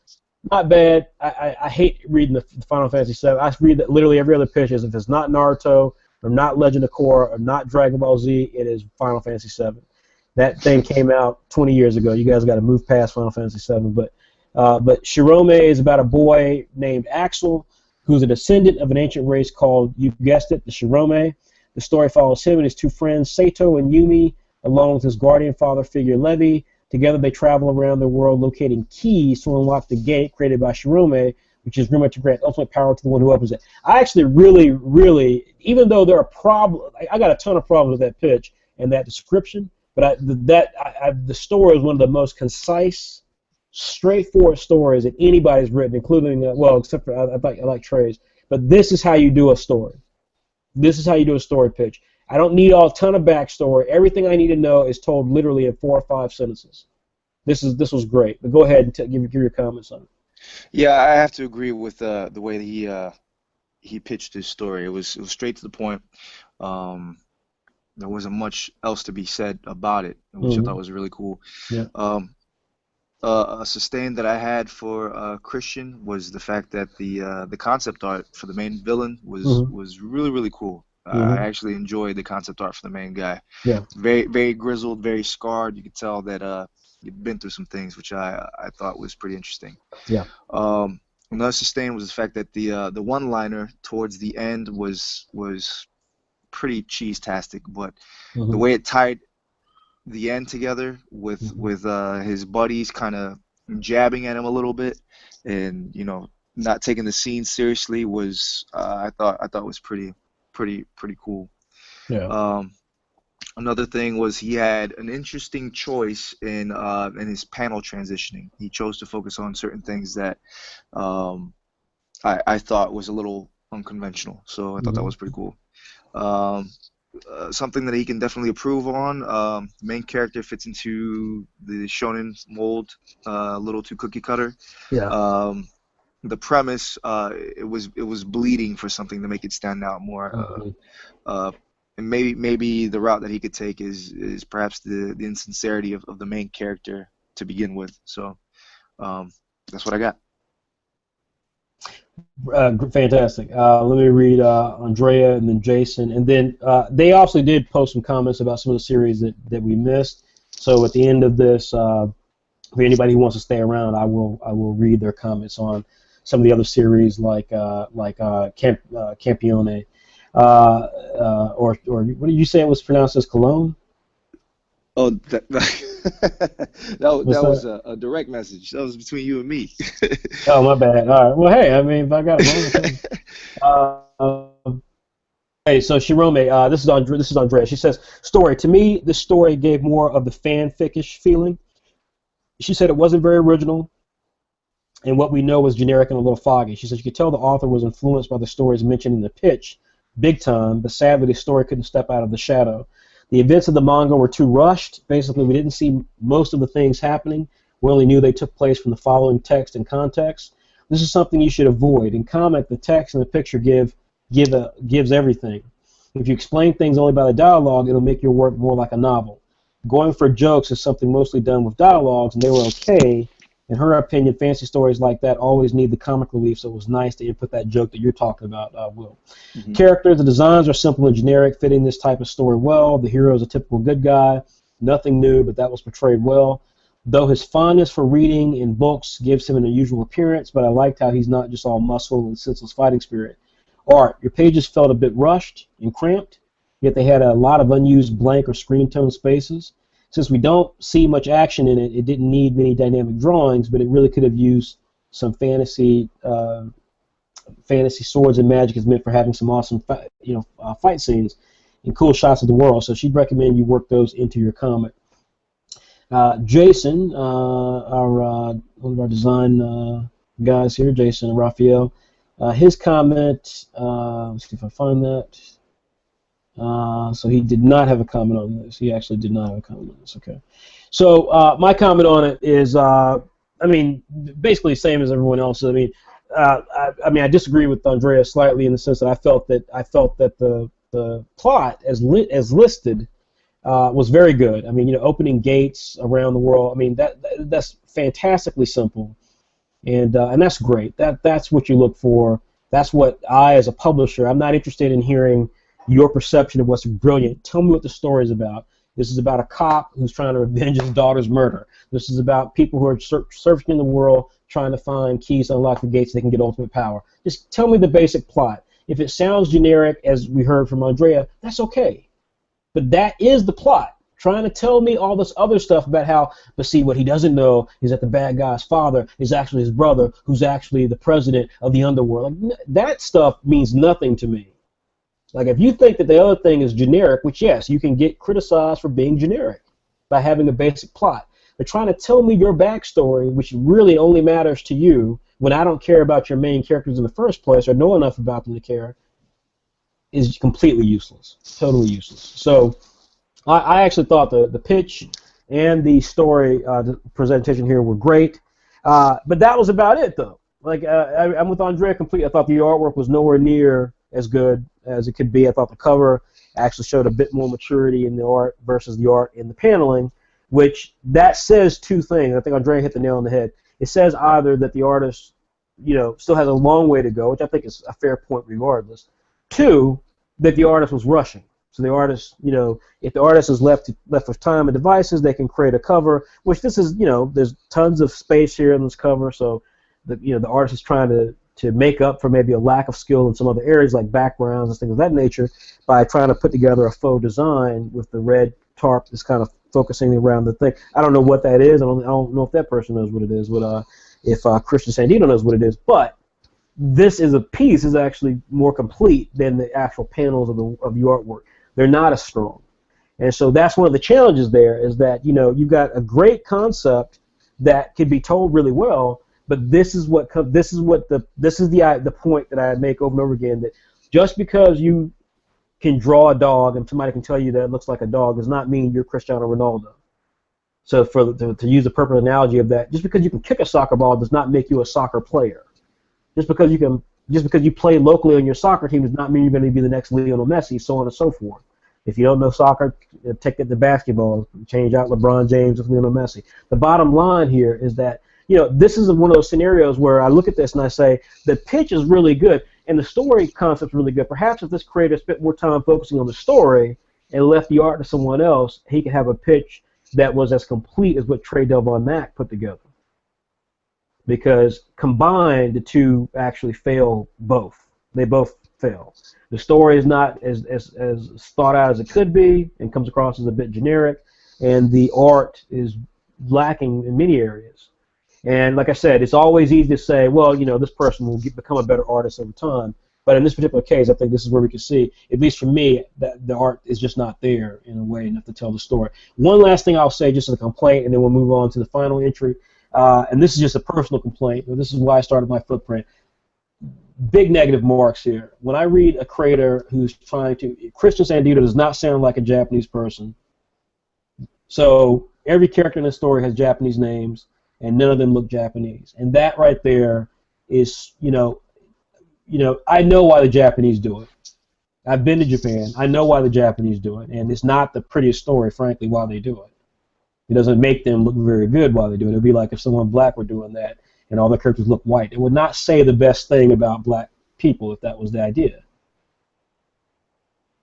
Not bad. I hate reading the Final Fantasy VII. I read that literally every other pitch is if it's not Naruto or not Legend of Korra or not Dragon Ball Z, it is Final Fantasy VII. That thing came out 20 years ago. You guys got to move past Final Fantasy VII. But Shirome is about a boy named Axel who's a descendant of an ancient race called, you guessed it, the Shirome. The story follows him and his 2 friends, Sato and Yumi, along with his guardian father figure, Levi. Together they travel around the world locating keys to unlock the gate created by Shirome, which is rumored to grant ultimate power to the one who opens it. I actually really, even though there are problems, I got a ton of problems with that pitch and that description, but the story is one of the most concise, straightforward stories that anybody's written, including, well, except for I like Trey's. But this is how you do a story. This is how you do a story pitch. I don't need a ton of backstory. Everything I need to know is told literally in 4 or 5 sentences. This was great. But go ahead and give your comments on it. Yeah, I have to agree with the way that he pitched his story. It was straight to the point. There wasn't much else to be said about it, which I thought was really cool. Yeah. A sustain that I had for Christian was the fact that the concept art for the main villain was really cool. I actually enjoyed the concept art for the main guy. Yeah. Very grizzled, very scarred. You could tell that he'd been through some things, which I thought was pretty interesting. Yeah. Another sustain was the fact that the one-liner towards the end was pretty cheese-tastic, but the way it tied the end together Mhm. with his buddies kind of jabbing at him a little bit, and not taking the scene seriously was I thought was pretty cool. Yeah. Um, Another thing was he had an interesting choice in his panel transitioning. He chose to focus on certain things that um, I thought was a little unconventional. So I thought that Hmm. was pretty cool. Um, Something that he can definitely improve on. The main character fits into the shonen mold a little too cookie cutter. Yeah. Um, the premise, it was bleeding for something to make it stand out more. Hmm. And maybe the route that he could take is perhaps the insincerity of the main character to begin with. So um, that's what I got. Fantastic. Let me read Andrea and then Jason, and then they also did post some comments about some of the series that we missed. So at the end of this, for anybody who wants to stay around, I will read their comments on some of the other series like Campione, or what did you say it was pronounced as Cologne? Oh, that What's was that? a direct message. That was between you and me. Oh, my bad. All right. Well, hey, I mean, if I got it wrong, it's wrong. Hey, so Shirome, this is Andrea. She says, "Story to me, this story gave more of the fanficish feeling." She said it wasn't very original, and what we know was generic and a little foggy. She said you could tell the author was influenced by the stories mentioned in the pitch, big time, but sadly the story couldn't step out of the shadow. The events of the manga were too rushed. Basically, we didn't see most of the things happening. We only knew they took place from the following text and context. This is something you should avoid. In comic, the text and the picture gives everything. If you explain things only by the dialogue, it'll make your work more like a novel. Going for jokes is something mostly done with dialogues, and they were okay. In her opinion, fancy stories like that always need the comic relief, so it was nice to input that joke that you're talking about, Will. Hmm. Characters, the designs are simple and generic, fitting this type of story well. The hero is a typical good guy, nothing new, but that was portrayed well. Though his fondness for reading in books gives him an unusual appearance, but I liked how he's not just all muscle and senseless fighting spirit. Art, your pages felt a bit rushed and cramped, yet they had a lot of unused blank or screen tone spaces. Since we don't see much action in it, it didn't need many dynamic drawings, but it really could have used some fantasy swords and magic is meant for having some awesome fight scenes and cool shots of the world. So she'd recommend you work those into your comic. Jason, one of our design guys here, Jason Raphael, his comment. Let's see if I find that. So he did not have a comment on this. He actually did not have a comment on this. Okay. So my comment on it is, I mean, basically the same as everyone else. I mean, I disagree with Andrea slightly in the sense that I felt that the plot as listed was very good. I mean, opening gates around the world. I mean, that's fantastically simple, and that's great. That's what you look for. That's what I, as a publisher, I'm not interested in hearing your perception of what's brilliant. Tell me what the story is about. This is about a cop who's trying to revenge his daughter's murder. This is about people who are searching in the world trying to find keys to unlock the gates so they can get ultimate power. Just tell me the basic plot. If it sounds generic, as we heard from Andrea, that's okay. But that is the plot. Trying to tell me all this other stuff about how, but see, what he doesn't know is that the bad guy's father is actually his brother, who's actually the president of the underworld. Like, that stuff means nothing to me. Like, if you think that the other thing is generic, which, yes, you can get criticized for being generic by having a basic plot. But trying to tell me your backstory, which really only matters to you, when I don't care about your main characters in the first place or know enough about them to care, is completely useless. Totally useless. So I actually thought the pitch and the story the presentation here were great. But that was about it, though. Like, I'm with Andrea completely. I thought the artwork was nowhere near as good as it could be. I thought the cover actually showed a bit more maturity in the art versus the art in the paneling, which that says two things. I think Andrea hit the nail on the head. It says either that the artist, still has a long way to go, which I think is a fair point regardless. Two, that the artist was rushing. So the artist, if the artist is left with time and devices, they can create a cover, which this is, there's tons of space here in this cover, so the artist is trying to make up for maybe a lack of skill in some other areas like backgrounds and things of that nature by trying to put together a faux design with the red tarp that's kind of focusing around the thing. I don't know what that is. I don't know if that person knows what it is. But if Christian Sandino knows what it is, but this is a piece is actually more complete than the actual panels of the artwork. They're not as strong, and so that's one of the challenges. There is that you've got a great concept that can be told really well, but this is the point that I make over and over again, that just because you can draw a dog and somebody can tell you that it looks like a dog does not mean you're Cristiano Ronaldo. So to use the perfect analogy of that, just because you can kick a soccer ball does not make you a soccer player. Just because you play locally on your soccer team does not mean you're going to be the next Lionel Messi, so on and so forth. If you don't know soccer, take it to basketball, change out LeBron James with Lionel Messi. The bottom line here is that this is one of those scenarios where I look at this and I say the pitch is really good and the story concept is really good. Perhaps if this creator spent more time focusing on the story and left the art to someone else, he could have a pitch that was as complete as what Trey Delvon Mack put together. Because combined, the two actually fail both. They both fail. The story is not as thought out as it could be and comes across as a bit generic, and the art is lacking in many areas. And like I said, it's always easy to say, well, this person will become a better artist over time. But in this particular case, I think this is where we can see, at least for me, that the art is just not there in a way enough to tell the story. One last thing I'll say, just as a complaint, and then we'll move on to the final entry. And this is just a personal complaint, but this is why I started my footprint. Big negative marks here. When I read a creator who's trying to, Christian Sandino does not sound like a Japanese person. So every character in the story has Japanese names, and none of them look Japanese. And that right there is, I know why the Japanese do it. I've been to Japan. I know why the Japanese do it, and it's not the prettiest story, frankly, why they do it. It doesn't make them look very good while they do it. It would be like if someone black were doing that and all the characters look white. It would not say the best thing about black people if that was the idea.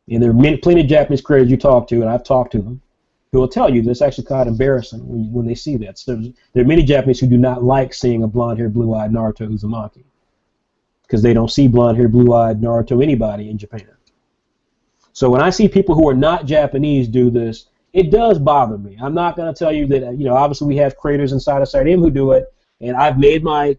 And there are plenty of Japanese creators you talk to, and I've talked to them, who will tell you that it's actually kind of embarrassing when they see that. So there are many Japanese who do not like seeing a blonde-haired, blue-eyed Naruto Uzumaki because they don't see blonde-haired, blue-eyed Naruto anybody in Japan. So when I see people who are not Japanese do this, it does bother me. I'm not going to tell you that, obviously we have creators inside of SiteM who do it, and I've made my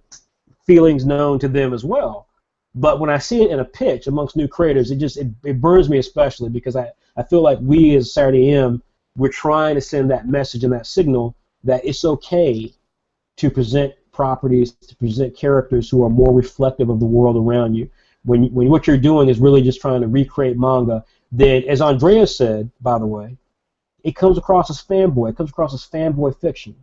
feelings known to them as well. But when I see it in a pitch amongst new creators, it burns me especially because I feel like we as SiteM, we're trying to send that message and that signal that it's okay to present properties, to present characters who are more reflective of the world around you. When what you're doing is really just trying to recreate manga, then, as Andreas said, by the way, it comes across as fanboy. It comes across as fanboy fiction.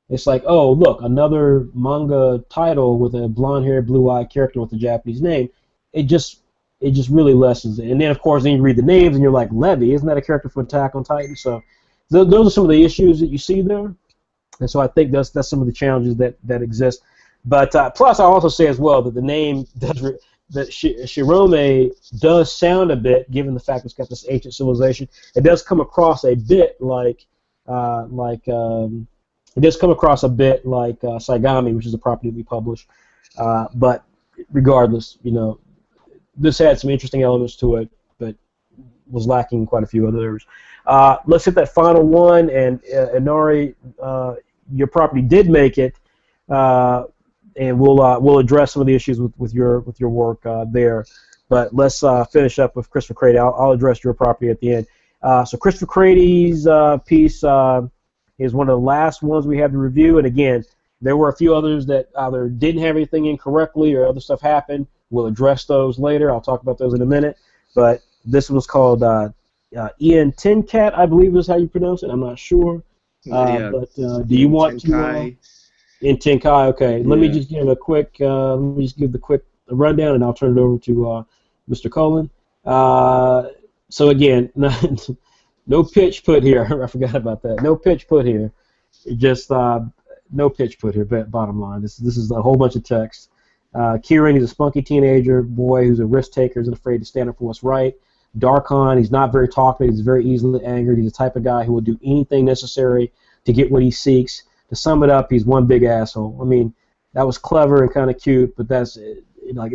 It's like, oh, look, another manga title with a blonde-haired, blue-eyed character with a Japanese name. It just really lessens it. And then, of course, then you read the names and you're like, Levi, isn't that a character from Attack on Titan? So those are some of the issues that you see there. And so I think that's some of the challenges that exist. But plus, I also say as well that the name that Shirome does sound a bit, given the fact it's got this ancient civilization. It does come across a bit like Saigami, which is a property we publish. But regardless, this had some interesting elements to it, but was lacking quite a few others. Let's hit that final one, and Inari, your property did make it. And we'll address some of the issues with your work there. But let's finish up with Christopher Crady. I'll address your property at the end. So Christopher Crady's piece is one of the last ones we have to review. And again, there were a few others that either didn't have anything incorrectly or other stuff happened. We'll address those later. I'll talk about those in a minute. But this was called Ian Tenkat, I believe is how you pronounce it. I'm not sure. But do you want to... In Tenkai, okay. Yeah. Let me just give a quick. The quick rundown, and I'll turn it over to Mr. Cullen. So again, no pitch put here. I forgot about that. No pitch put here. Just no pitch put here. Bottom line, this is a whole bunch of text. Kieran, he's a spunky teenager boy who's a risk taker, isn't afraid to stand up for what's right. Darkon, he's not very talkative. He's very easily angered. He's the type of guy who will do anything necessary to get what he seeks. To sum it up, he's one big asshole. I mean, that was clever and kind of cute, but that's it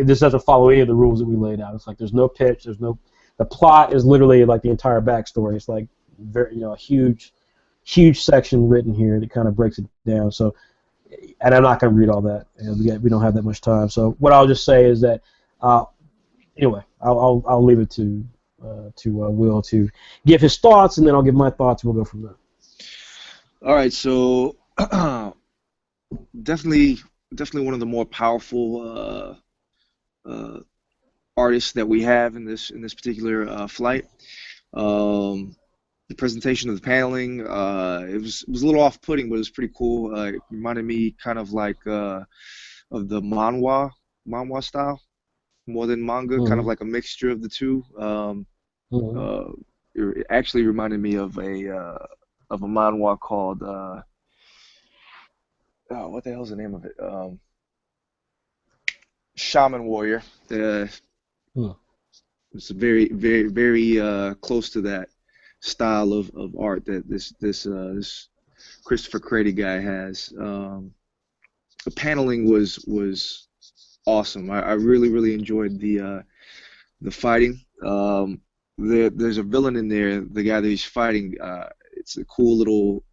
just doesn't follow any of the rules that we laid out. It's like there's no pitch, the plot is literally like the entire backstory. It's like very, a huge huge section written here that kind of breaks it down. So, and I'm not going to read all that. We don't have that much time. So what I'll just say is that anyway, I'll leave it to Will to give his thoughts, and then I'll give my thoughts, and we'll go from there. All right, so definitely one of the more powerful artists that we have in this particular flight. The presentation of the paneling, it was a little off-putting, but it was pretty cool. It reminded me kind of like of the manhwa style more than manga, kind of Mm-hmm. like a mixture of the two. Mm-hmm. Uh, it actually reminded me of a manhwa called oh, what the hell's the name of it? Shaman Warrior. Uh, Mm-hmm. it's very close to that style of art that this Christopher Crady guy has. The paneling was awesome. I really enjoyed the fighting. There's a villain in there, the guy that he's fighting. It's a cool little.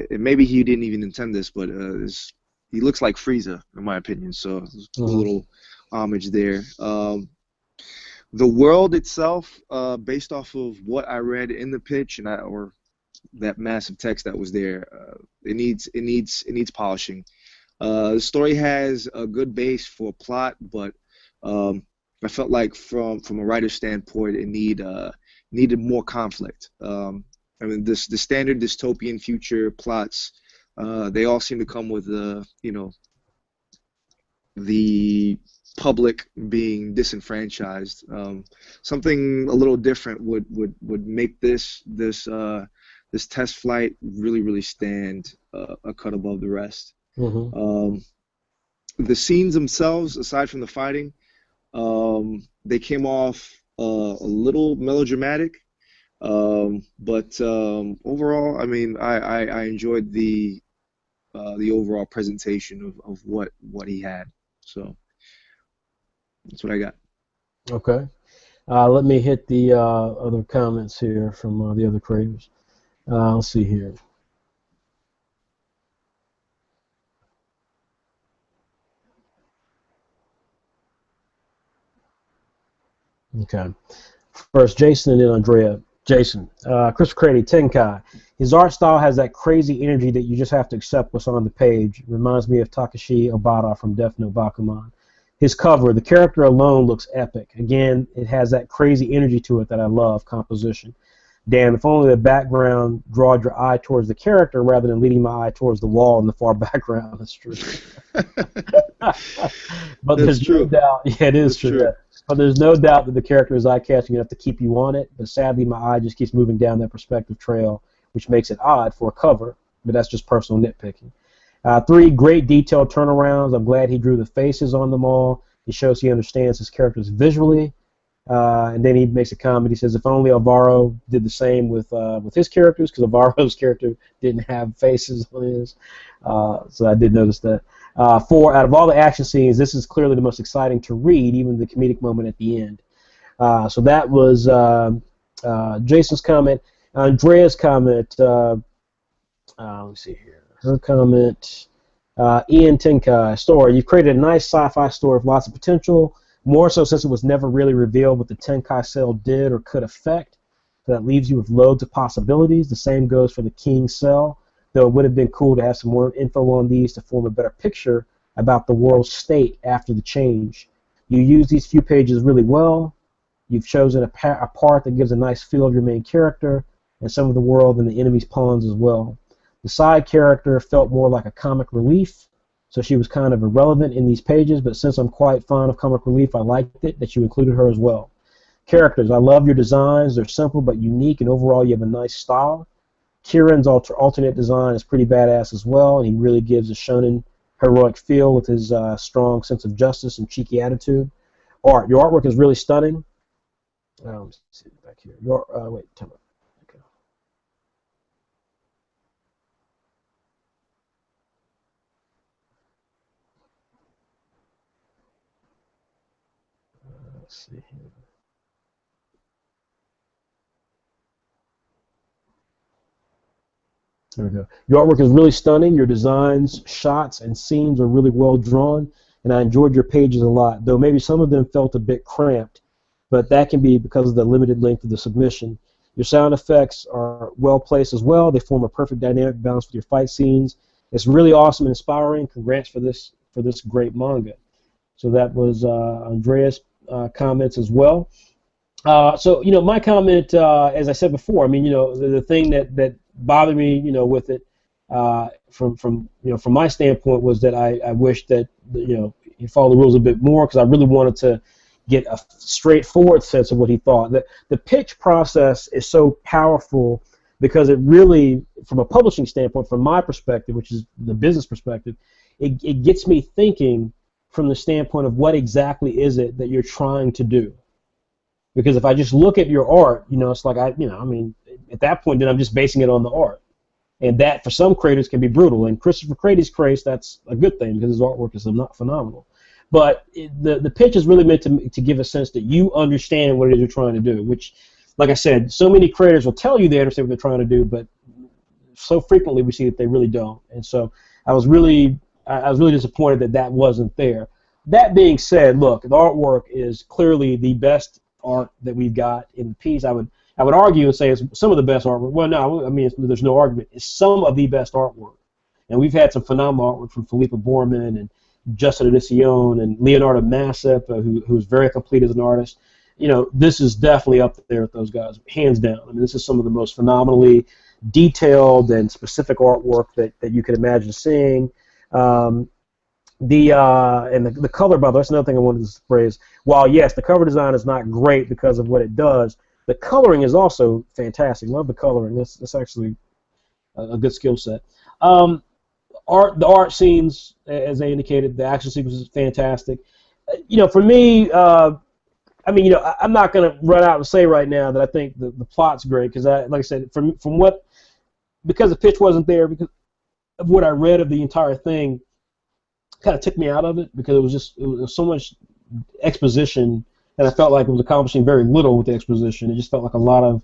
And maybe he didn't even intend this, but he looks like Frieza, in my opinion. So it's a cool Mm-hmm. little homage there. The world itself, based off of what I read in the pitch or that massive text that was there, it needs polishing. The story has a good base for plot, but um, I felt like from a writer's standpoint, it needed more conflict. I mean, the standard dystopian future plots, they all seem to come with the public being disenfranchised. Something a little different would make this test flight really stand a cut above the rest. Mm-hmm. Um, the scenes themselves, aside from the fighting, they came off a little melodramatic. But overall, I mean, I enjoyed the overall presentation of what he had. So that's what I got. Okay. Let me hit the other comments here from the other creators. Let's see here. Okay. First, Jason and then Andrea. Jason, Chris Crady, Tenkai. His art style has that crazy energy that you just have to accept what's on the page. Reminds me of Takashi Obata from Death Note Bakuman. His cover, the character alone looks epic. Again, it has that crazy energy to it that I love. Composition. Damn, if only the background drawed your eye towards the character rather than leading my eye towards the wall in the far background. That's true. But That's there's no true. doubt, yeah, it is That's true. true. Yeah. But there's no doubt that the character is eye-catching enough to keep you on it. But sadly, my eye just keeps moving down that perspective trail, which makes it odd for a cover. But that's just personal nitpicking. Three great detailed turnarounds. I'm glad he drew the faces on them all. It shows he understands his characters visually. And then he makes a comment. He says, "If only Alvaro did the same with his characters, because Alvaro's character didn't have faces on his." So I did notice that. Four, out of all the action scenes, this is clearly the most exciting to read, even the comedic moment at the end. So that was Jason's comment. Andrea's comment. Let's see here. Her comment. Ian Tenkai story. You've created a nice sci-fi story with lots of potential. More so since it was never really revealed what the Tenkai cell did or could affect. So that leaves you with loads of possibilities. The same goes for the King cell, though it would have been cool to have some more info on these to form a better picture about the world's state after the change. You use these few pages really well. You've chosen a part that gives a nice feel of your main character and some of the world and the enemy's pawns as well. The side character felt more like a comic relief, so she was kind of irrelevant in these pages, but since I'm quite fond of comic relief, I liked it that you included her as well. Characters, I love your designs. They're simple but unique, and overall you have a nice style. Kieran's alternate design is pretty badass as well, and he really gives a shonen heroic feel with his strong sense of justice and cheeky attitude. Your artwork is really stunning. Let's see back here. Wait, tell me. Okay. Let's see here. There we go. Your artwork is really stunning. Your designs, shots, and scenes are really well drawn, and I enjoyed your pages a lot, though maybe some of them felt a bit cramped, but that can be because of the limited length of the submission. Your sound effects are well placed as well. They form a perfect dynamic balance with your fight scenes. It's really awesome and inspiring. Congrats for this great manga. So that was Andreas' comments as well. So my comment, as I said before, I mean, the thing that bothered me, with it, from my standpoint, was that I wish that he followed the rules a bit more, because I really wanted to get a straightforward sense of what he thought. The pitch process is so powerful because it really, from a publishing standpoint, from my perspective, which is the business perspective, it gets me thinking from the standpoint of what exactly is it that you're trying to do. Because if I just look at your art, it's like I mean, at that point, then I'm just basing it on the art, and that for some creators can be brutal. And Christopher Crady's case, that's a good thing because his artwork is not phenomenal. But the pitch is really meant to give a sense that you understand what it is you're trying to do. Which, like I said, so many creators will tell you they understand what they're trying to do, but so frequently we see that they really don't. And so I was really disappointed that that wasn't there. That being said, look, the artwork is clearly the best art that we've got in the piece. I would argue and say it's some of the best artwork. Well, no, I mean, there's no argument. It's some of the best artwork. And we've had some phenomenal artwork from Philippa Borman and Justin Adicione and Leonardo Massip, who's very complete as an artist. This is definitely up there with those guys, hands down. I mean, this is some of the most phenomenally detailed and specific artwork that you could imagine seeing. The color, by the way, that's another thing I wanted to praise. While yes, the cover design is not great because of what it does, the coloring is also fantastic. Love the coloring. That's actually a good skill set. The art scenes, as they indicated, the action sequence is fantastic. For me, I mean, I'm not going to run out and say right now that I think the plot's great, because like I said, because the pitch wasn't there, because of what I read of the entire thing, kind of took me out of it, because it was so much exposition, and I felt like it was accomplishing very little with the exposition. It just felt like a lot of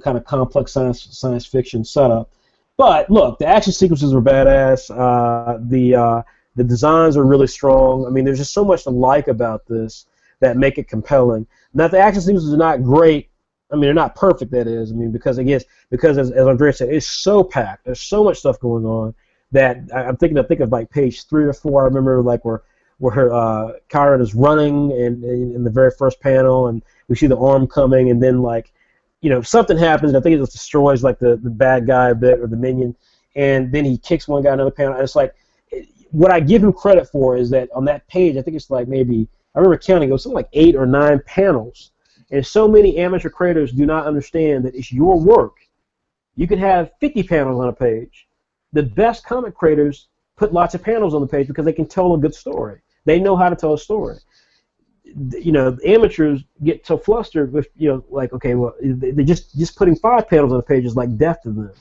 kind of complex science fiction setup. But look, the action sequences were badass. The designs are really strong. I mean, there's just so much to like about this that make it compelling. Now, if the action sequences are not great, I mean, they're not perfect, that is. I mean, because as Andrea said, it's so packed. There's so much stuff going on that I think of like page 3 or 4. I remember like where her Chiron is running and in the very first panel, and we see the arm coming, and then like something happens, and I think it just destroys like the bad guy a bit, or the minion, and then he kicks one guy another panel. And it's like, what I give him credit for is that on that page, I think it's like maybe, I remember counting, it was something like 8 or 9 panels. And so many amateur creators do not understand that it's your work. You could have 50 panels on a page. The best comic creators put lots of panels on the page because they can tell a good story. They know how to tell a story. Amateurs get so flustered with, like, okay, well, they just putting 5 panels on the page is like death to them.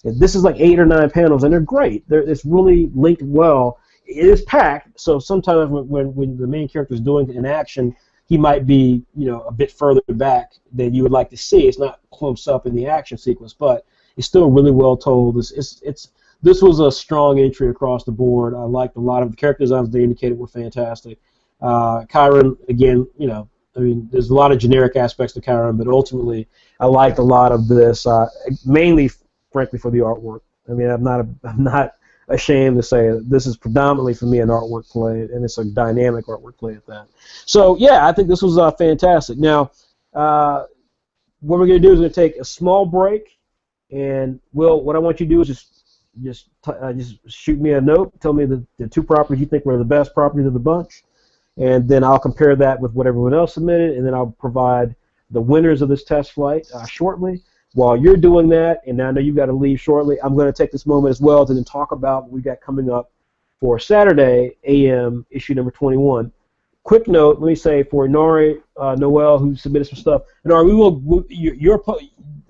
And this is like 8 or 9 panels, and they're great. It's really linked well. It is packed, so sometimes when the main character is doing an action, he might be, a bit further back than you would like to see. It's not close up in the action sequence, but it's still really well told. This was a strong entry across the board. I liked a lot of the character designs they indicated were fantastic. Chiron, again, I mean, there's a lot of generic aspects to Chiron, but ultimately, I liked a lot of this, mainly, frankly, for the artwork. I mean, I'm not ashamed to say that this is predominantly for me an artwork play, and it's a dynamic artwork play at that. So yeah, I think this was fantastic. Now, what we're going to do is we're going to take a small break, and what I want you to do is just shoot me a note, tell me the 2 properties you think were the best properties of the bunch, and then I'll compare that with what everyone else submitted, and then I'll provide the winners of this test flight shortly. While you're doing that, and I know you've got to leave shortly, I'm going to take this moment as well to then talk about what we've got coming up for Saturday, AM, issue number 21. Quick note, let me say, for Inari Noel, who submitted some stuff. Inari,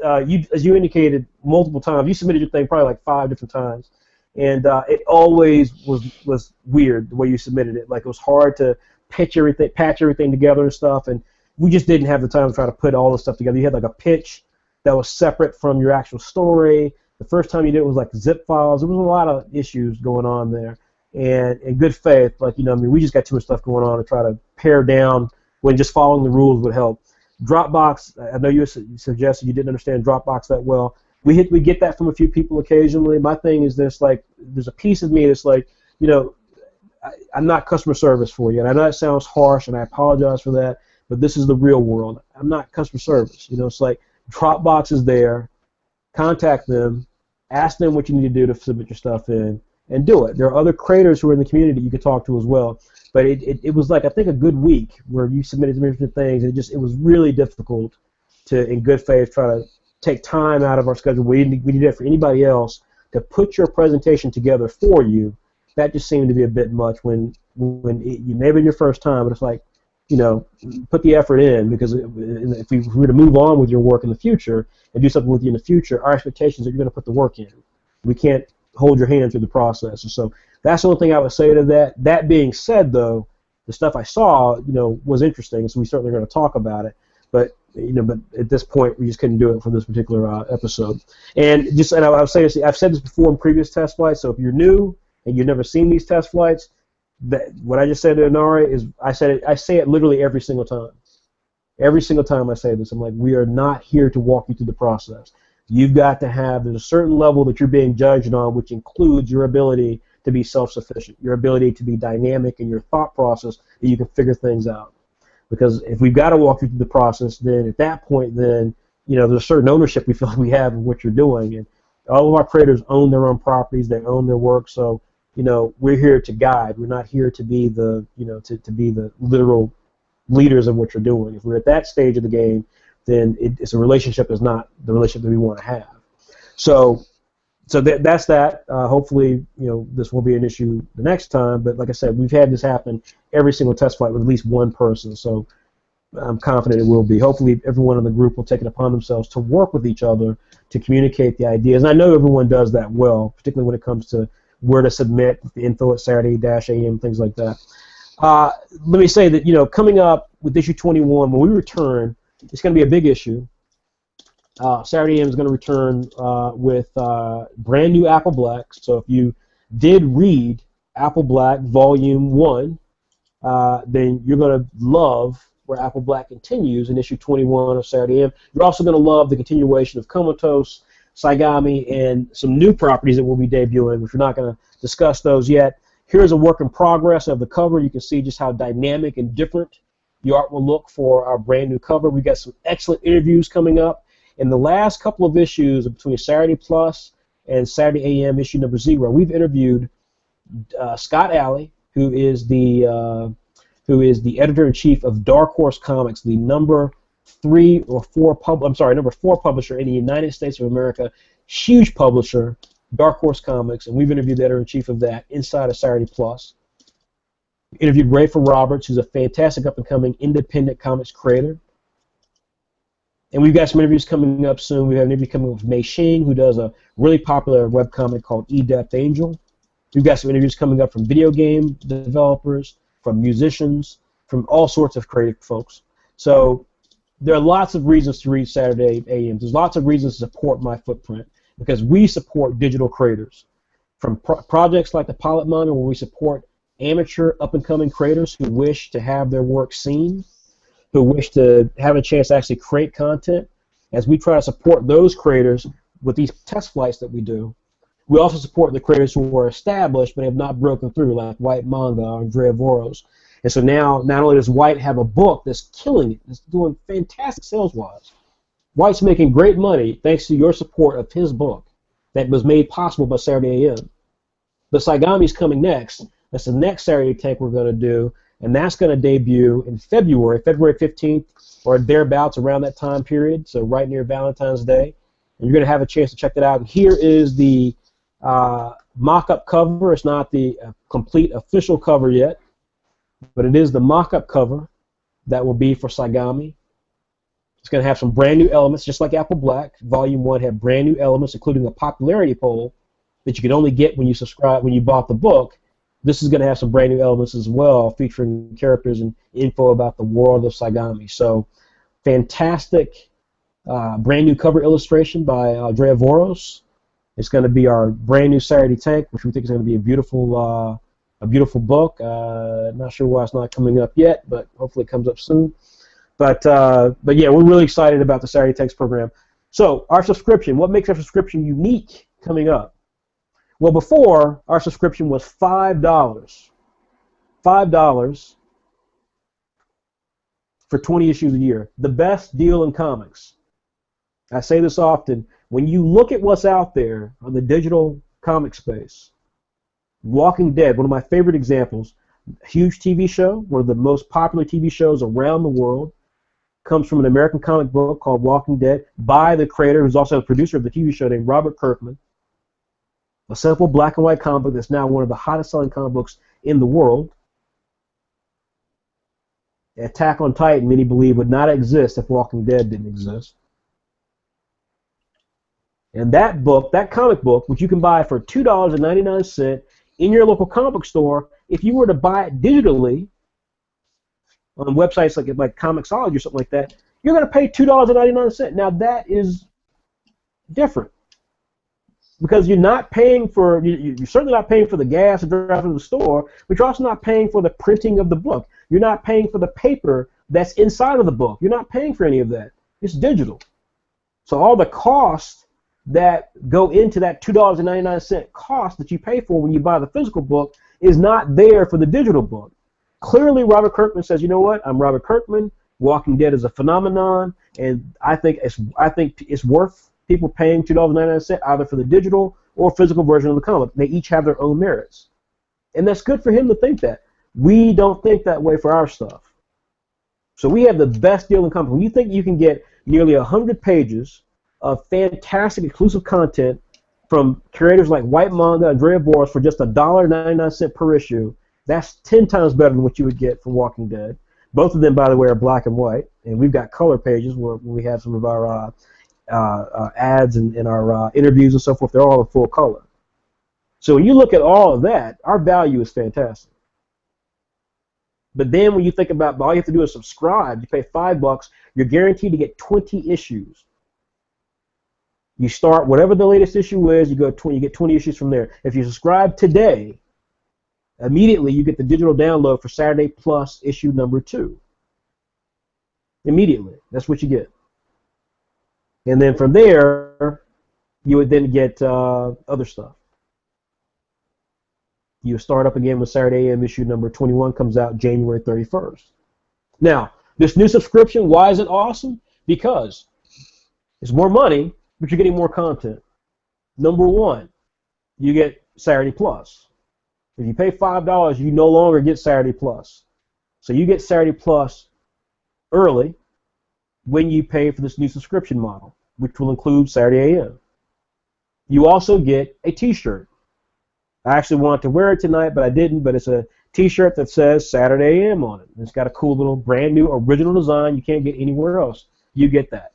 as you indicated multiple times, you submitted your thing probably like 5 different times, and it always was weird the way you submitted it. Like, it was hard to patch everything together and stuff, and we just didn't have the time to try to put all this stuff together. You had like a pitch that was separate from your actual story. The first time you did it was like zip files. There was a lot of issues going on there. And in good faith, like, I mean, we just got too much stuff going on to try to pare down when just following the rules would help. Dropbox, I know you suggested you didn't understand Dropbox that well. We get that from a few people occasionally. My thing is this, like, there's a piece of me that's like, I'm not customer service for you. And I know that sounds harsh, and I apologize for that, but this is the real world. I'm not customer service. It's like Dropbox is there. Contact them. Ask them what you need to do to submit your stuff in, and do it. There are other creators who are in the community you can talk to as well. But it was like, I think, a good week where you submitted some different things. It was really difficult to, in good faith, try to take time out of our schedule. We did it for anybody else to put your presentation together for you. That just seemed to be a bit much when you maybe in your first time, but it's like, put the effort in, because if we were to move on with your work in the future and do something with you in the future, our expectations are you're going to put the work in. We can't hold your hand through the process. And so that's the only thing I would say to that. That being said, though, the stuff I saw, was interesting, so we certainly are going to talk about it. But but at this point, we just couldn't do it for this particular episode. And I would say this, I've said this before in previous test flights. So if you're new and you've never seen these test flights, what I just said to Inari is I say it literally every single time. Every single time I say this, I'm like, we are not here to walk you through the process. You've got to have, there's a certain level that you're being judged on, which includes your ability to be self-sufficient, your ability to be dynamic in your thought process, that you can figure things out. Because if we've got to walk you through the process, then at that point, then there's a certain ownership we feel like we have in what you're doing. And all of our creators own their own properties, they own their work, so we're here to guide. We're not here to be the to be the literal leaders of what you're doing. If we're at that stage of the game, then it's a relationship that's not the relationship that we want to have. So that's that. Hopefully, this won't be an issue the next time. But like I said, we've had this happen every single test flight with at least one person. So I'm confident it will be. Hopefully, everyone in the group will take it upon themselves to work with each other to communicate the ideas. And I know everyone does that well, particularly when it comes to where to submit, the info at Saturday-AM, things like that. Let me say that, coming up with issue 21, when we return, it's going to be a big issue. Saturday AM is going to return with brand new Apple Black. So if you did read Apple Black Volume 1, then you're going to love where Apple Black continues in issue 21 of Saturday AM. You're also going to love the continuation of Comatose, Saigami, and some new properties that we'll be debuting, which we're not going to discuss those yet. Here's a work in progress of the cover. You can see just how dynamic and different the art will look for our brand new cover. We've got some excellent interviews coming up. In the last couple of issues between Saturday Plus and Saturday AM issue number 0, we've interviewed Scott Alley, who is the editor-in-chief of Dark Horse Comics, the number 4 publisher in the United States of America, huge publisher, Dark Horse Comics, and we've interviewed the editor-in-chief of that inside of Saturday Plus. We interviewed Rafer Roberts, who's a fantastic up-and-coming independent comics creator. And we've got some interviews coming up soon. We have an interview coming up with Mei Xing, who does a really popular webcomic called E-Depth Angel. We've got some interviews coming up from video game developers, from musicians, from all sorts of creative folks. So there are lots of reasons to read Saturday AM. There's lots of reasons to support my footprint, because we support digital creators. From projects like the Pilot Manga, where we support amateur up-and-coming creators who wish to have their work seen, who wish to have a chance to actually create content, as we try to support those creators with these test flights that we do. We also support the creators who are established but have not broken through, like White Manga or Andrea Voros. And so now, not only does White have a book that's killing it, that's doing fantastic sales-wise, White's making great money thanks to your support of his book that was made possible by Saturday AM. But Saigami's coming next. That's the next Saturday Tank we're going to do, and that's going to debut in February 15th, or thereabouts around that time period, so right near Valentine's Day. And you're going to have a chance to check that out. And here is the mock-up cover. It's not the complete official cover yet, but it is the mock-up cover that will be for Saigami. It's going to have some brand new elements, just like Apple Black. Volume 1 had brand new elements, including a popularity poll that you could only get when you bought the book. This is going to have some brand new elements as well, featuring characters and info about the world of Saigami. So, fantastic brand new cover illustration by Andrea Voros. It's going to be our brand new Saturday Tank, which we think is going to be a beautiful book. Not sure why it's not coming up yet, but hopefully it comes up soon. But yeah, we're really excited about the Saturday Tanks program. So our subscription, what makes our subscription unique coming up? Well, before, our subscription was $5. $5 for 20 issues a year. The best deal in comics. I say this often. When you look at what's out there on the digital comic space, Walking Dead, one of my favorite examples, huge TV show, one of the most popular TV shows around the world, comes from an American comic book called Walking Dead by the creator, who's also the producer of the TV show, named Robert Kirkman. A simple black and white comic book that's now one of the hottest selling comic books in the world. Attack on Titan, many believe, would not exist if Walking Dead didn't exist. And that book, that comic book, which you can buy for $2.99 in your local comic book store, if you were to buy it digitally on websites like Comixology or something like that, you're going to pay $2.99. Now that is different because you're not paying for, you're certainly not paying for the gas to drive to the store, but you're also not paying for the printing of the book. You're not paying for the paper that's inside of the book. You're not paying for any of that. It's digital. So all the costs that go into that $2.99 cost that you pay for when you buy the physical book is not there for the digital book. Clearly, Robert Kirkman says, you know what? I'm Robert Kirkman. Walking Dead is a phenomenon, and I think it's worth people paying $2.99 either for the digital or physical version of the comic. They each have their own merits, and that's good for him to think that. We don't think that way for our stuff. So we have the best deal in comics. When you think you can get nearly 100 pages of fantastic exclusive content from creators like White Manga and Andrea Boris for just $1.99 per issue, that's 10 times better than what you would get from Walking Dead. Both of them, by the way, are black and white, and we've got color pages where we have some of our ads and our interviews and so forth. They're all in full color. So when you look at all of that, our value is fantastic. But then when you think about all you have to do is subscribe, you pay $5, you're guaranteed to get 20 issues. You start whatever the latest issue is, you get 20 issues from there. If you subscribe today, immediately you get the digital download for Saturday Plus issue number 2. Immediately, that's what you get. And then from there, you would then get other stuff. You start up again with Saturday AM issue number 21, comes out January 31st. Now, this new subscription, why is it awesome? Because it's more money, but you're getting more content. Number one, you get Saturday Plus. If you pay $5, you no longer get Saturday Plus. So you get Saturday Plus early when you pay for this new subscription model, which will include Saturday AM. You also get a t-shirt. I actually wanted to wear it tonight, but I didn't, but it's a t-shirt that says Saturday AM on it. It's got a cool little brand new original design you can't get anywhere else. You get that.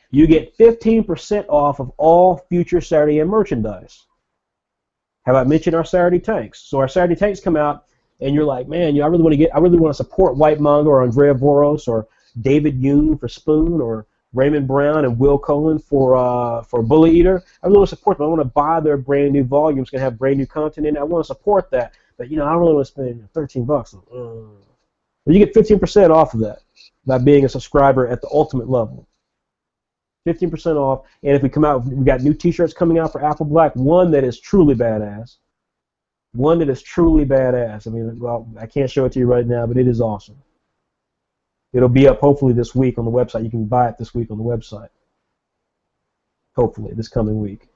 You get 15% off of all future Saturday AM merchandise. How about mention our Saturday Tanks? So our Saturday Tanks come out, and you're like, man, I really want to support White Manga or Andrea Boros or David Yoon for Spoon or Raymond Brown and Will Cullen for Bully Eater. I really want to support them. I want to buy their brand new volumes. Going to have brand new content in it. I want to support that, but I don't really want to spend $13. Well, you get 15% off of that by being a subscriber at the ultimate level. 15% off, and if we come out, we got new T-shirts coming out for Apple Black. One that is truly badass. One that is truly badass. I mean, well, I can't show it to you right now, but it is awesome. It'll be up hopefully this week on the website. You can buy it this week on the website. Hopefully, this coming week.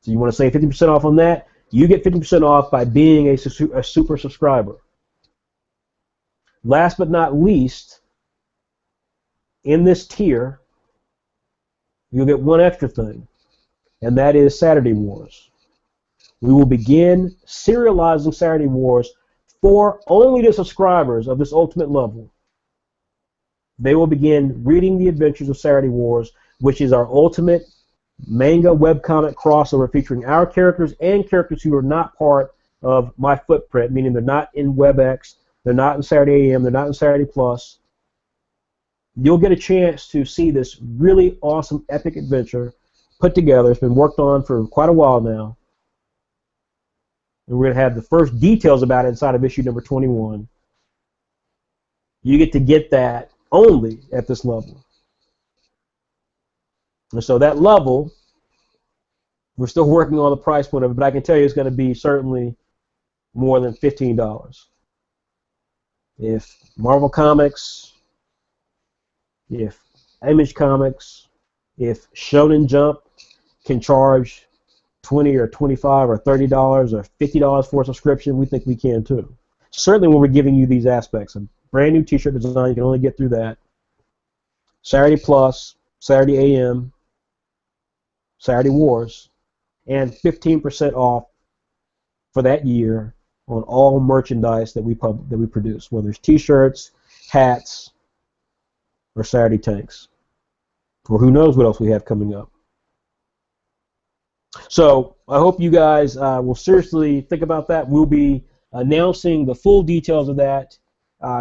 So you want to save 50% off on that? You get 50% off by being a super subscriber. Last but not least, in this tier, you'll get one extra thing, and that is Saturday Wars. We will begin serializing Saturday Wars for only the subscribers of this ultimate level. They will begin reading the adventures of Saturday Wars, which is our ultimate manga webcomic crossover featuring our characters and characters who are not part of my footprint, meaning they're not in WebX, they're not in Saturday AM, they're not in Saturday Plus. you'll get a chance to see this really awesome epic adventure put together. It's been worked on for quite a while now. And we're going to have the first details about it inside of issue number 21. You get that only at this level. And so that level, we're still working on the price point of it, but I can tell you it's going to be certainly more than $15. If Marvel Comics, if Image Comics, if Shonen Jump can charge $20 or $25 or $30 or $50 for a subscription, we think we can too. Certainly when we're giving you these aspects. A brand new t-shirt design, you can only get through that. Saturday Plus, Saturday AM, Saturday Wars, and 15% off for that year on all merchandise that we produce, whether it's t-shirts, hats, or Saturday Tanks, or who knows what else we have coming up. So I hope you guys will seriously think about that. We'll be announcing the full details of that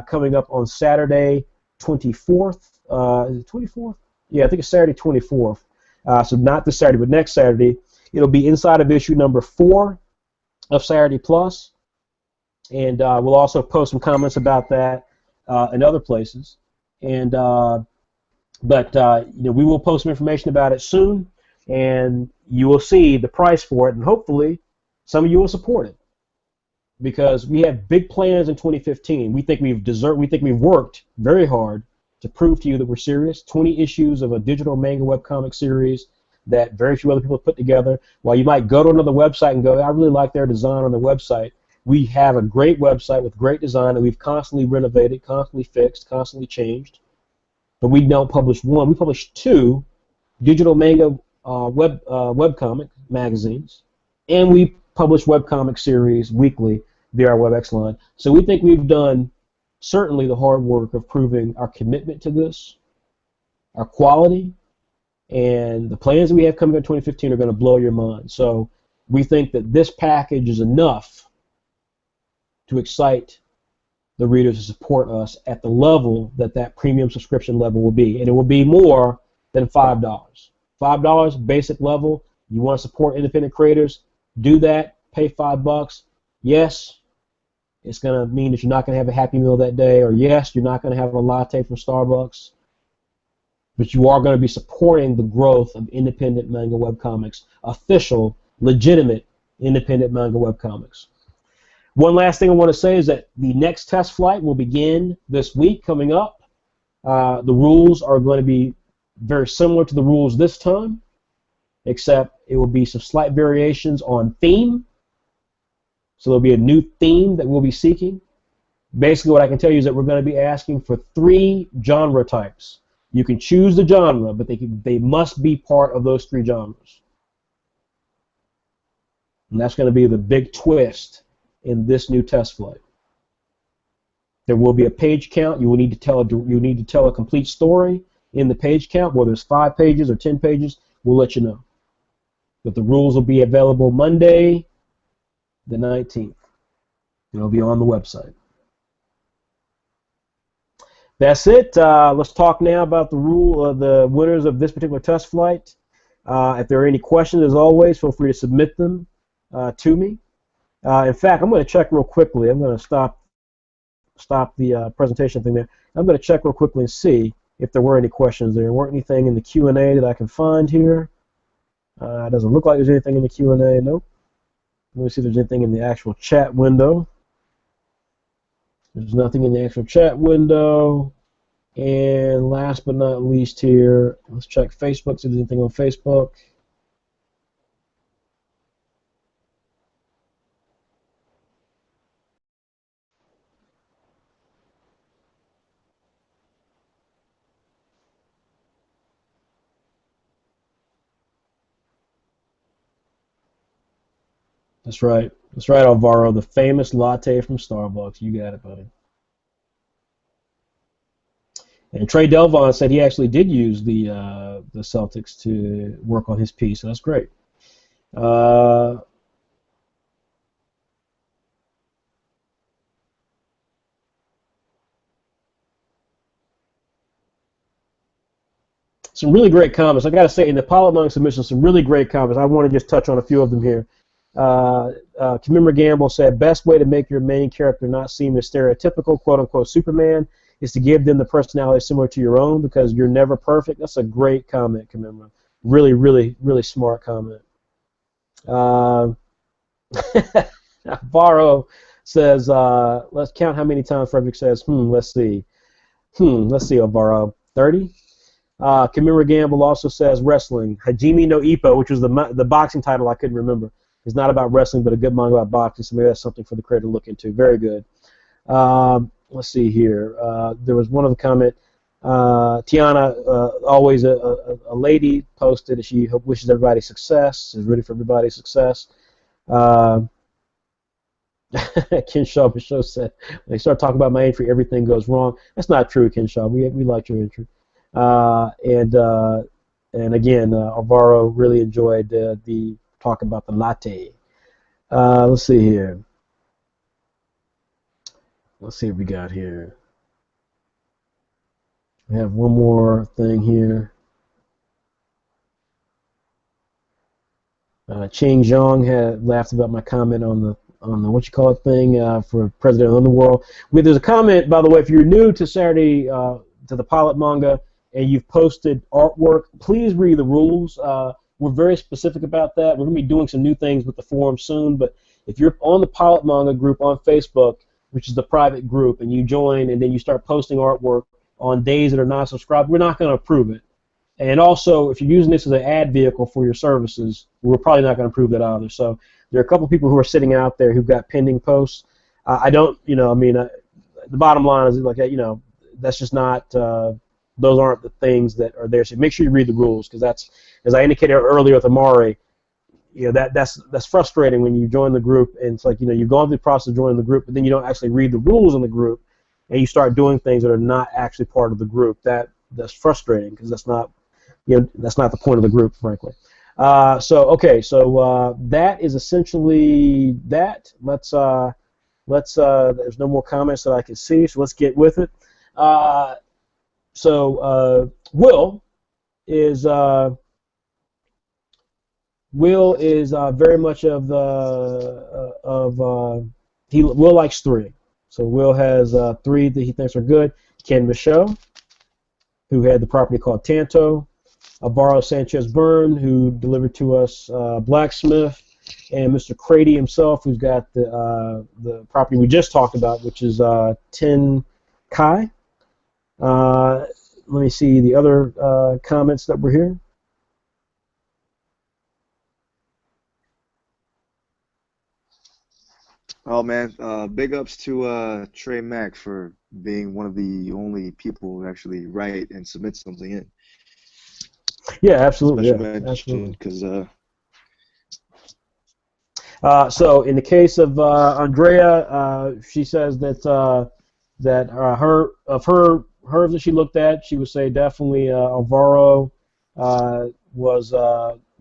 coming up on Saturday 24th. Is it 24th? Yeah, I think it's Saturday 24th. So not this Saturday, but next Saturday. It'll be inside of issue number 4 of Saturday Plus. And we'll also post some comments about that in other places. And we will post some information about it soon, and you will see the price for it, and hopefully some of you will support it, because we have big plans in 2015. We think we've worked very hard to prove to you that we're serious. 20 issues of a digital manga webcomic series that very few other people have put together. While you might go to another website and go, I really like their design on their website, we have a great website with great design that we've constantly renovated, constantly fixed, constantly changed. But we don't publish one. We publish 2 digital manga webcomic magazines, and we publish webcomic series weekly via our WebEx line. So we think we've done certainly the hard work of proving our commitment to this, our quality, and the plans that we have coming in 2015 are going to blow your mind. So we think that this package is enough to excite the readers to support us at the level that premium subscription level will be. And it will be more than $5. $5 basic level. You want to support independent creators, do that, pay $5. Yes, it's going to mean that you're not going to have a Happy Meal that day, or yes, you're not going to have a latte from Starbucks, but you are going to be supporting the growth of independent manga webcomics, official, legitimate independent manga webcomics. One last thing I want to say is that the next test flight will begin this week coming up. The rules are going to be very similar to the rules this time, except it will be some slight variations on theme. So there'll be a new theme that we'll be seeking. Basically what I can tell you is that we're going to be asking for 3 genre types. You can choose the genre, but they must be part of those 3 genres. And that's going to be the big twist in this new test flight. There will be a page count. You need to tell a complete story in the page count, whether it's 5 pages or 10 pages. We'll let you know. But the rules will be available Monday, the 19th. It'll be on the website. That's it. Let's talk now about the winners of this particular test flight. If there are any questions, as always, feel free to submit them to me. In fact, I'm going to check real quickly. I'm going to stop the presentation thing there. I'm going to check real quickly and see if there were any questions. There weren't anything in the Q&A that I can find here. It doesn't look like there's anything in the Q&A. Nope. Let me see if there's anything in the actual chat window. There's nothing in the actual chat window. And last but not least here, let's check Facebook, see if there's anything on Facebook. That's right. That's right, Alvaro. The famous latte from Starbucks. You got it, buddy. And Trey Delvon said he actually did use the Celtics to work on his piece. So that's great. some really great comments. I got to say, in the Pilot Manga submission, some really great comments. I want to just touch on a few of them here. Commemorative Gamble said, best way to make your main character not seem a stereotypical quote-unquote Superman is to give them the personality similar to your own because you're never perfect. That's a great comment, Commemorative. Really, really, really smart comment. Varro says, let's count how many times Frederick says, let's see. Let's see, Varro. 30? Commemorative Gamble also says wrestling. Hajime no Ippo, which was the boxing title I couldn't remember. It's not about wrestling, but a good manga about boxing, so maybe that's something for the creator to look into. Very good. Let's see here. There was one other comment. Tiana, always a lady, posted that she wishes everybody success, is rooting for everybody's success. Ken Shaw said, when they start talking about my entry, everything goes wrong. That's not true, Ken Shaw. We liked your entry. And again, Alvaro really enjoyed the talk about the latte. Let's see here. Let's see what we got here. We have one more thing here. Ching Zhong had laughed about my comment on the what you call it thing for President of the Underworld. There's a comment, by the way, if you're new to Saturday to the Pilot Manga and you've posted artwork, please read the rules. We're very specific about that. We're going to be doing some new things with the forum soon, but if you're on the Pilot Manga group on Facebook, which is the private group, and you join and then you start posting artwork on days that are not subscribed, we're not going to approve it. And also, if you're using this as an ad vehicle for your services, we're probably not going to approve that either. So there are a couple people who are sitting out there who've got pending posts. I don't, the bottom line is like, that's just not, those aren't the things that are there. So make sure you read the rules, because that's, as I indicated earlier with Amari, that's frustrating when you join the group and it's like, you've gone through the process of joining the group, but then you don't actually read the rules in the group, and you start doing things that are not actually part of the group. That's frustrating, because that's not the point of the group, frankly. So that is essentially that. Let's there's no more comments that I can see, so let's get with it. Will is very much of Will likes 3. So Will has 3 that he thinks are good. Ken Michaud, who had the property called Tanto. Alvaro Sanchez Byrne, who delivered to us Blacksmith, and Mr. Crady himself, who's got the property we just talked about, which is Ten Kai. Let me see the other comments that were here. Oh man, big ups to Trey Mack for being one of the only people who actually write and submit something in. Yeah, absolutely. Special Yeah, mention, because so in the case of Andrea, she says that her that she looked at, she would say definitely Alvaro was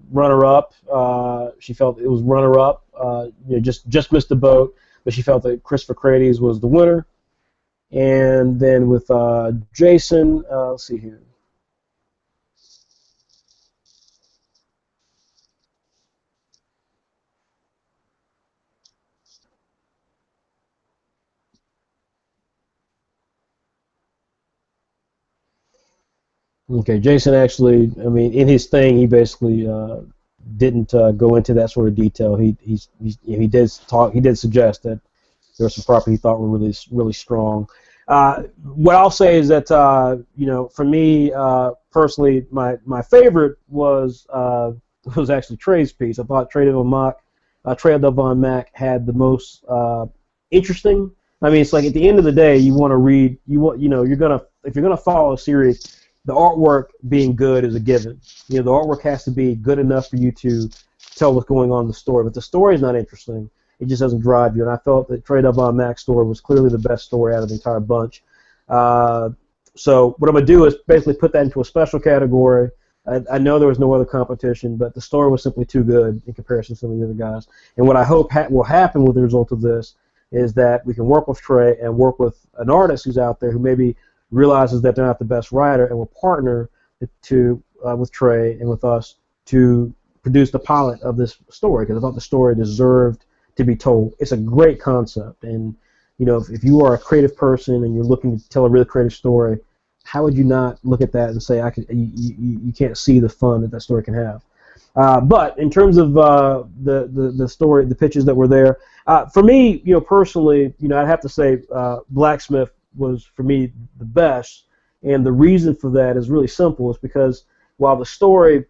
runner-up. She felt it was runner-up. Just missed the boat, but she felt that Christopher Crady's was the winner. And then with Jason, let's see here. Okay, Jason actually, in his thing, he basically didn't go into that sort of detail. He did suggest that there was some property he thought were really strong. What I'll say is that for me personally, my favorite was actually Trey's piece. I thought Trey Devon Mack had the most interesting. It's like at the end of the day, you want to read. If you're gonna follow a series, the artwork being good is a given. The artwork has to be good enough for you to tell what's going on in the story. But the story is not interesting. It just doesn't drive you. And I felt that Trey Devon Mack's story was clearly the best story out of the entire bunch. So what I'm going to do is basically put that into a special category. I know there was no other competition, but the story was simply too good in comparison to some of the other guys. And what I hope will happen with the result of this is that we can work with Trey and work with an artist who's out there who maybe realizes that they're not the best writer, and will partner to with Trey and with us to produce the pilot of this story because I thought the story deserved to be told. It's a great concept, and if you are a creative person and you're looking to tell a really creative story, how would you not look at that and say you can't see the fun that story can have? But in terms of the story, the pitches that were there, for me, personally, I'd have to say Blacksmith was for me the best, and the reason for that is really simple. It's because while the story,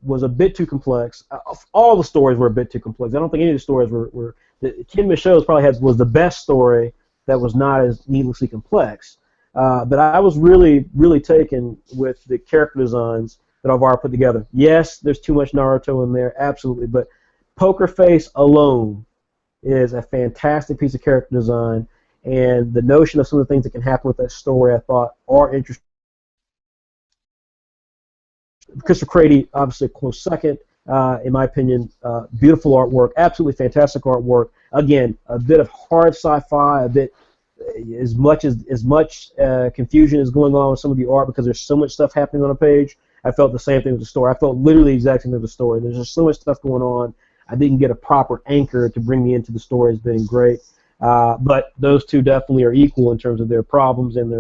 was a bit too complex, all the stories were a bit too complex. I don't think any of the stories were Ken Michaud's probably was the best story that was not as needlessly complex. But I was really, really taken with the character designs that Alvaro put together. Yes, there's too much Naruto in there, absolutely, but Poker Face alone is a fantastic piece of character design, and the notion of some of the things that can happen with that story I thought are interesting. Christopher Crady, obviously a close second, in my opinion. Beautiful artwork, absolutely fantastic artwork. Again, a bit of hard sci-fi, a bit as much confusion is going on with some of the art because there's so much stuff happening on a page. I felt the same thing with the story. I felt literally the exact same thing with the story. There's just so much stuff going on. I didn't get a proper anchor to bring me into the story as being great. But those two definitely are equal in terms of their problems and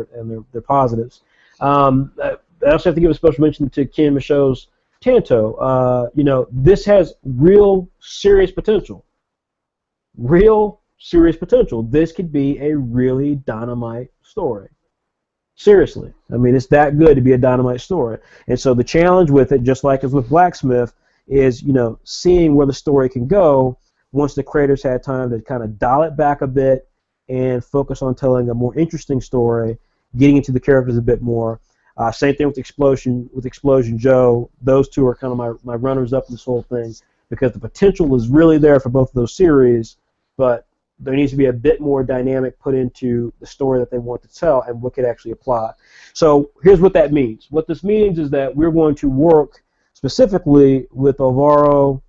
their positives. I also have to give a special mention to Ken Michaud's Tanto. This has real serious potential. Real serious potential. This could be a really dynamite story. Seriously. I mean, it's that good to be a dynamite story. And so the challenge with it, just like as with Blacksmith, is, seeing where the story can go once the creators had time to kind of dial it back a bit and focus on telling a more interesting story, getting into the characters a bit more. Same thing with Explosion Joe. Those two are kind of my runners-up in this whole thing because the potential is really there for both of those series, but there needs to be a bit more dynamic put into the story that they want to tell and what could actually apply. So here's what that means. What this means is that we're going to work specifically with Alvaro,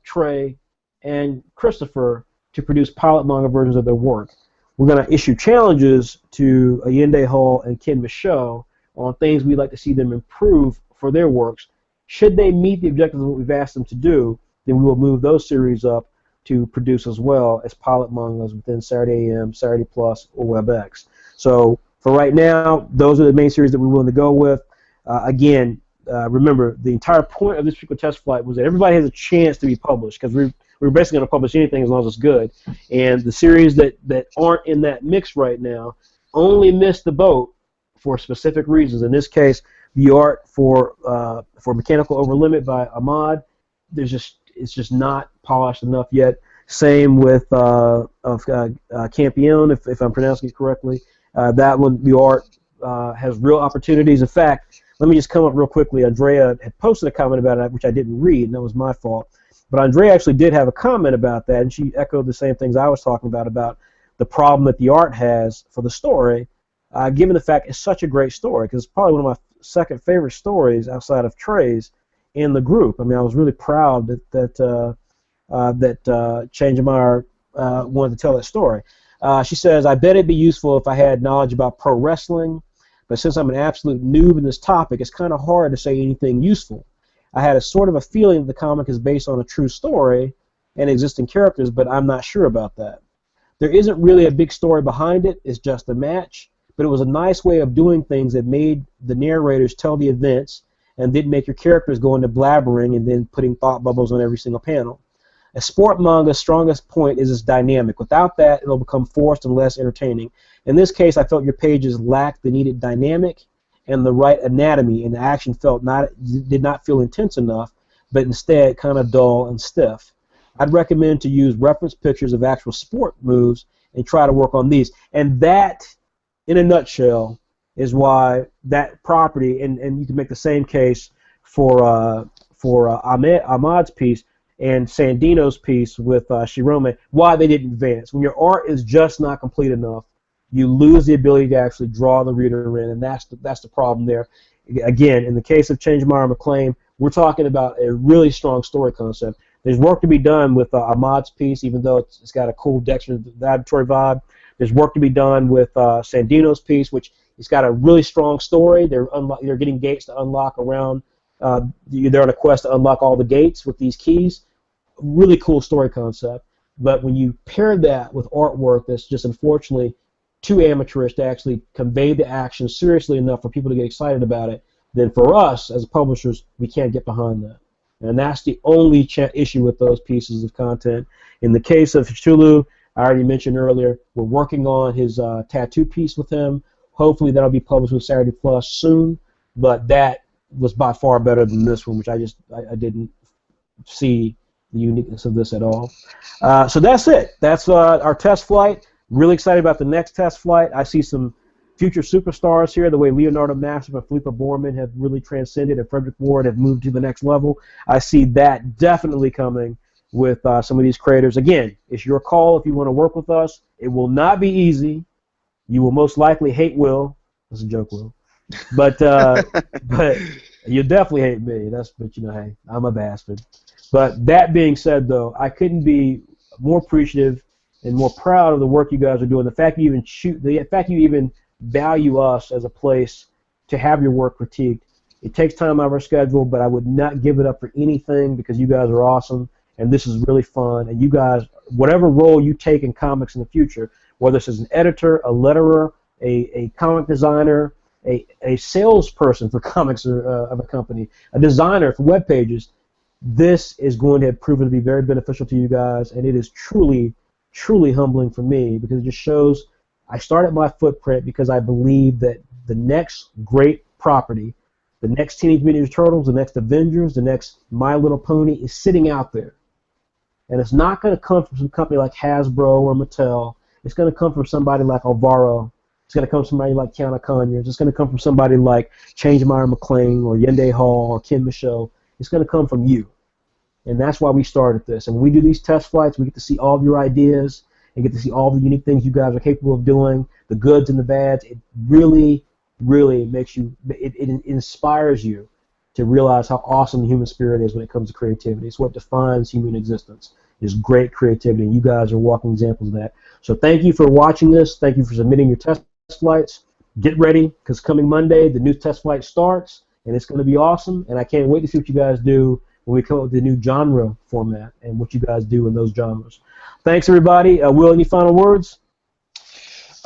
Trey, and Christopher to produce pilot manga versions of their work. We're going to issue challenges to Allende Hall and Ken Michaud on things we'd like to see them improve for their works. Should they meet the objectives of what we've asked them to do, then we will move those series up to produce as well as pilot mangas within Saturday AM, Saturday Plus, or WebX. So for right now, those are the main series that we're willing to go with. Again, remember, the entire point of this particular test flight was that everybody has a chance to be published because we're basically going to publish anything as long as it's good. And the series that aren't in that mix right now only missed the boat for specific reasons. In this case, the art for Mechanical Over Limit by Ahmad, it's just not polished enough yet. Same with Campione, if I'm pronouncing it correctly. That one, the art has real opportunities. In fact, let me just come up real quickly. Andrea had posted a comment about it, which I didn't read, and that was my fault. But Andrea actually did have a comment about that, and she echoed the same things I was talking about the problem that the art has for the story, given the fact it's such a great story, because it's probably one of my second favorite stories outside of Trey's in the group. I mean, I was really proud that Changemeyer wanted to tell that story. She says, I bet it'd be useful if I had knowledge about pro wrestling, but since I'm an absolute noob in this topic, it's kind of hard to say anything useful. I had a sort of a feeling that the comic is based on a true story and existing characters, but I'm not sure about that. There isn't really a big story behind it, it's just a match, but it was a nice way of doing things that made the narrators tell the events and didn't make your characters go into blabbering and then putting thought bubbles on every single panel. A sport manga's strongest point is its dynamic. Without that, it'll become forced and less entertaining. In this case, I felt your pages lacked the needed dynamic and the right anatomy, and the action did not feel intense enough, but instead kind of dull and stiff. I'd recommend to use reference pictures of actual sport moves and try to work on these. And that, in a nutshell, is why that property, and you can make the same case for Ahmad's piece and Sandino's piece with Shirome, why they didn't advance. When your art is just not complete enough, you lose the ability to actually draw the reader in, and that's the problem there. Again, in the case of Changemeyer McLean, we're talking about a really strong story concept. There's work to be done with Ahmad's piece, even though it's got a cool Dexter laboratory vibe. There's work to be done with Sandino's piece, which It's got a really strong story. They're getting gates to unlock around. They're on a quest to unlock all the gates with these keys. Really cool story concept. But when you pair that with artwork that's just unfortunately too amateurish to actually convey the action seriously enough for people to get excited about it, then for us as publishers, we can't get behind that. And that's the only issue with those pieces of content. In the case of Chulu, I already mentioned earlier, we're working on his tattoo piece with him. Hopefully that'll be published with Saturday Plus soon, but that was by far better than this one, which I didn't see the uniqueness of this at all. So that's it. That's our test flight. Really excited about the next test flight. I see some future superstars here, the way Leonardo Massive and Philippa Borman have really transcended and Frederick Ward have moved to the next level. I see that definitely coming with some of these creators. Again, it's your call if you want to work with us. It will not be easy. You will most likely hate Will. That's a joke, Will. But you definitely hate me. But you know, hey, I'm a bastard. But that being said, though, I couldn't be more appreciative and more proud of the work you guys are doing. The fact you even value us as a place to have your work critiqued. It takes time out of our schedule, but I would not give it up for anything because you guys are awesome, and this is really fun. And you guys, whatever role you take in comics in the future, whether this is an editor, a letterer, a comic designer, a salesperson for comics of a company, a designer for web pages, this is going to have proven to be very beneficial to you guys, and it is truly, truly humbling for me because it just shows I started my footprint because I believe that the next great property, the next Teenage Mutant Ninja Turtles, the next Avengers, the next My Little Pony is sitting out there. And it's not going to come from some company like Hasbro or Mattel. It's going to come from somebody like Alvaro. It's going to come from somebody like Kiana Conyers. It's going to come from somebody like Changemeyer McLean or Yende Hall or Ken Michaud. It's going to come from you. And that's why we started this. And when we do these test flights, we get to see all of your ideas and get to see all the unique things you guys are capable of doing, the goods and the bads. It really, really makes you, it inspires you to realize how awesome the human spirit is when it comes to creativity. It's what defines human existence, is great creativity, and you guys are walking examples of that. So thank you for watching this. Thank you for submitting your test flights. Get ready, because coming Monday, the new test flight starts, and it's going to be awesome, and I can't wait to see what you guys do when we come up with the new genre format and what you guys do in those genres. Thanks, everybody. Will, any final words?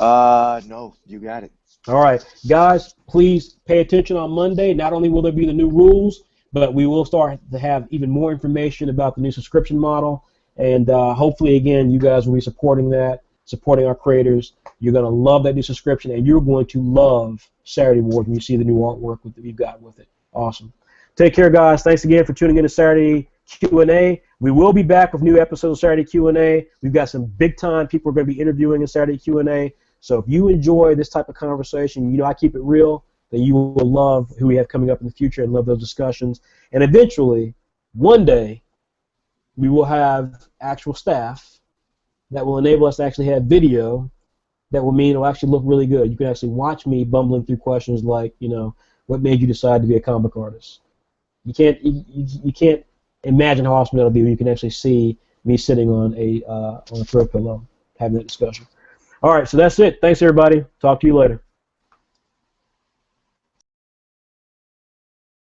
No, you got it. All right, guys, please pay attention on Monday. Not only will there be the new rules, but we will start to have even more information about the new subscription model, and hopefully, again, you guys will be supporting that, supporting our creators. You're going to love that new subscription, and you're going to love Saturday Wars when you see the new artwork that we've got with it. Awesome. Take care, guys. Thanks again for tuning in to Saturday Q&A. We will be back with new episodes of Saturday Q&A. We've got some big-time people we're going to be interviewing in Saturday Q&A. So if you enjoy this type of conversation, you know I keep it real, then you will love who we have coming up in the future and love those discussions. And eventually, one day, we will have actual staff that will enable us to actually have video that will mean it'll actually look really good. You can actually watch me bumbling through questions like, you know, what made you decide to be a comic artist? You can't imagine how awesome that'll be when you can actually see me sitting on a throw pillow having that discussion. All right, so that's it. Thanks, everybody. Talk to you later.